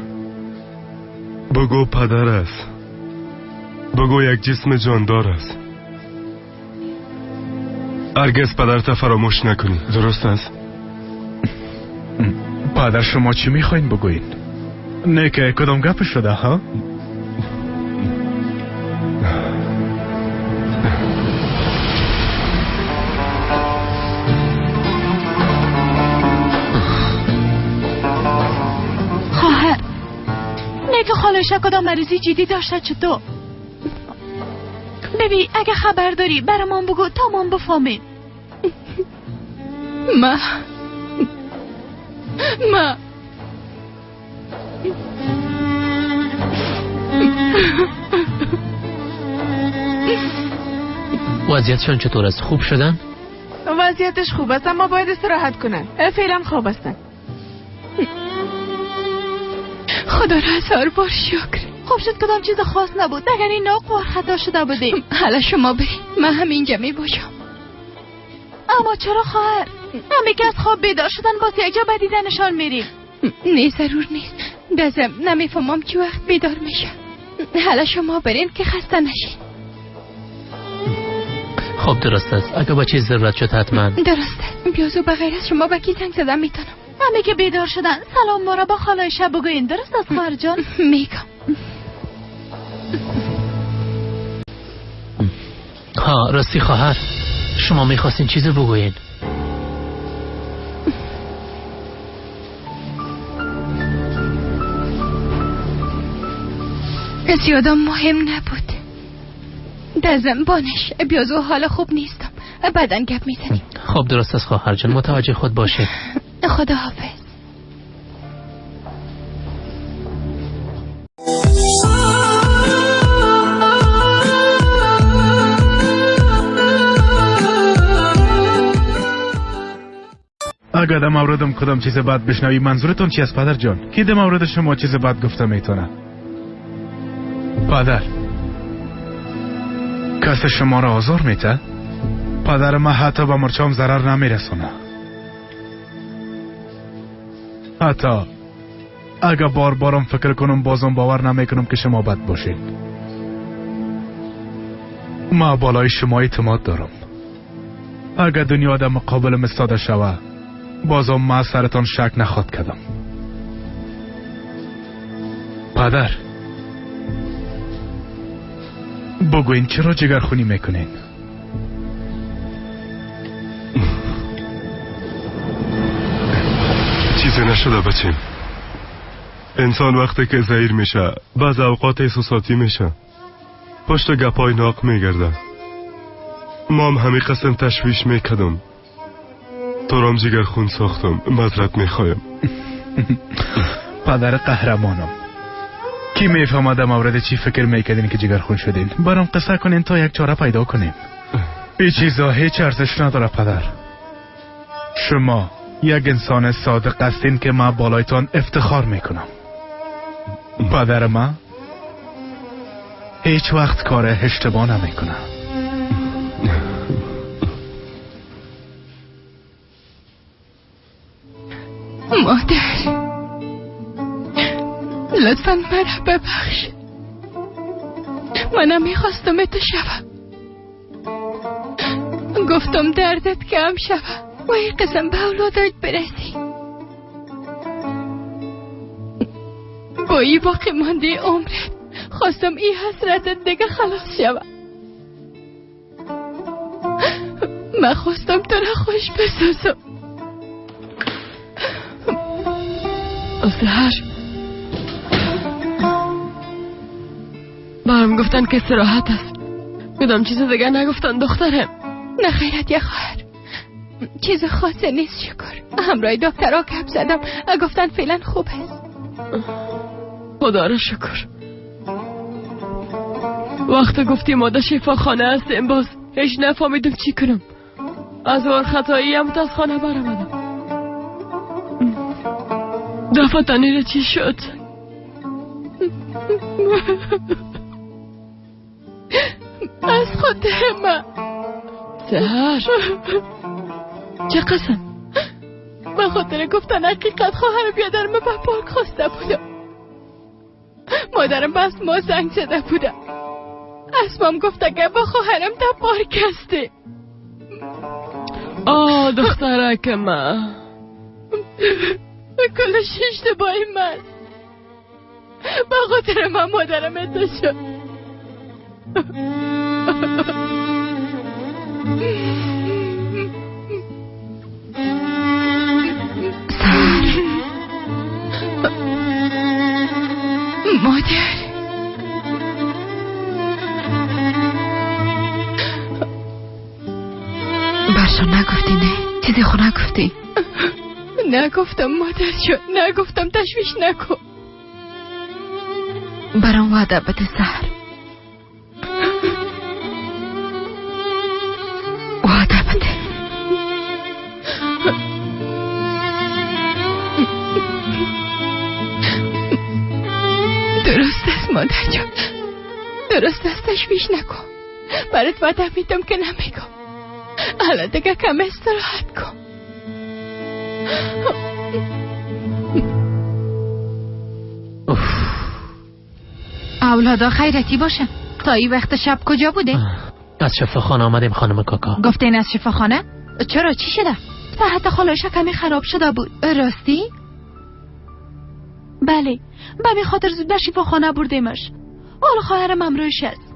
بگو پدر است. بگو یک جسم جاندار است. هرگز پدرت فراموش نکنی. درست است؟ پدر شما چی میخواین بگوین؟ نه که کدام گپ شده ها؟ خواهر نه که خالشه کدام مریضی جدی داشته چطور؟ ببین اگه خبر داری برام بگو تا من بفهمیم. ما وضعیتشان چطور است؟ خوب شدن؟ وضعیتش خوب است اما باید استراحت کنن. فعلا خوب هستن. خدا را هزار بار شکر. خوب شد کدام چیز خاص نبود. اگر این ناقوار خطا شده بودیم حالا شما بریم من همینجا می باشم. اما چرا خواهر؟ همه که از خواب بیدار شدن باز یک جا بدیدنشان میریم. نه ضرور نیست. دازم نمیفهمم چه وقت بیدار میشه. حالا شما برین که خسته نشین. خب درست است. اگه با چیز ضرورت شد حتما. درسته. بیازو بغیر از شما با کی زنگ زدن میتونم. همه که بیدار شدن سلام ما را با خالای شب بگوین. درست است خواهر جان؟ میگم. ها راستی خواهر شما میخواستین چیزی بگوین؟ زیادم مهم نبود. دزم بانش بیازو حال خوب نیستم. بعدن گپ میزنیم. خب درست است خواهر جان. متوجه خود باشه. خدا حافظ. اگر در موردم کدام چیز بد بشنوی منظورتون چی است پدر جان؟ کی در مورد شما چیز بد گفته میتونه؟ پدر کس شما را آزار میته؟ پدر ما حتی به مرچام ضرر نمیرسونه. حتی اگر بار بارم فکر کنم بازم باور نمیکنم که شما بد باشین. ما بالای شما اعتماد دارم. اگر دنیا در مقابل مستاده شوه بازم ما سرتان شک نخواد کردم. پدر بگوین چرا جگرخونی میکنین؟ چیزی نشده بچیم. انسان وقتی که زهیر میشه بعض اوقات احساساتی میشه، پشت گپای ناق میگرده. ما هم همین قسم تشویش میکردم، تو رام جگر خون ساختم، معذرت میخوایم. پدر قهرمانم، کی میفهمد مورد چی فکر میکردین که جگر خون شدین؟ برام قصه کنین تا یک چاره پیدا کنیم. این چیزا هیچ ارزش نداره پدر. شما یک انسان صادق هستین که من بالایتان افتخار میکنم. پدر من هیچ وقت کار اشتباه نمیکنه. مادر، لطفاً مرا ببخش. منم میخواستم تو شوم، گفتم دردت کم شوه و این قسم به اولادت برسی. با این باقی مانده عمرت خواستم این حسرتت دیگه خلاص شوه. من خواستم تو را خوش بسازم. سحر برام گفتن که استراحت است. کدام چیز دیگه نگفتن دخترم؟ نه خیرت یا خواهر، چیز خاصی نیست شکر. همراه دکترها گپ زدم، گفتن فعلا خوب است. خدا را شکر. وقت گفتی ماده شفاخانه هستیم باز هیچ نفهمیدم چی کنم. از وار خطایی هم از خانه برآمدم. دفتنی را چی شد؟ از خود من سهر چه قسم؟ به خاطر گفتن حقیقت خواهر بیادرم به پارک خواسته بودم. مادرم بس ما زنگ زده بودم. اسمم گفته که با خواهرم در پارک هستی. دخترک من کلش اشتباهی من. به خاطر من مادرم ادعا شد. مادر برشا نگفتی؟ نه چیزی خو نگفتی؟ نگفتم مادر جان، نگفتم، تشویش نکن. برام وعده بده سحر، وعده بده. درست است مادر جان، درست است، تشویش نکن. برات وعده میدم که نمیگم. حالا دیگه کم استراحت کن. اولادا خیرتی باشه. تا این وقت شب کجا بوده؟ از شفاخانه آمدیم خانم کاکا. گفتین از شفاخانه؟ چرا چی شده؟ صحت خالش کمی خراب شده بود. راستی؟ بله، به خاطر زود به شفاخانه بردیمش. حالا خواهرم امروش است.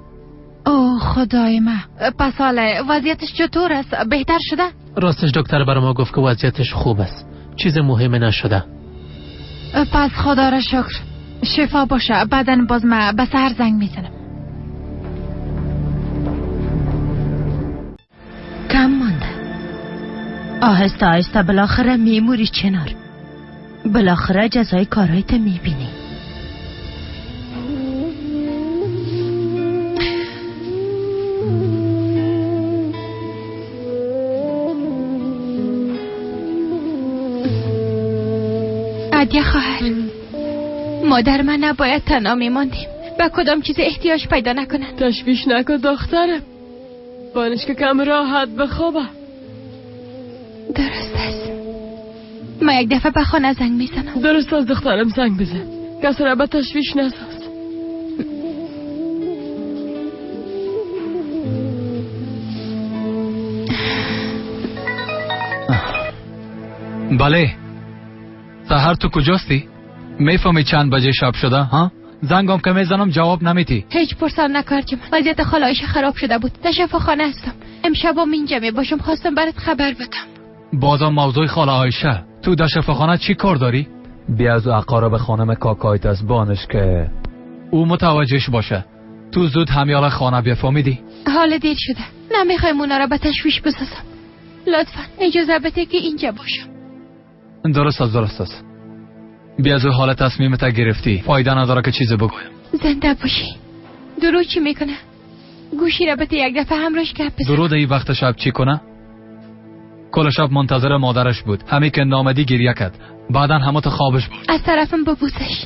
اوه خدای من. پس حالا وضعیتش چطور است؟ بهتر شده؟ راستش دکتر برای ما گفت که وضعیتش خوب است، چیز مهمی نشده. پس خدا را شکر، شفا باشه. بعدن باز من به سحر زنگ میزنم. کم مانده. آهسته آهسته بالاخره میموری چنار. بالاخره جزای کارهایت میبینی. عدیه خواهر، مادر من نباید تنها میماندیم. به کدام چیز احتیاج پیدا نکنن. تشویش نکن دخترم، بانش که کم راحت بخوابه. درست است. من یک دفعه به خانه زنگ میزنم. درست است دخترم، زنگ بزن. کس را به تشویش نساز. بله سحر، تو کجاستی؟ میفهمی چند بجه شب شده؟ ها؟ زنگم که میزنم جواب نمیتی. هیچ پرسان نکردم. وضعیت خالایش خراب شده بود. در شفاخانه هستم. امشبم اینجا می باشم. خواستم برات خبر بدم. بازم موضوع خاله عایشه. تو در شفاخانه چی کار داری؟ بیا از اقارب خانم کاکایت از بانش که او متوجهش باشه. تو زود همیال خانه بیا، فهمیدی؟ حال دیر شده، نمیخوایم اونا را به تشویش بسازم. لطفا اجازه بده که اینجا باشم. درست است. بیا از حال تصمیمت گرفتی، فایده نداره که چیزی بگویم. زنده باشی. درود چی میکنه؟ گوشی را بده یک دفعه همراش گپ بزن. درود ای وقت شب چی کنه؟ کل شب منتظر مادرش بود، همین که نامدی گریه کرد، بعدن همه تو خوابش بود. از طرفم ببوسش،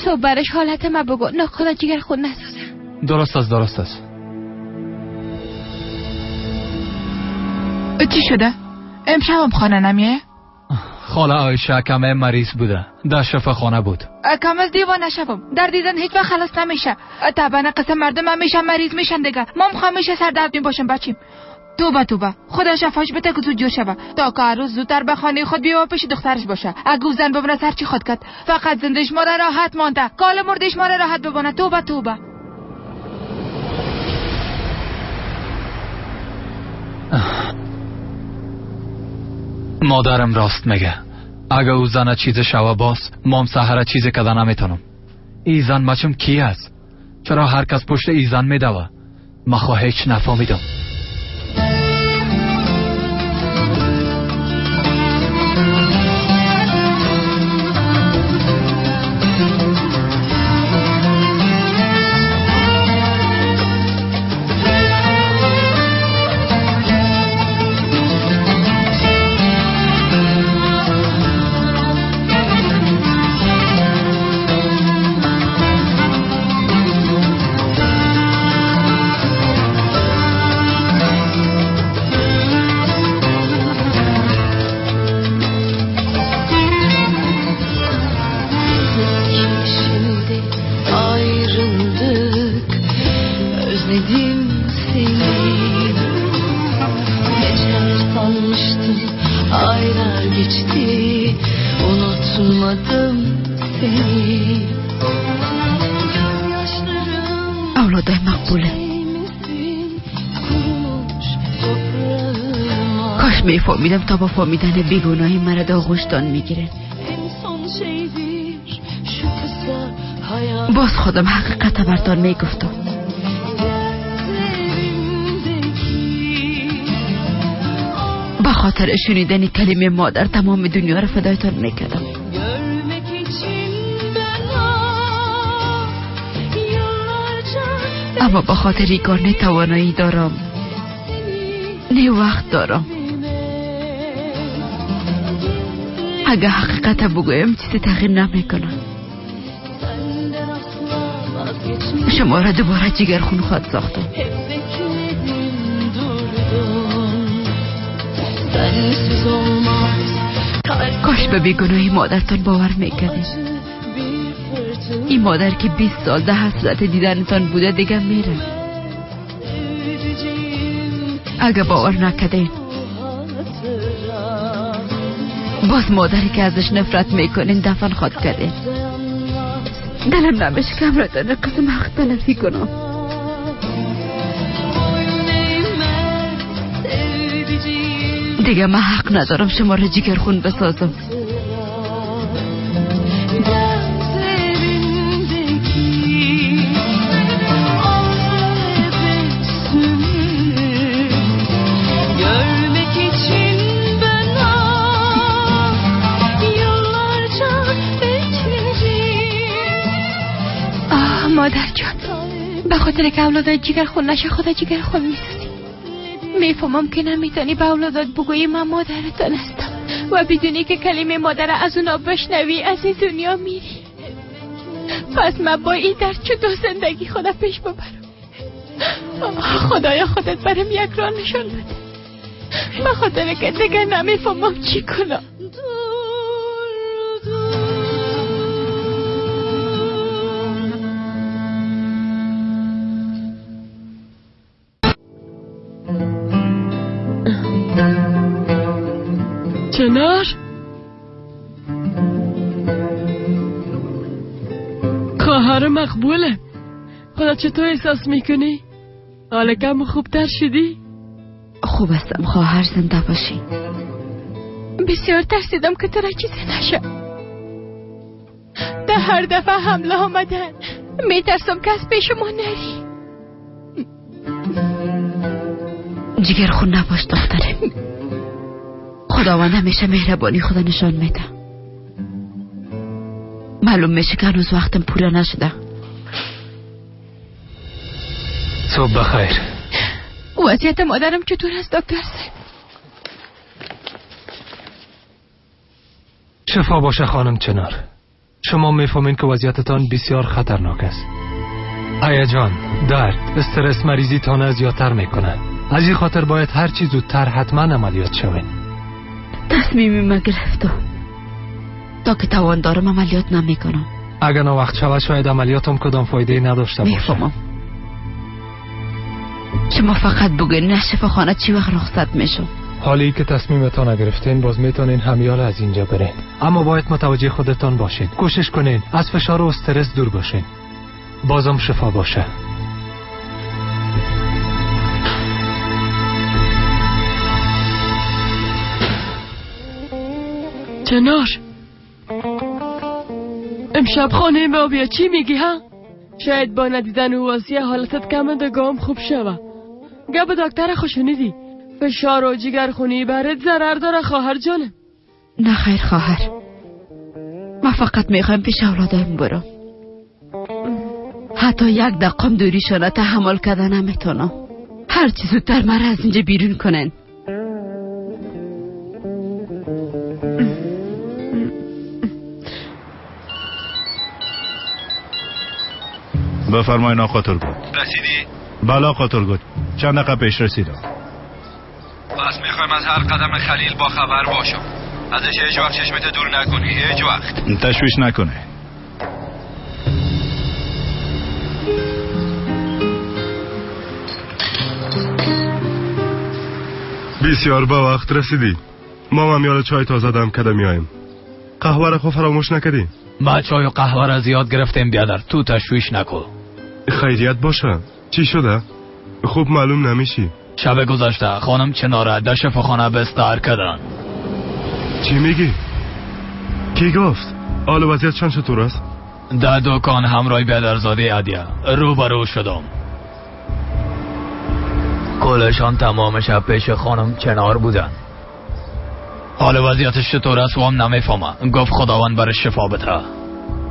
صبح برش حالت ما بگو، ناخدا جگر خود نسازه. درست است. چی شده؟ امشبم خانه نمیه؟ خاله عایشه کمه مریض بوده، در شفا خانه بود. کم از دیوانه شبم، در دیدن هیچ وقت خلاص نمیشه. طبعا قسم مردم همیشه مریض میشن دیگه. ما همیشه سردرد میباشیم بچیم. توبه خدا شفاش بده که زود جور شوه، تا که هر روز زودتر به خانه خود بیا و پیش دخترش باشه. اگه زن ببونه سر چی خود کرد، فقط زندش ما را راحت مانده، کال مردش ما را راحت ببونه. توبه. مادرم راست میگه، اگه او زن چیز شوه باز، مام سحر چیز کده نمیتونم. ای زن بچم کی است؟ چرا هر کس پشت ای زن میدوه؟ ما خو هیچ نفهمیدم. اولادای مقبوله. کاش میفهمیدم تا با فهمیدن بیگناهی مرا آغوشتان میگیره. باز خودم حقیقت برتان میگفتم. به خاطر شنیدن کلمه مادر تمام دنیا را فدایتان میکردم. اما به خاطر این کار نه توانایی دارم نه وقت دارم. اگه حقیقت بگویم چیزی تغییر نمیکنم. شما را دوباره جگرخون خواهد ساختم. کاش به بیگناهی مادرتان باور میکردید. این مادر که 20 سال ده حسرت دیدنتان بوده دیگه میره. اگه باور نکردین باز مادری که ازش نفرت میکنین دفن خود کردین. دلم نمیشه که امرتان قسم حق تلفی کنم. دیگه من حق ندارم شما را جگرخون بسازم. مادر جان، به خاطر که اولادات جگر خون نشه خدا جگر خون میسازی. میفهمم که نمیتونی به اولادات بگویی من مادرتان هستم و بدونی که کلمه مادر از اونا بشنوی از این دنیا میری. پس من با این درد چطور زندگی خدا پیش ببرم؟ خدایا خودت برم یک راه نشان بده، به خاطر که دیگه نمیفهمم چی کنم. چنار؟ خواهر مقبوله، خودت چطور احساس میکنی؟ حالا کم خوبتر شدی؟ خوب هستم خواهر، زنده باشی. بسیار ترسیدم که تو را چیزی نشه. به هر دفعه حمله آمدن. میترسم که از پیش ما نری. جگر خون نباش دخترم. خداوند همیشه مهربانی خدا نشان میده. معلوم میشه که هنوز وقتم پورا نشده. صبح بخیر. وضعیت مادرم چطور است دکتر صاحب؟ شفا باشه خانم چنار. شما میفهمین که وضعیتتان بسیار خطرناک است. هیجان، درد، استرس مریضی تان زیادتر میکنه. از این خاطر باید هر چی زودتر حتما عملیات شوین. تصمیمی ما گرفتم. تا که توان دارم عملیات نمیکنم. اگر نه وقت شود شاید عملیاتم کدام فایده نداشته باشه. میفهمم. شما فقط بگوین نه شفاخانه چی وقت رخصت میشم. حالی که تصمیمتان نگرفتین باز میتونین همیال از اینجا برین. اما باید متوجه خودتان باشین. کوشش کنین از فشار و استرس دور باشین. بازم شفا باشه. چنار امشب خانه ما بیا. چی میگی ها؟ شاید با ندیدن واسیه حالتت کم دگام خوب شوه. گپ دکتر خو شنیدی؟ فشار و جگر خونی برات ضرر داره خواهر جانم. نه خیر خواهر. ما فقط میخوایم پیش اولادایم برم. حتی یک دقیقه دوریشانه تحمل کردن نمیتونم. هر چی زودتر مرا از اینجا بیرون کنن. بفرمایین آقا ترگوت. رسیدی؟ بله آقا ترگوت. چند دقیقه پیش رسیدم. پس میخوایم از هر قدم خلیل با خبر باشم. ازش هیچ وقت چشمت دور نکنی. هیچ وقت. تشویش نکنه. بسیار با وقت رسیدی. ما هم یاد چای تازه دم کده میاییم. قهوه را خو فراموش نکردی؟ ما چای و قهوه را زیاد گرفتیم بیادر. تو تشویش نکن. خیریت باشه. چی شده؟ خوب معلوم نمیشی. شب گذشته خانم چناره در شفاخانه بستر کردن. چی میگی؟ کی گفت؟ حال وضعیتشان چطور است؟ در دکان همراه بیادرزاده عدیه روبرو شدم. کلشان تمام شب پیش خانم چنار بودن. حال وضعیتش چطور است و هم نمیفهمه. گفت خداوند برش شفا بده.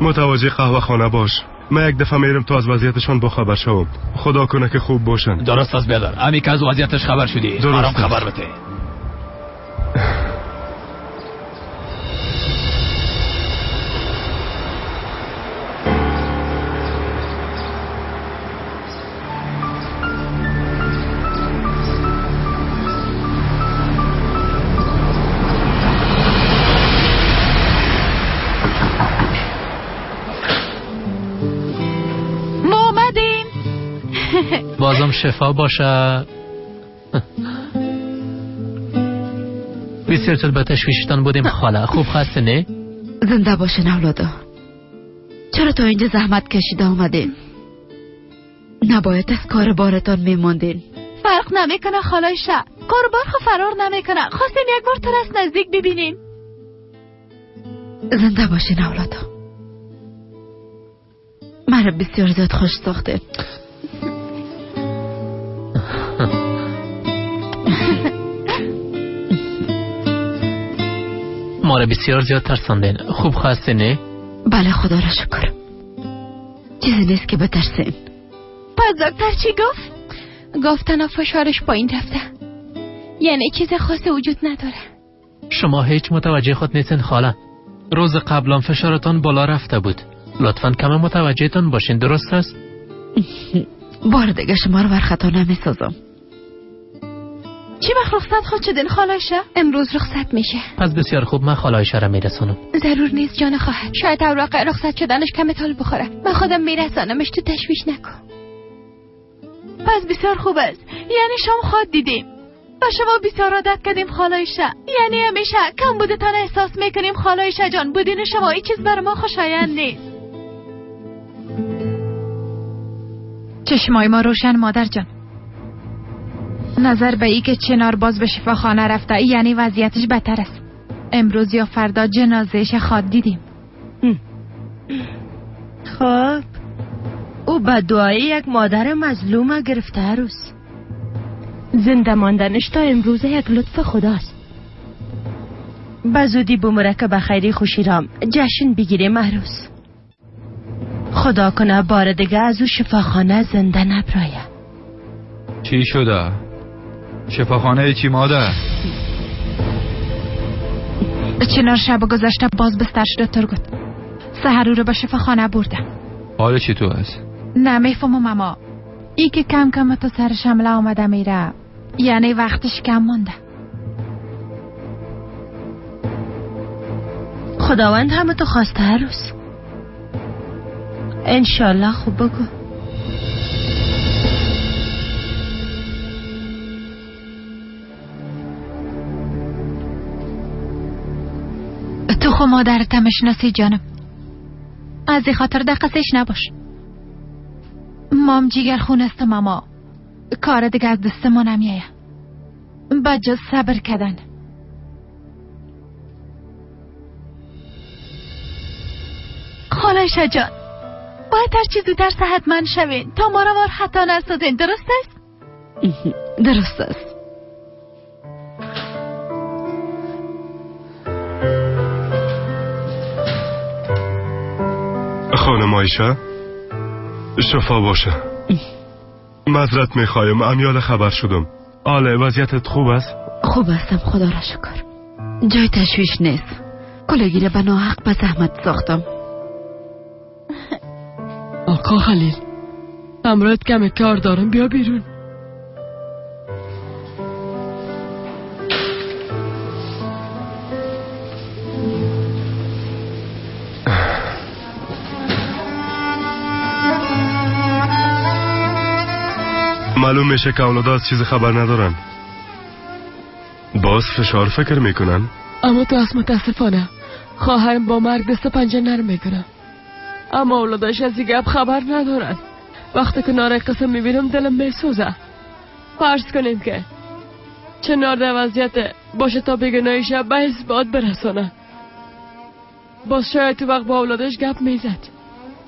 متوجه قهوه خانه باش. من یک دفعه میرم تا از وضعیتشان با خبر شوم. خدا کنه که خوب باشن. درست است بیادر. امی که از وضعیتش خبر شدی برام خبر بده. بازم شفا باشه. بسیار به تشویشتان بودیم خاله. خوب خسته نه؟ زنده باشین اولادا. چرا تا اینجا زحمت کشیده آمدین؟ نباید از کار بارتان میماندین. فرق نمیکنه خالایشه. قربان خو فرار نمیکنه. خواستیم یک بار تر از نزدیک ببینیم. زنده باشین اولادا. مرا بسیار زیاد خوش ساخته. ما را بسیار زیاد ترساندین. خوب خسته نه؟ بله خدا را شکر. چیزی نیست که بترسین. پس دکتر چی گفت؟ گفت تنها فشارش پایین رفته. یعنی چیز خاصی وجود نداره. شما هیچ متوجه خود نیستین خاله. روز قبلا فشارتان بالا رفته بود. لطفاً کم متوجهتان باشین. درست است؟ بار دیگه شما رو بر خطا نمیسازم. چی وقت رخصت خود شدین خالایشه؟ امروز رخصت میشه. پس بسیار خوب. من خالایشه را میرسانم. ضرور نیست جان خواهر. شاید اوراق رخصت شدنش کم تال بخوره. من خودم میرسانمش. تو تشویش نکن. پس بسیار خوب است. یعنی شما خود دیدیم و شما بسیار عادت کردیم خالایشه. یعنی همیشه کم بودتان احساس میکنیم خالایشه جان. بودین شما این چیز بر ما خوشایند نیست. چشمای ما روشن مادر جان. نظر به ای که چنار باز به شفاخانه رفته یعنی وضعیتش بدتر است. امروز یا فردا جنازهش خواد دیدیم. خب او بددعای یک مادر مظلوم گرفته عروس. زنده ماندنش تا امروز یک لطف خداست. بزودی بمره که بخیری خوشیرام جشن بگیریم عروس. خدا کنه بار دیگه از او شفاخانه زنده نبرایه. چی شده؟ شفاخانه چی مادر؟ چنار شب گذشته باز بستر شده ترگت. سحر او رو به شفاخانه بردم. حال چی تو هست؟ نمیفهمم اما ای که کم کم تو سر شمله آمده میره یعنی وقتش کم مونده. خداوند همه تو خواسته عروس. انشالله خوب بگو. تو خو مادرت مشناسی جانم. از این خاطر دقیقش نباش. مام جیگر خون است ماما. کار دیگه از دست ما نمیایه. بجز صبر کردن. خالش جان باید هر چی زودتر صحتمند شوین تا ما را خطا نسازین. درست است؟ درست است. خانم عایشه شفا باشه. معذرت میخوایم امیال خبر شدم. آله وضعیتت خوب است؟ خوب هستم خدا را شکر. جای تشویش نیست. کلگی را به ناحق به زحمت ساختم. آقا خلیل امروز کم کار دارم بیا بیرون. معلوم میشه که اولادا از چیز خبر ندارن. باز فشار فکر میکنن. اما تو از متاسفانه خواهرم با مرگ دست پنجه نرم میکنه. اما اولادش از این گپ خبر ندارن. وقتی که ناره قسم میبینم دلم میسوزه. فرض کنیم که چنار در وضعیت باشه تا بیگناهیش به اثبات برسانه. باز شاید تو وقت با اولادش گپ میزد.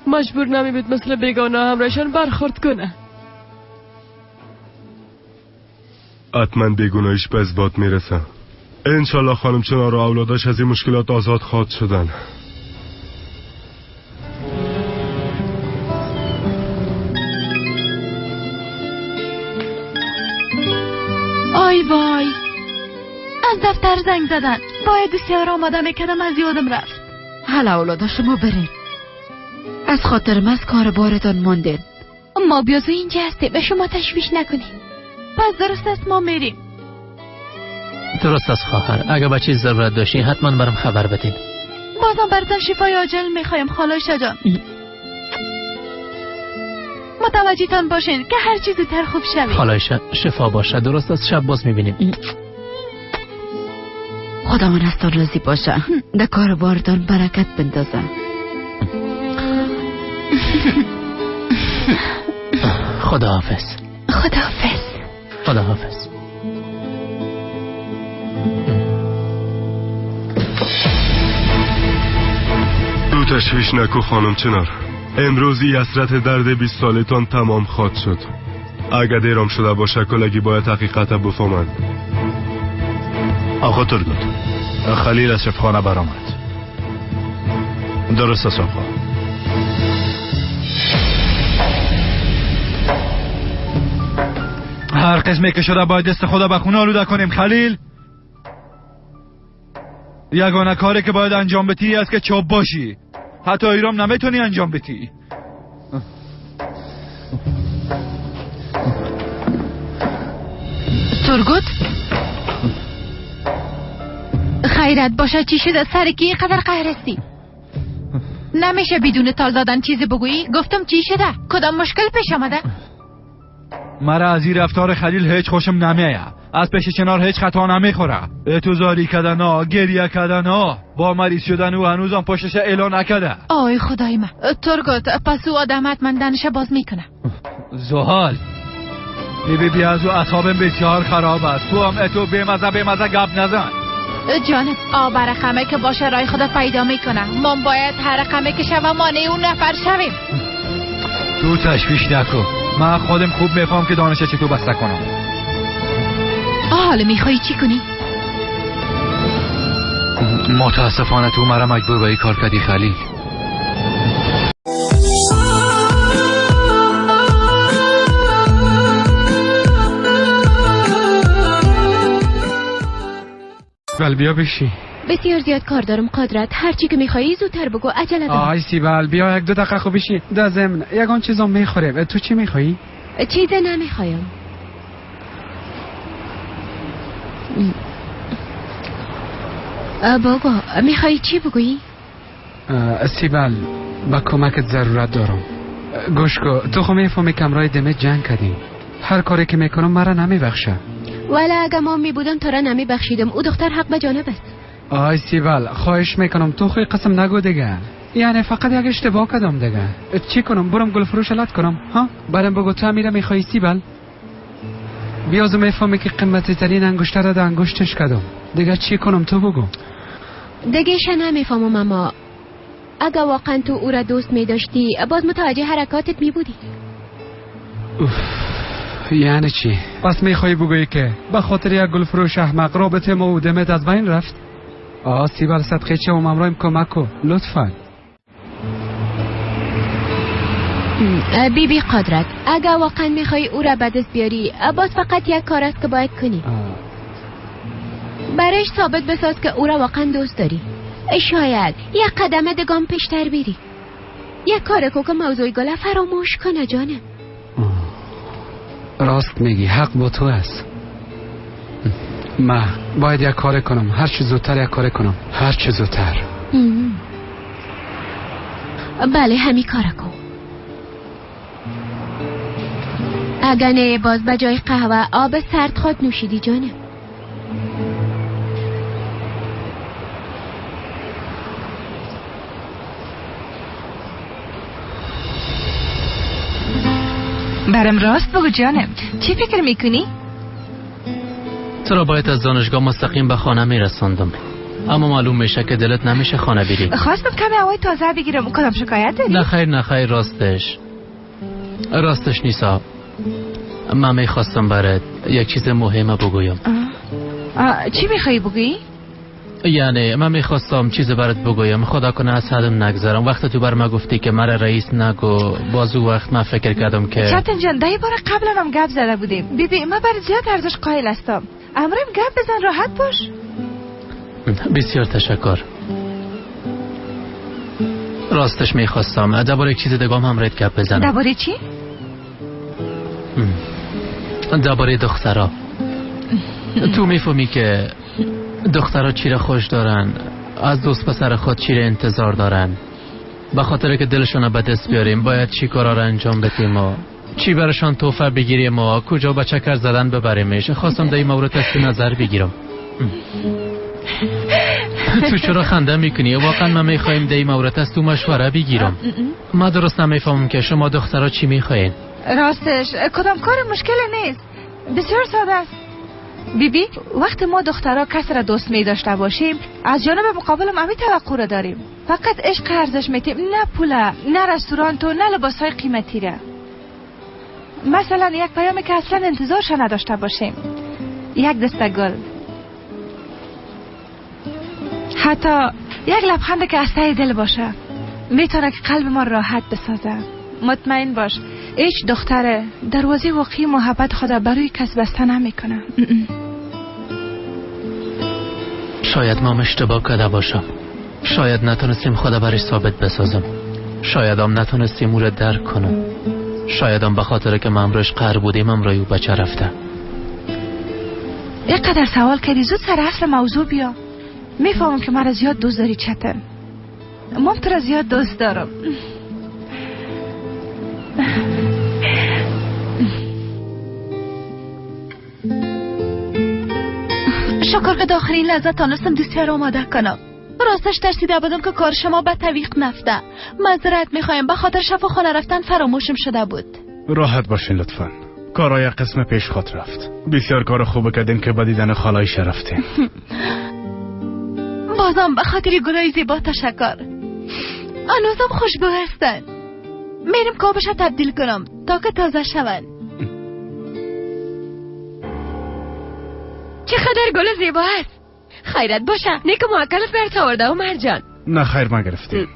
مجبور نمیبید مثل بیگانه همراهشان برخورد کنه. حتما بیگناهیش به اثبات میرسه. انشالله خانم چنار و اولادش از این مشکلات آزاد خواهد شدن. آی وای از دفتر زنگ زدن. باید بسیار آماده میکردم از یادم رفت. حالا اولادا شما برین. از خاطرم از کار بارتان موندین. ما بیازو اینجا هستیم شما تشویش نکنیم. پس درست است ما میریم. درست است خواهر. اگه به چیز ضرورت داشتین حتما برام خبر بدین. بازم براتون شفای عاجل میخوایم خالایشه جان. متوجه تان باشین که هر چیز زودتر خوب شوید. خالایشه شفا باشه. درست است شب باز میبینیم. خدا من از تان راضی باشه. در کار بارتان برکت بندازه. خدا حافظ. خدا حافظ. خدا حافظ. تو تشویش نکو خانم چنار. امروزی حسرت درد 20 سالتان تمام خواهد شد. اگر دیرم شده باشه کلگی باید حقیقت بفهمند. آقا ترگوت خلیل از شفاخانه برآمد. درست است آقا. هر قسمی که شده باید دست خدا به خونه آلوده کنیم خلیل. یگانه کاری که باید انجام بدی است که چوب باشی. حتی ایرام نمیتونی انجام بدی. ترگوت خیرت باشه چی شده سر کی قدر قهرستی؟ نمیشه بدون تال دادن چیزی بگویی؟ گفتم چی شده؟ کدام مشکل پیش آمده؟ مرا از این رفتار خلیل هیچ خوشم نمیایه. از پیش چنار هیچ خطا نمیخوره. اعتذاری کردن ها، گریه کردن ها، با مریض شدن او هنوزم پشتش اعلان نکرده. آی خدای من. ترگوت پس او آدم حتما دانش باز میکنه. زحال بی از او اعصابم بسیار خراب است. تو هم اتو بیمزه گپ نزن. جانم آب رقمه که باشه رای خدا پیدا میکنه. ما باید هر رقمه که شوه مانع اون نفر شویم. تو تشویش نکن، من خودم خوب میفهم که دانش چطور بسته کنم. حالا میخوایی چی کنی؟ متاسفانه تو مرا مجبور به این کار کردی خلیل. بل بیا بشی. بسیار زیاد کار دارم قدرت. هرچی که میخوایی زودتر بگو، عجله دارم. آی سیبل بیا 1-2 دقیقه خوب بشی. در ضمن یگان چیزا میخوره. تو چی میخوایی؟ چیزی نمیخوایم. بابا میخوایی چی بگویی؟ سیبل با کمکت ضرورت دارم. گوش کن، تو خو میفهمی که امرای دمه جنگ کردیم. هر کاری که میکنم مرا نمیبخشه. ولی اگه ما میبودم تو را نمیبخشیدم. او دختر حق به جانب است. آی سیبل خواهش میکنم تو خوی قسم نگو دیگه. یعنی فقط یک اشتباه کردم دیگه. چی کنم؟ برم گل فروش لط کنم ها؟ برام بگو تو میره میخوای سیبل؟ بیازو میفهمی که قیمتی ترین انگشتر را در انگشتش کردم. دیگه چی کنم تو بگو. دیگه شه نمیفهمم. اما اگه واقعا تو او را دوست میداشتی باز متوجه حرکاتت میبودی. یعنی چی؟ پس میخوای بگویی که به خاطر یک گل فروش احمق رابطه ما و دمت از بین رفت؟ سیبل صدقه چه و امرایم کمک کو لطفا. بی قدرت اگه واقعا میخوای او را به دست بیاری باز فقط یک کار است که باید کنی. برایش ثابت بساز که او را واقعا دوست داری. شاید یک قدم دگام پیشتر بری. یک کار کو که موضوع گله فراموش کنه جانم. راست میگی، حق با تو است. ما باید یک کار کنم. هر چه زودتر یک کار کنم. هر چه زودتر. بله همین کار کن. اگه نه باز به جای قهوه آب سرد خود نوشیدی جانم. برم راست بگو جانم، چی فکر میکنی؟ تو را باید از دانشگاه مستقیم به خانه میرساندم، اما معلوم میشه که دلت نمیشه خانه بری. خواستم کمی هوای تازه بگیرم. کدام شکایت داری؟ نه خیر راستش نیسا. من میخواستم برات یک چیز مهمه بگویم. چی میخوایی بگویی؟ یعنی من میخواستم چیز برات بگویم، خدا کنه از حدم نگذارم. وقت تو بر ما گفتی که مرا رئیس نگو، باز او وقت من فکر کردم که چاتن جان ده بار قبلا هم گپ زده بودیم. بیبی ما بر زیاد ارزش قائل هستم. امرم گپ بزن، راحت باش. بسیار تشکر. راستش میخواستم درباره یک چیز دیگه هم رد گپ بزنم. درباره چی؟ درباره دخترها. تو میفهمی که دخترها چی را خوش دارن، از دوست پسر خود چی را انتظار دارن. به خاطر که دلشون به دست بیاریم باید چی کارا را انجام بدیم و چی برشان تحفه بگیریم و کجا به چکر زدن ببریمش. خواستم در این مورد از تو نظر بگیرم. تو چرا خنده میکنی؟ واقعا من میخوایم در این مورد از تو مشوره بگیرم. من درست نمیفهمم که شما دخترها چی میخواین. راستش کدام کار مشکل نیست، بسیار ساده است. بیبی وقت ما دخترها کس را دوست می داشته باشیم از جانب مقابل هم همین توقع را داریم. فقط عشق ارزش میتیم، نه پوله، نه رستوران و نه لباس های قیمتی را. مثلا یک پیامی که اصلا انتظارش نداشته باشیم، یک دسته گل، حتی یک لبخند که از ته دل باشه، میتونه که قلب ما راحت بسازه. مطمئن باش هیچ دختر دروازه واقعی محبت خود برای کس بسته نمیکنه. شاید ما اشتباه کرده باشم، شاید نتونستیم خدا برش ثابت بسازم، شاید هم نتونستیم او را درک کنم، شاید هم به خاطر که ما امروش قهر بودیم امروی او بچه رفته. یک قدر سوال کردی، زود سر اصل موضوع بیا. میفهمم که مرا زیاد دوست داری چتن، من تو را زیاد دوست دارم. شکر که آخرین لحظه تانستم دوستی را آماده کنم. راستش ترسیده بودم که کار شما به طویق نفته. معذرت میخوایم، به خاطر شفاخانه رفتن فراموشم شده بود. راحت باشین لطفاً، کارای قسم پیش خود رفت. بسیار کار خوب کردین که با دیدن خالایش رفتین. بازم به خاطر گلای زیبا تشکر. هنوزم خوشبو هستن. میرم کابش تبدیل کنم تا که تازه شون. چقدر گل زیبا است. خیرت باشه. نیک موکلت برت آورده و مرجان. نه خیر ما گرفتیم.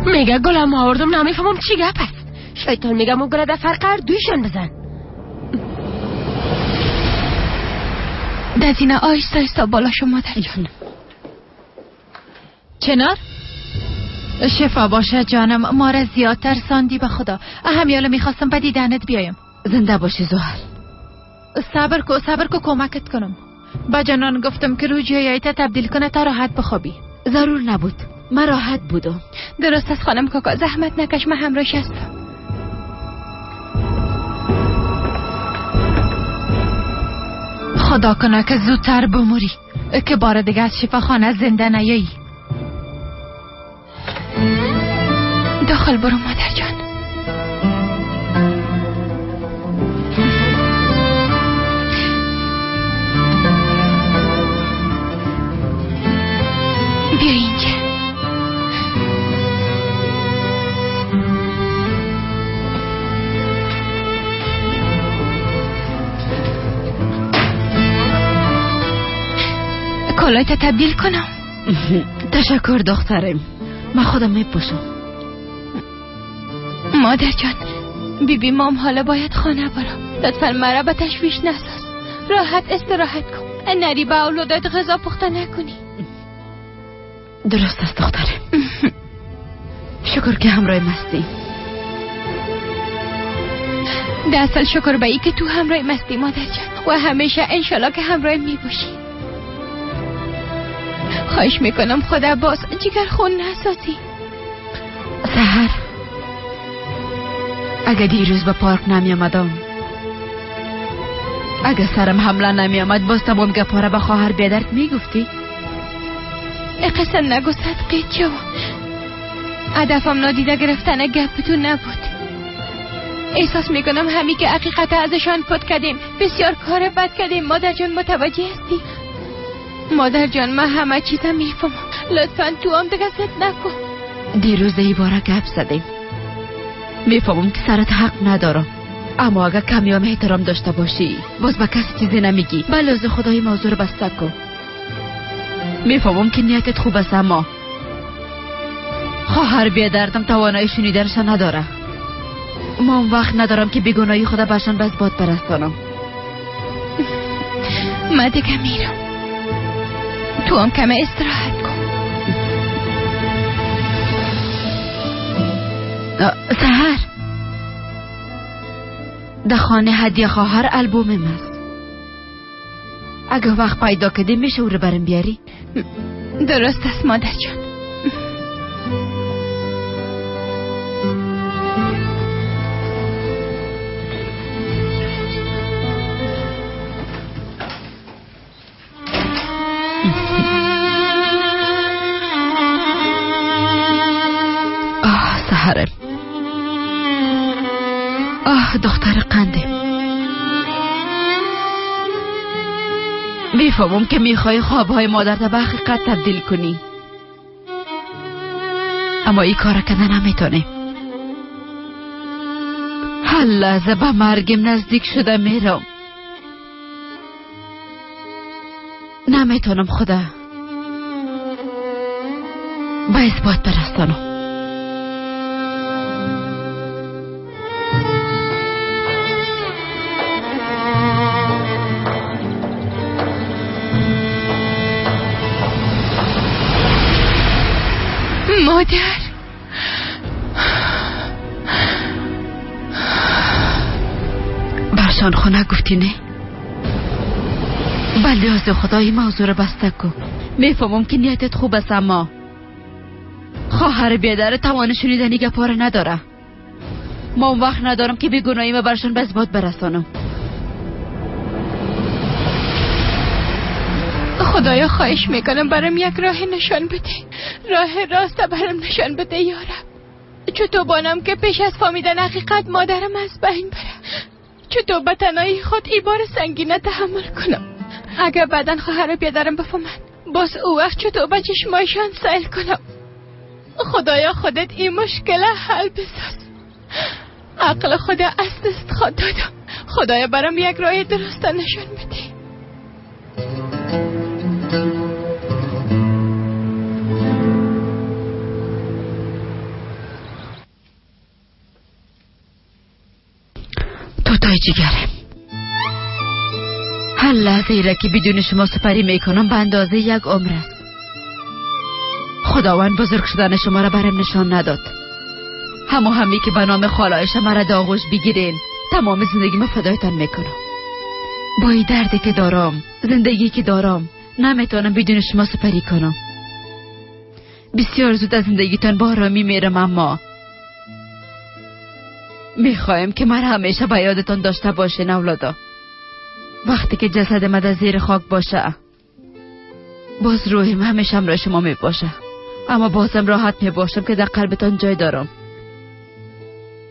میگه گلم آوردم نمیفهمم چی گپ است. شیطان میگه اون گله در فرقر دویشان بزن. دزینه آیستا ایستا بالا شما مادر جان. چنار؟ شفا باشه جانم، ما را زیادتر ساندی به خدا. همیاله میخواستم به دیدنت بیایم. زنده باشی زهر. صبر کو کمکت کنم. با جانان گفتم که روی جاییت تبدیل کنه تا راحت بخوابی. ضرور نبود، من راحت بودم. درست است خانم کاکا، زحمت نکش، من همراهش هستم. خدا کنه که زودتر بموری که بار دیگه از شفاخانه زنده نیایی. داخل برو مادر جان. بیا اینجا. کلایت تبدیل کنم؟ تشکر دخترم، من خودم میپوشم. مادر جان، بیبی مام حالا باید خانه برم. لطفا مرا به تشویش نساز. راحت استراحت کن. نری به اولادت غذا پخته نکنی. درست است دخترم. شکر که همراه مستی. دستل شکر به ای که تو همراه مستی مادر جان، و همیشه انشالله که همراه می باشی. خواهش میکنم خدا باز جگر خون نسازی. سحر، اگه دیروز به پارک نمی آمدم، اگه سرم حمله نمی آمد، باز تمام گپاره به خواهر بیادرت می گفتی؟ قسم نگو صدقه جو. هدفم نادیده گرفتن گپتون نبود. احساس میکنم همی که حقیقت ازشان پد کردیم، بسیار کار بد کردیم. مادر جان متوجه هستی؟ مادر جان من همه چیزم میفهمم، لطفا تو هم دیگه زد نکن. دیروز ای باره گپ زدیم، میفهمم که سرت حق ندارم، اما اگه کمی هم احترام داشته باشی باز به کسی چیزی نمیگی. بلوز خدای موضوع رو بسته کن. میفهمم که نیتت خوب است، اما خواهر بیادرتم توانایی شنیدنش نداره. ما وقت ندارم که بیگناهی خدا بهشان بس باد برستانم. من دیگه میرم، تو هم کم استراحت کن. سحر، در خانه هدیه خواهر البومم است. اگه وقت پیدا کردی میشه او رو برم بیاری؟ درست است مادر جان. سحرم، دختر قنده، میفهمم که میخوای خوابهای مادرت به حقیقت تبدیل کنی، اما این کار کردن نمیتونه. هر لحظه به مرگم نزدیک شده میرم. نمیتونم خدا به اثبات برستانم. مادر، برشان خونه گفتی نه؟ بله از خدای موضوع رو بسته کن. میفهمم که نیتت خوب است، اما خواهر بیادر توان شنیدنی گپاره نداره. ما وقت ندارم که بیگناهی ما برشان به اثبات برسانم. خدایا خواهش میکنم برام یک راه نشان بده، راه راست برام نشان بده یا رب. چطور بانم که پیش از فهمیدن حقیقت مادرم از بین بره؟ چطور به تنهایی خود این بار سنگینه تحمل کنم؟ اگر بعدن خواهر و بیادرم بفهمن باز او وقت چطور به چشمایشان سیل کنم؟ خدایا خودت این مشکل حل بساز. عقل خدا از دست خود دادم. خدایا برام یک راه درست نشان بده. توتای جگرم، هر لحظه را که بدون شما سپری میکنم به اندازه یک عمر است. خداوند بزرگ شدن شما را برام نشان نداد. همی که به نام خالایش مرا داغوش بگیرین، تمام زندگی فدایتان میکنم. با این دردی که دارم، زندگی که دارم، نمیتونم بدون شما سپری کنم. بسیار زود از زندگیتان با آرامی میرم، اما میخوایم که من همیشه به یادتان داشته باشین اولادا. وقتی که جسد من در زیر خاک باشه، باز روحیم همیشه همراه شما میباشه. اما بازم راحت میباشم که در قلبتان جای دارم.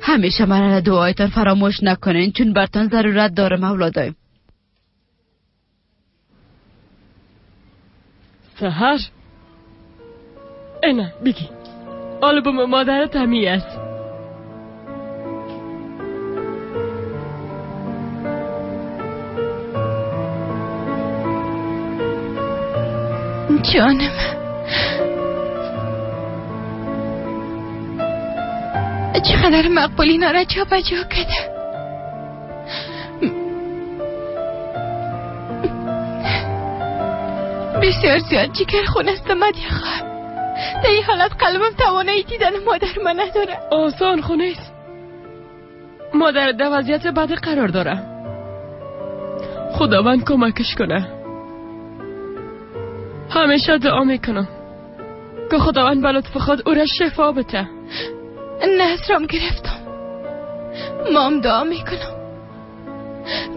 همیشه مرا دعایتان فراموش نکنین، چون برتان ضرورت دارم اولادایم. سهر اینا بگی آلبوم مادرت همی است. جانم، چقدر مقبول اینا را جا بجا کده. بسیار زیاد جگر خون است مدیه خواهر. در این حالت قلبم توانایی دیدن مادر من نداره. آسان خونه است. مادر در وضعیت بد قرار داره. خداوند کمکش کنه. همیشه دعا میکنم که خداوند به لطف خود او را شفا بده. نظرم گرفتم. مام دعا میکنم.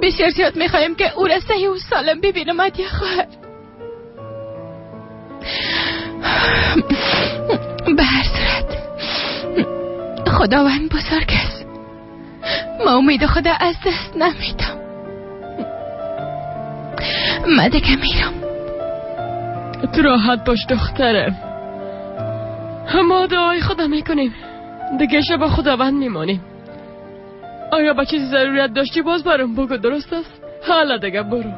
بسیار زیاد میخوایم که او را صحیح و سالم ببینم مدیه خواهر. به هر صورت خداوند بزرگ است. ما امید خدا از دست نمیدم. من دیگه میرم. تو راحت باش دخترم. ما دعای خدا میکنیم. دیگه شب خداوند میمانیم. آیا با چیزی ضرورت داشتی باز برام بگو، درست است؟ حالا دیگه برو.